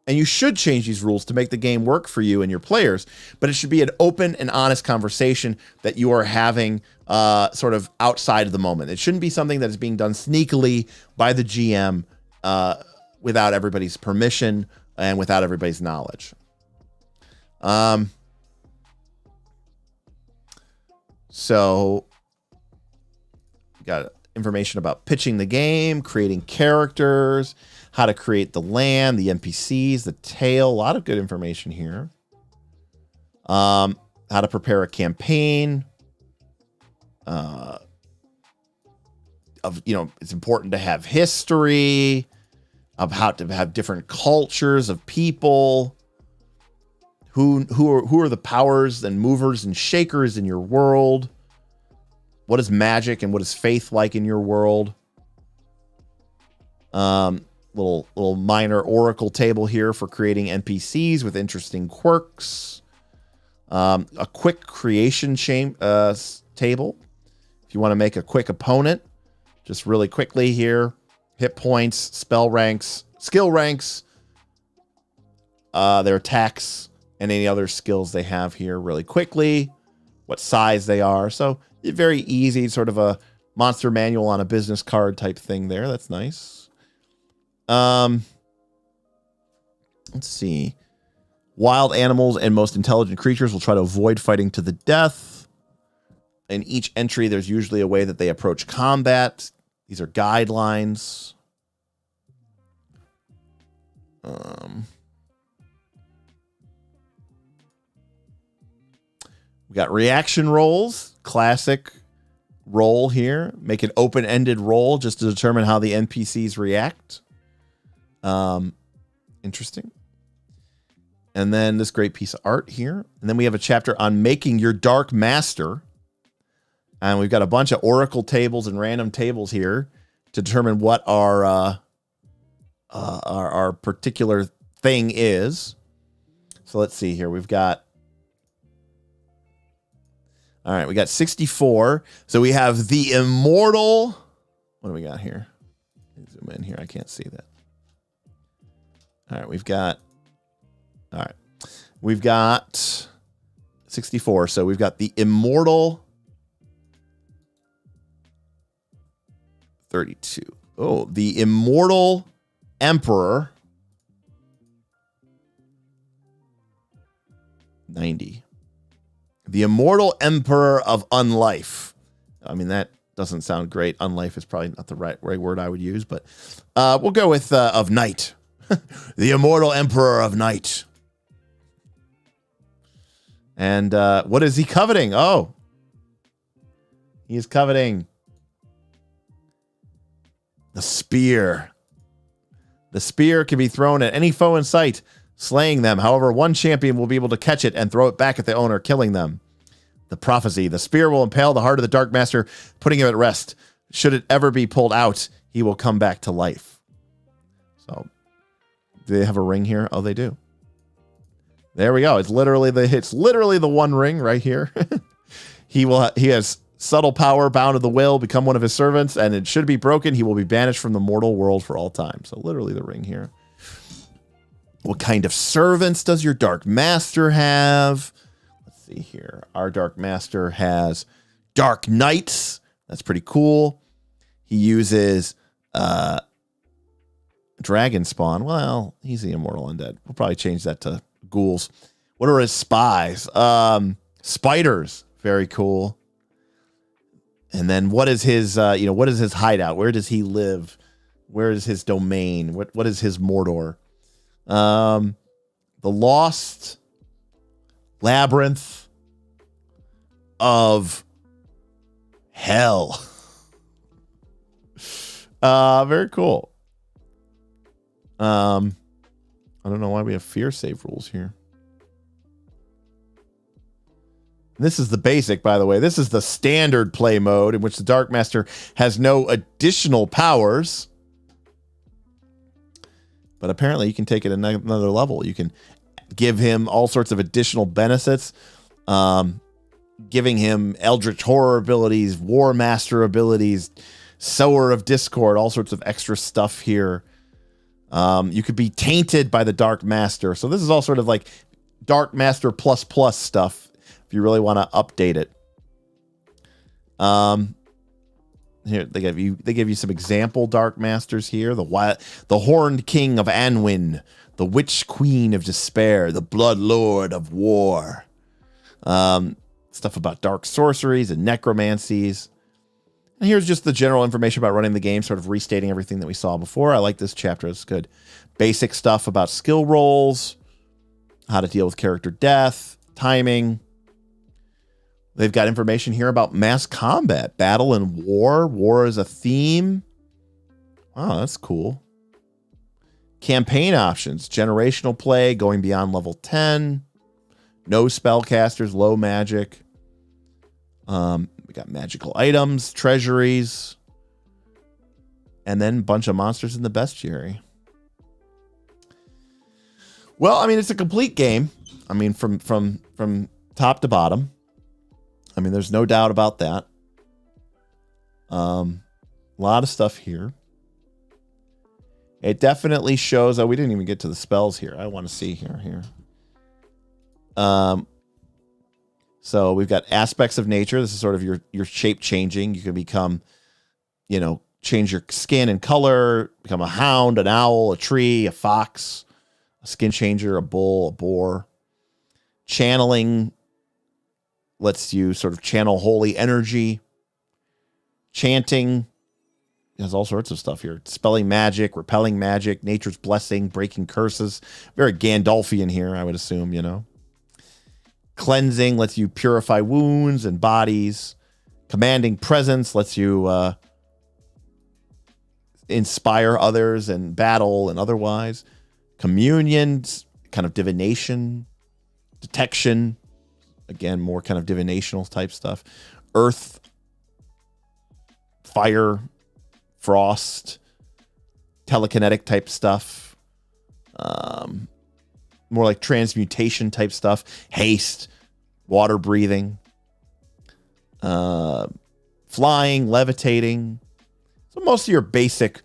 and you should change these rules to make the game work for you and your players. But it should be an open and honest conversation that you are having sort of outside of the moment. It shouldn't be something that is being done sneakily by the GM without everybody's permission and without everybody's knowledge. So got information about pitching the game, creating characters, how to create the land, the NPCs, the tale. A lot of good information here. How to prepare a campaign. It's important to have history, of how to have different cultures of people. Who are the powers and movers and shakers in your world? What is magic and what is faith like in your world? Little minor oracle table here for creating NPCs with interesting quirks. A quick creation table. If you want to make a quick opponent, just really quickly here. Hit points, spell ranks, skill ranks, their attacks, and any other skills they have here really quickly. What size they are. So very easy, sort of a monster manual on a business card type thing there. That's nice. Let's see. Wild animals and most intelligent creatures will try to avoid fighting to the death. In each entry, there's usually a way that they approach combat. These are guidelines. We got reaction rolls, classic roll here. Make an open-ended roll just to determine how the NPCs react. Interesting. And then this great piece of art here. And then we have a chapter on making your Dark Master. And we've got a bunch of oracle tables and random tables here to determine what our particular thing is. So let's see here. We've got All right, we got 64. So we have the immortal. What do we got here? Zoom in here. I can't see that. All right, we've got 64. So we've got the immortal 32. Oh, the immortal emperor 90. The immortal emperor of unlife. I mean, that doesn't sound great. Unlife is probably not the right word I would use, but we'll go with of night. The immortal emperor of night. And what is he coveting? Oh, he is coveting the spear. The spear can be thrown at any foe in sight, slaying them. However, one champion will be able to catch it and throw it back at the owner, killing them. The prophecy. The spear will impale the heart of the Darkmaster, putting him at rest. Should it ever be pulled out, he will come back to life. So, do they have a ring here? Oh, they do. There we go. It's literally the one ring right here. He has subtle power, bound to the will, become one of his servants, and it should be broken. He will be banished from the mortal world for all time. So literally the ring here. What kind of servants does your Dark Master have? Let's see here. Our Dark Master has Dark Knights. That's pretty cool. He uses Dragon Spawn. Well, he's the immortal undead. We'll probably change that to ghouls. What are his spies? Spiders. Very cool. And then what is his what is his hideout? Where does he live? Where is his domain? What is his Mordor? The Lost Labyrinth of Hell. Very cool. I don't know why we have fear save rules here. This is the basic, by the way. This is the standard play mode in which the Dark Master has no additional powers. But apparently you can take it another level. You can give him all sorts of additional benefits, giving him Eldritch Horror abilities, War Master abilities, Sower of Discord, all sorts of extra stuff here. You could be tainted by the Dark Master. So this is all sort of like Dark Master plus stuff if you really want to update it. Here they give you some example Dark Masters here. The Horned King of Anwin, the Witch Queen of Despair, the Blood Lord of War. Stuff about dark sorceries and necromancies. And here's just the general information about running the game, sort of restating everything that we saw before. I like this chapter. It's good. Basic stuff about skill rolls, how to deal with character death, timing. They've got information here about mass combat, battle and war. War is a theme. Wow, that's cool. Campaign options, generational play, going beyond level 10. No spellcasters, low magic. We got magical items, treasuries, and then a bunch of monsters in the bestiary. Well, I mean, it's a complete game. I mean, from top to bottom. I mean, there's no doubt about that. A lot of stuff here. It definitely shows. Oh, we didn't even get to the spells here. I want to see here. So we've got aspects of nature. This is sort of your shape changing. You can become, change your skin and color, become a hound, an owl, a tree, a fox, a skin changer, a bull, a boar. Channeling lets you sort of channel holy energy. Chanting has all sorts of stuff here. Spelling magic, repelling magic, nature's blessing, breaking curses. Very Gandalfian here, I would assume, Cleansing lets you purify wounds and bodies. Commanding presence lets you inspire others in battle and otherwise. Communion, kind of divination. Detection, again, more kind of divinational type stuff. Earth, fire, frost, telekinetic type stuff. More like transmutation type stuff. Haste, water breathing. flying, levitating. So most of your basic,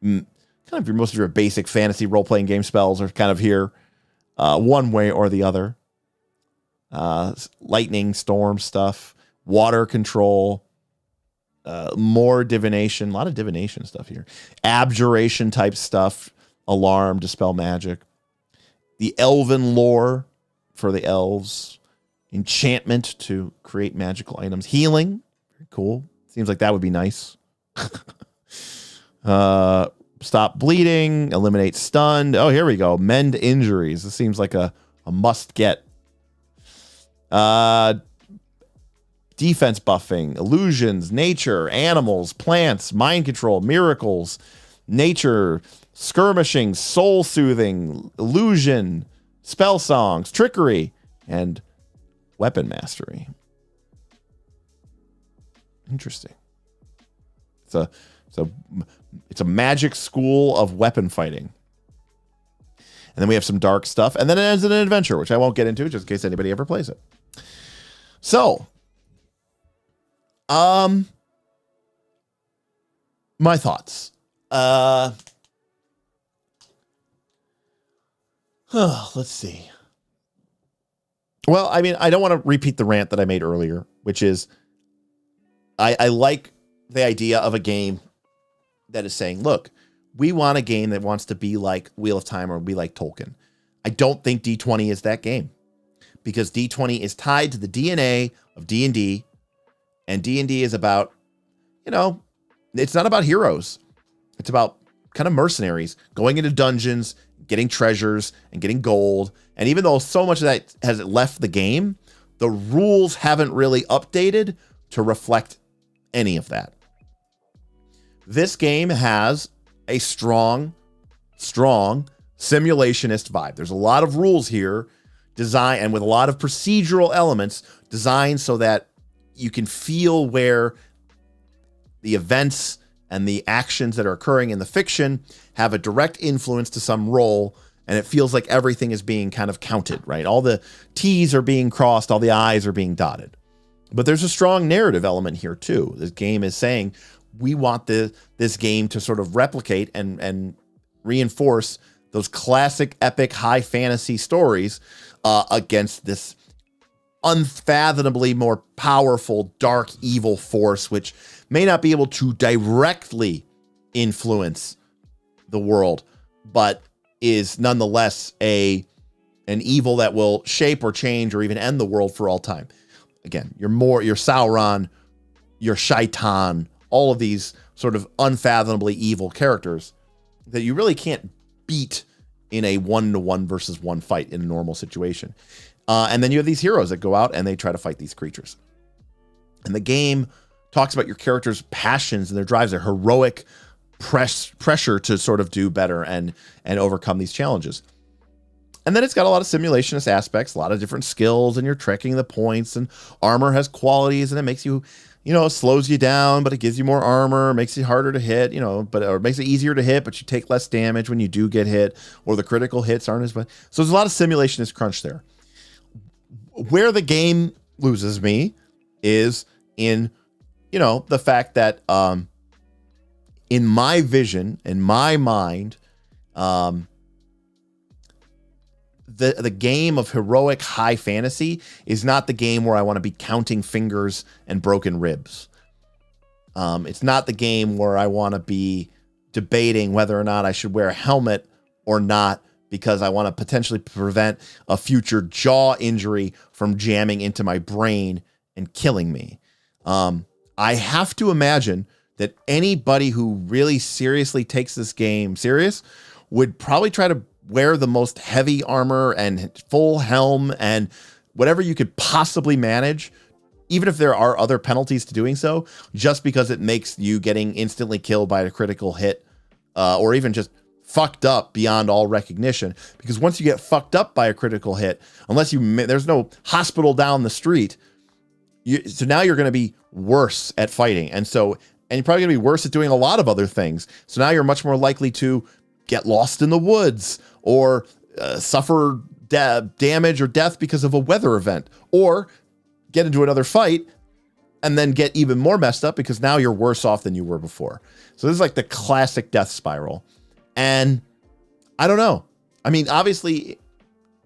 most of your basic fantasy role-playing game spells are kind of here, one way or the other. Lightning, storm stuff, water control, more divination, a lot of divination stuff here. Abjuration type stuff, alarm, dispel magic. The elven lore for the elves. Enchantment to create magical items. Healing, very cool. Seems like that would be nice. Stop bleeding, eliminate stunned. Oh, here we go. Mend injuries. This seems like a must get. Defense buffing, illusions, nature, animals, plants, mind control, miracles, nature, skirmishing, soul soothing, illusion, spell songs, trickery, and weapon mastery. Interesting. It's a magic school of weapon fighting. And then we have some dark stuff. And then it ends in an adventure, which I won't get into just in case anybody ever plays it. So, my thoughts. Let's see. Well, I mean, I don't want to repeat the rant that I made earlier, which is I like the idea of a game that is saying, look, we want a game that wants to be like Wheel of Time or be like Tolkien. I don't think D20 is that game because D20 is tied to the DNA of D&D, and D&D is about, it's not about heroes. It's about kind of mercenaries going into dungeons, getting treasures and getting gold. And even though so much of that has left the game, the rules haven't really updated to reflect any of that. This game has a strong simulationist vibe. There's a lot of rules here designed and with a lot of procedural elements designed so that you can feel where the events and the actions that are occurring in the fiction have a direct influence to some role, and it feels like everything is being kind of counted, right? All the T's are being crossed, all the I's are being dotted. But there's a strong narrative element here too. This game is saying, we want this game to sort of replicate and reinforce those classic epic high fantasy stories against this unfathomably more powerful dark evil force, which may not be able to directly influence the world, but is nonetheless an evil that will shape or change or even end the world for all time. Again, your Sauron, your Shaitan, all of these sort of unfathomably evil characters that you really can't beat in a 1-to-1 versus 1 fight in a normal situation. And then you have these heroes that go out and they try to fight these creatures. And the game talks about your characters' passions and their drives, their heroic pressure to sort of do better and overcome these challenges. And then it's got a lot of simulationist aspects, a lot of different skills, and you're trekking the points, and armor has qualities, and it makes you, it slows you down, but it gives you more armor, makes it harder to hit, or makes it easier to hit, but you take less damage when you do get hit, or the critical hits aren't as much. So there's a lot of simulationist crunch there. Where the game loses me is in, the fact that in my vision, in my mind, the game of heroic high fantasy is not the game where I want to be counting fingers and broken ribs. It's not the game where I want to be debating whether or not I should wear a helmet or not because I want to potentially prevent a future jaw injury from jamming into my brain and killing me. I have to imagine that anybody who really seriously takes this game serious would probably try to wear the most heavy armor and full helm and whatever you could possibly manage, even if there are other penalties to doing so, just because it makes you getting instantly killed by a critical hit or even just fucked up beyond all recognition. Because once you get fucked up by a critical hit, unless there's no hospital down the street, so now you're going to be worse at fighting. And you're probably going to be worse at doing a lot of other things. So now you're much more likely to get lost in the woods or suffer damage or death because of a weather event, or get into another fight and then get even more messed up because now you're worse off than you were before. So this is like the classic death spiral. And I don't know. I mean, obviously,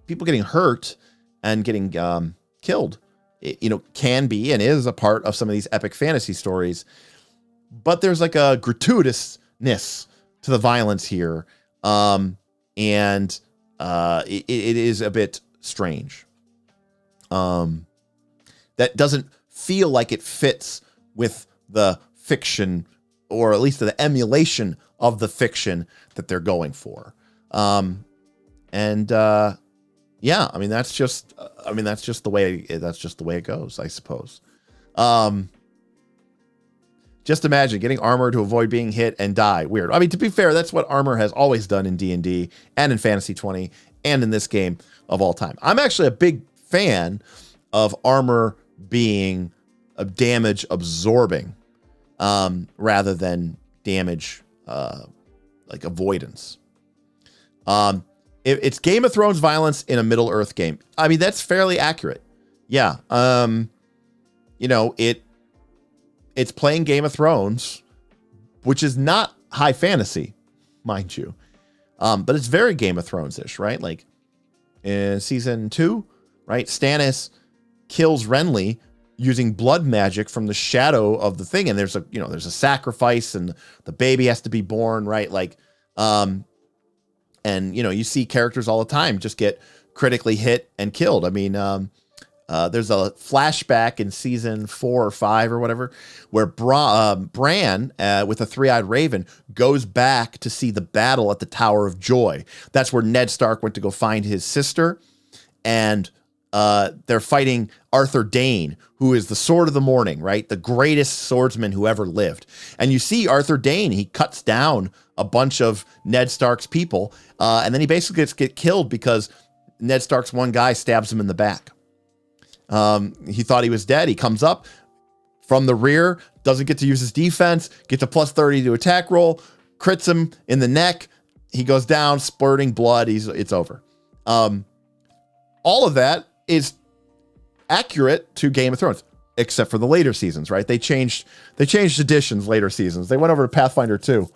people getting hurt and getting killed, can be and is a part of some of these epic fantasy stories. But there's like a gratuitousness to the violence here. It is a bit strange. That doesn't feel like it fits with the fiction, or at least the emulation of the fiction that they're going for. Yeah, I mean, that's just the way it goes, I suppose. Just imagine getting armor to avoid being hit and die. Weird. I mean, to be fair, that's what armor has always done in D&D and in Fantasy 20 and in this game of all time. I'm actually a big fan of armor being a damage absorbing, rather than damage, like avoidance. It's Game of Thrones violence in a Middle Earth game. I mean, that's fairly accurate. Yeah. It's playing Game of Thrones, which is not high fantasy, mind you. But it's very Game of Thrones-ish, right? Like in season 2, right? Stannis kills Renly using blood magic from the shadow of the thing. And there's a sacrifice and the baby has to be born, right? Like, you see characters all the time just get critically hit and killed. I mean, there's a flashback in season 4 or 5 or whatever, where Bran, with a three-eyed raven, goes back to see the battle at the Tower of Joy. That's where Ned Stark went to go find his sister, and they're fighting Arthur Dayne, who is the Sword of the Morning, right? The greatest swordsman who ever lived. And you see Arthur Dayne, he cuts down a bunch of Ned Stark's people, and then he basically gets killed because Ned Stark's one guy stabs him in the back. He thought he was dead. He comes up from the rear, doesn't get to use his defense, gets a plus 30 to attack roll, crits him in the neck. He goes down, splurting blood. It's over. All of that is accurate to Game of Thrones, except for the later seasons, right? They changed editions later seasons. They went over to Pathfinder 2,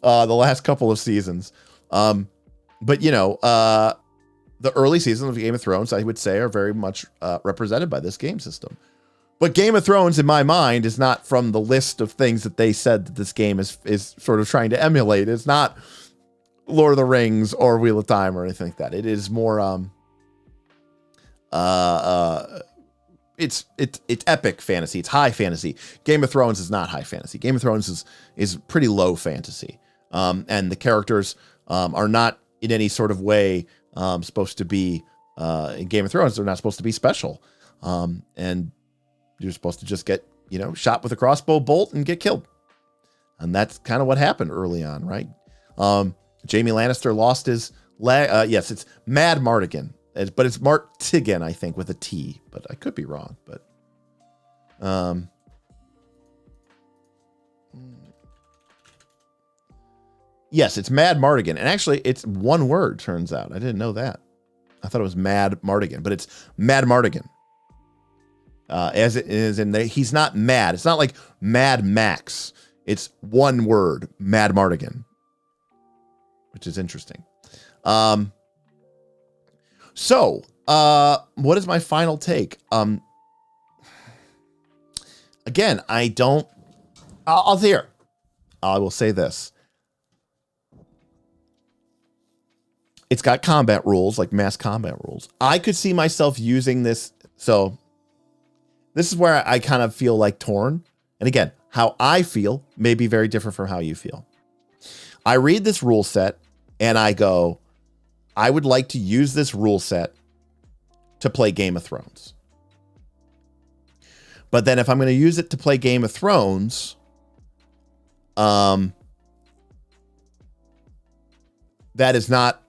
the last couple of seasons. But the early seasons of Game of Thrones, I would say, are very much represented by this game system. But Game of Thrones, in my mind, is not from the list of things that they said that this game is sort of trying to emulate. It's not Lord of the Rings or Wheel of Time or anything like that. It is more it's epic fantasy. It's high fantasy. Game of Thrones is not high fantasy. Game of Thrones is pretty low fantasy. And the characters are not in any sort of way supposed to be in Game of Thrones. They're not supposed to be special. And you're supposed to just get, shot with a crossbow bolt and get killed. And that's kind of what happened early on, right? Jaime Lannister lost his leg. Yes, it's Mad Mardigan. But it's Martigan, I think, with a T. But I could be wrong. But yes, it's Mad Mardigan. And actually, it's one word, turns out. I didn't know that. I thought it was Mad Mardigan. But it's Mad Mardigan. As it is he's not mad. It's not like Mad Max. It's one word, Mad Mardigan. Which is interesting. So, what is my final take? Again, I'll hear. I will say this. It's got combat rules, like mass combat rules. I could see myself using this. So, this is where I kind of feel like torn. And again, how I feel may be very different from how you feel. I read this rule set and I go, I would like to use this rule set to play Game of Thrones. But then if I'm going to use it to play Game of Thrones, that is not,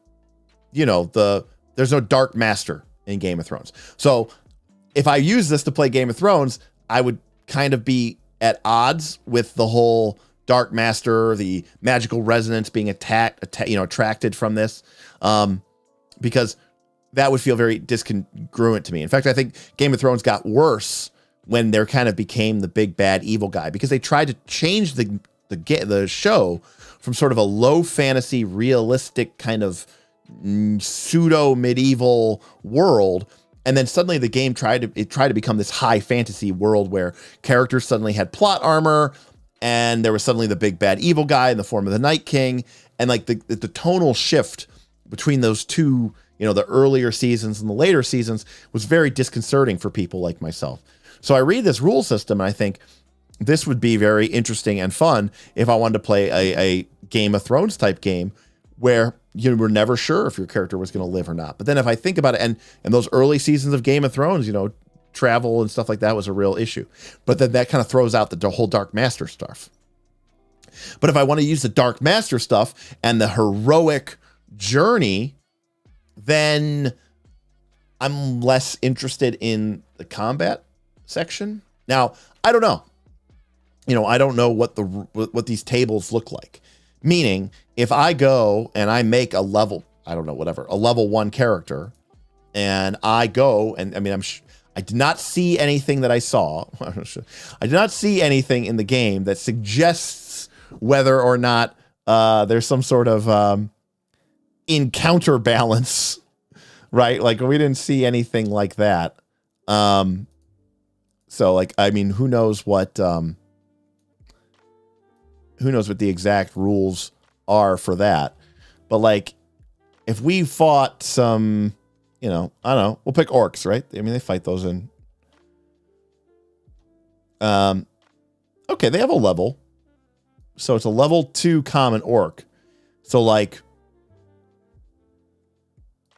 there's no Dark Master in Game of Thrones. So if I use this to play Game of Thrones, I would kind of be at odds with the whole Dark Master, the magical resonance being attracted from this. Because that would feel very discongruent to me. In fact, I think Game of Thrones got worse when there kind of became the big bad evil guy, because they tried to change the show from sort of a low fantasy, realistic kind of pseudo medieval world. And then suddenly the game tried to become this high fantasy world where characters suddenly had plot armor, and there was suddenly the big bad evil guy in the form of the Night King. And like the tonal shift between those two, the earlier seasons and the later seasons was very disconcerting for people like myself. So I read this rule system and I think this would be very interesting and fun if I wanted to play a Game of Thrones type game where you were never sure if your character was going to live or not. But then if I think about it, and those early seasons of Game of Thrones, travel and stuff like that was a real issue. But then that kind of throws out the whole Darkmaster stuff. But if I want to use the Darkmaster stuff and the heroic journey, then I'm less interested in the combat section. Now, I don't know. I don't know what these tables look like. Meaning, if I go and I make a level, a level 1 character, and I go and I did not see anything that I saw. I did not see anything in the game that suggests whether or not there's some sort of encounter balance, right? Like we didn't see anything like that. So who knows what the exact rules are for that. But like, if we fought some, I don't know, we'll pick orcs, right? They fight those in. Okay, they have a level. So it's a level 2 common orc. So like,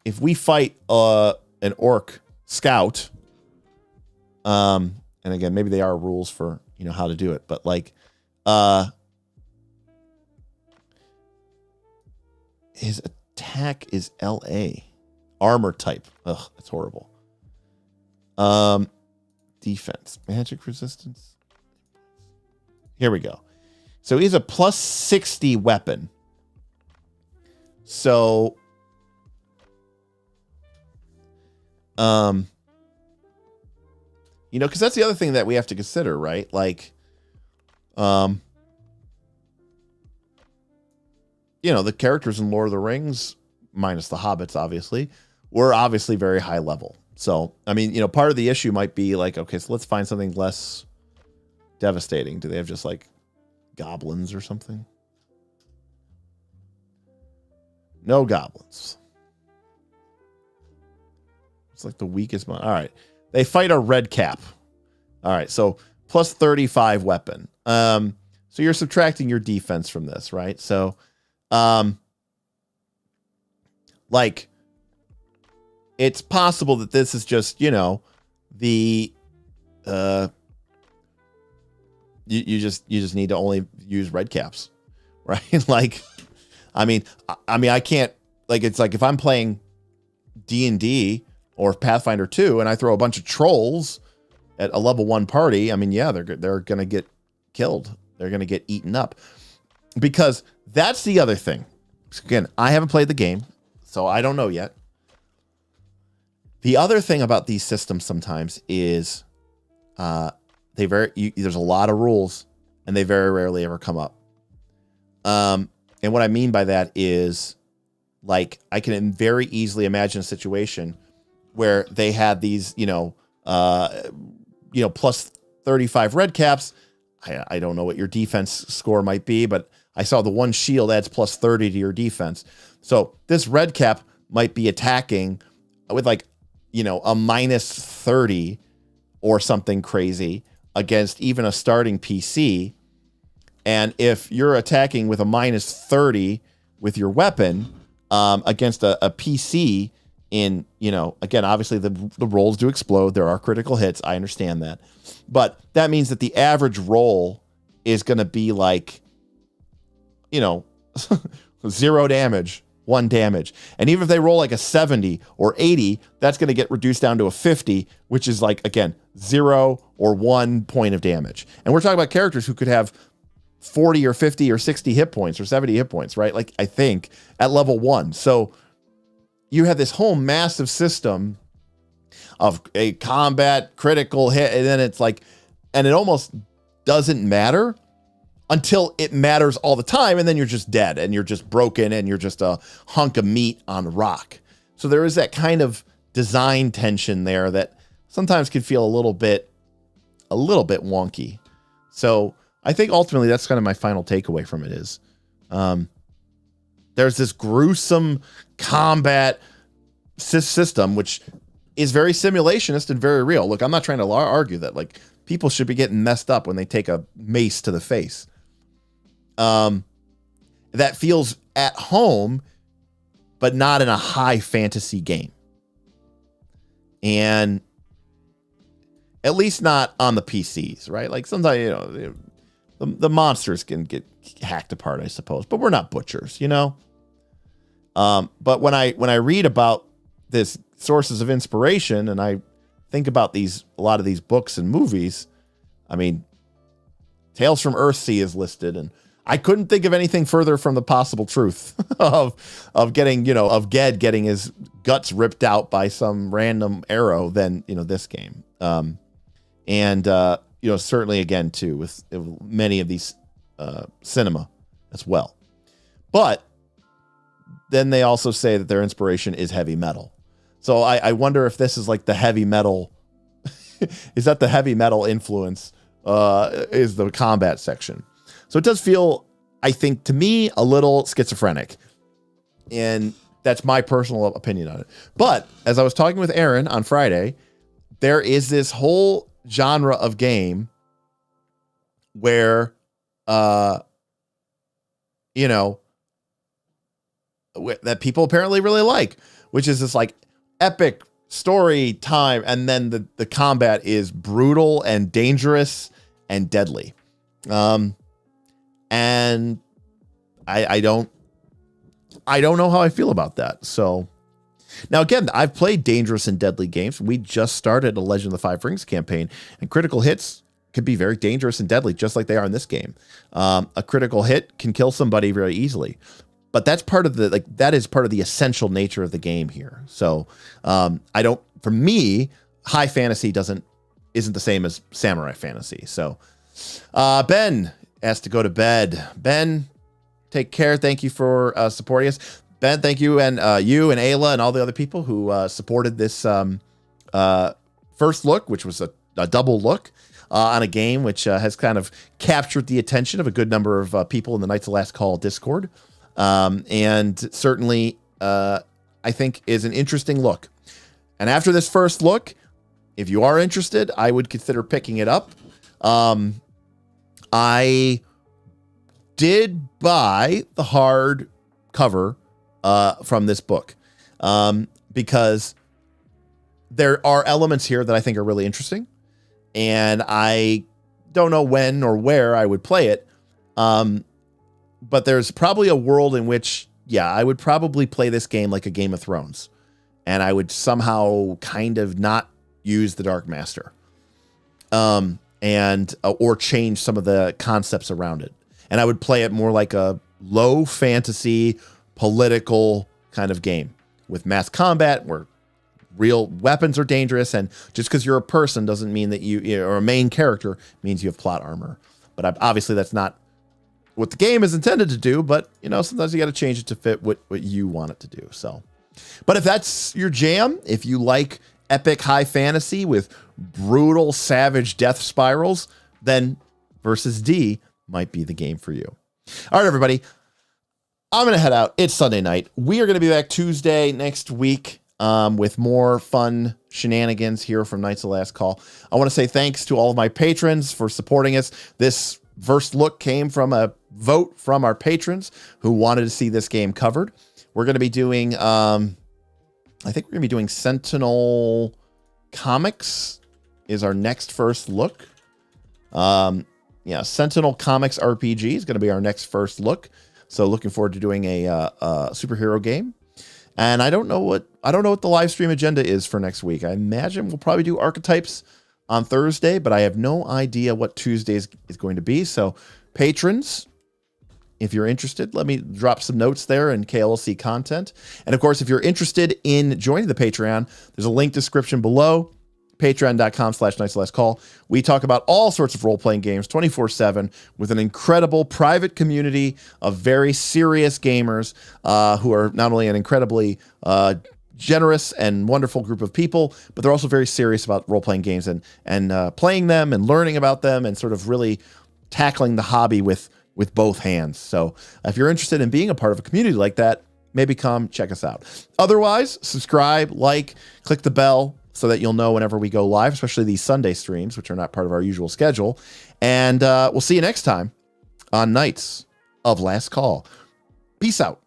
if we fight an orc scout, and again, maybe they are rules for, how to do it, but like, his attack is LA. Armor type. Ugh, that's horrible. Defense. Magic resistance. Here we go. So he's a plus 60 weapon. So, because that's the other thing that we have to consider, right? Like, the characters in Lord of the Rings, minus the hobbits, obviously, were obviously very high level. So, part of the issue might be like, okay, so let's find something less devastating. Do they have just like goblins or something? No goblins. It's like the weakest one. All right. They fight a red cap. All right. So plus 35 weapon. So you're subtracting your defense from this, right? So, like, it's possible that this is just, the, you just need to only use red caps, right? Like, I can't, like, it's like if I'm playing D&D or Pathfinder 2 and I throw a bunch of trolls at a level 1 party, they're going to get killed. They're going to get eaten up, because that's the other thing. Again, I haven't played the game, so I don't know yet. The other thing about these systems sometimes is there's a lot of rules and they very rarely ever come up. And what I mean by that is, like, I can very easily imagine a situation where they had these, plus 35 red caps. I don't know what your defense score might be, but I saw the one shield adds plus 30 to your defense. So this red cap might be attacking with like, a minus 30 or something crazy against even a starting PC. And if you're attacking with a minus 30 with your weapon against a PC in, again, obviously the rolls do explode. There are critical hits. I understand that. But that means that the average roll is going to be like, 0 damage, 1 damage. And even if they roll like a 70 or 80, that's going to get reduced down to a 50, which is like, again, 0 or 1 point of damage. And we're talking about characters who could have 40 or 50 or 60 hit points or 70 hit points, right? Like, I think at level 1. So you have this whole massive system of a combat critical hit, and then it's like, and it almost doesn't matter until it matters all the time, and then you're just dead, and you're just broken, and you're just a hunk of meat on a rock. So there is that kind of design tension there that sometimes can feel a little bit wonky. So I think ultimately that's kind of my final takeaway from it is, there's this gruesome combat system, which is very simulationist and very real. Look, I'm not trying to argue that like people should be getting messed up when they take a mace to the face. That feels at home, but not in a high fantasy game. And at least not on the PCs, right? Like sometimes, you know, the monsters can get hacked apart, I suppose, but we're not butchers, you know? But when I read about this sources of inspiration and I think about a lot of these books and movies, I mean, Tales from Earthsea is listed, and I couldn't think of anything further from the possible truth of getting, you know, of Ged getting his guts ripped out by some random arrow than, you know, this game. You know, certainly again too with many of these cinema as well. But then they also say that their inspiration is heavy metal. So I wonder if this is like the heavy metal. Is that the heavy metal influence? Is the combat section. So it does feel, I think, to me, a little schizophrenic. And that's my personal opinion on it. But as I was talking with Aaron on Friday, there is this whole genre of game where, you know, that people apparently really like, which is this like epic story time. And then the combat is brutal and dangerous and deadly. And I don't know how I feel about that. So now again, I've played dangerous and deadly games. We just started a Legend of the Five Rings campaign, and critical hits can be very dangerous and deadly, just like they are in this game. A critical hit can kill somebody very easily, but that's part of that is part of the essential nature of the game here. So for me, high fantasy isn't the same as samurai fantasy. So Ben has to go to bed. Ben, take care. Thank you for supporting us. Ben, thank you. And you and Ayla and all the other people who supported this first look, which was a double look on a game which has kind of captured the attention of a good number of people in the Knights of Last Call Discord. And certainly, I think is an interesting look. And after this first look, if you are interested, I would consider picking it up. I did buy the hard cover from this book because there are elements here that I think are really interesting, and I don't know when or where I would play it. But there's probably a world in which, yeah, I would probably play this game like a Game of Thrones, and I would somehow kind of not use the Darkmaster. Or change some of the concepts around it. And I would play it more like a low fantasy, political kind of game with mass combat where real weapons are dangerous. And just because you're a person doesn't mean that you are a main character means you have plot armor. But obviously that's not what the game is intended to do. But, you know, sometimes you got to change it to fit what you want it to do. So, but if that's your jam, if you like epic high fantasy with brutal, savage death spirals, then Versus D might be the game for you. All right, everybody. I'm going to head out. It's Sunday night. We are going to be back Tuesday next week with more fun shenanigans here from Knights of Last Call. I want to say thanks to all of my patrons for supporting us. This first look came from a vote from our patrons who wanted to see this game covered. We're going to be doing, I think we're going to be doing Sentinel Comics is our next first look. Sentinel Comics RPG is going to be our next first look. So looking forward to doing a superhero game. And I don't know what the live stream agenda is for next week. I imagine we'll probably do archetypes on Thursday, but I have no idea what Tuesday is going to be. So patrons, If you're interested, let me drop some notes there in KLC content. And of course, if you're interested in joining the Patreon, there's a link description below, patreon.com/nights-last-call. We talk about all sorts of role-playing games 24/7 with an incredible private community of very serious gamers who are not only an incredibly generous and wonderful group of people, but they're also very serious about role-playing games and playing them and learning about them and sort of really tackling the hobby with both hands. So if you're interested in being a part of a community like that, maybe come check us out. Otherwise, subscribe, like, click the bell so that you'll know whenever we go live, especially these Sunday streams, which are not part of our usual schedule. And we'll see you next time on Nights of Last Call. Peace out.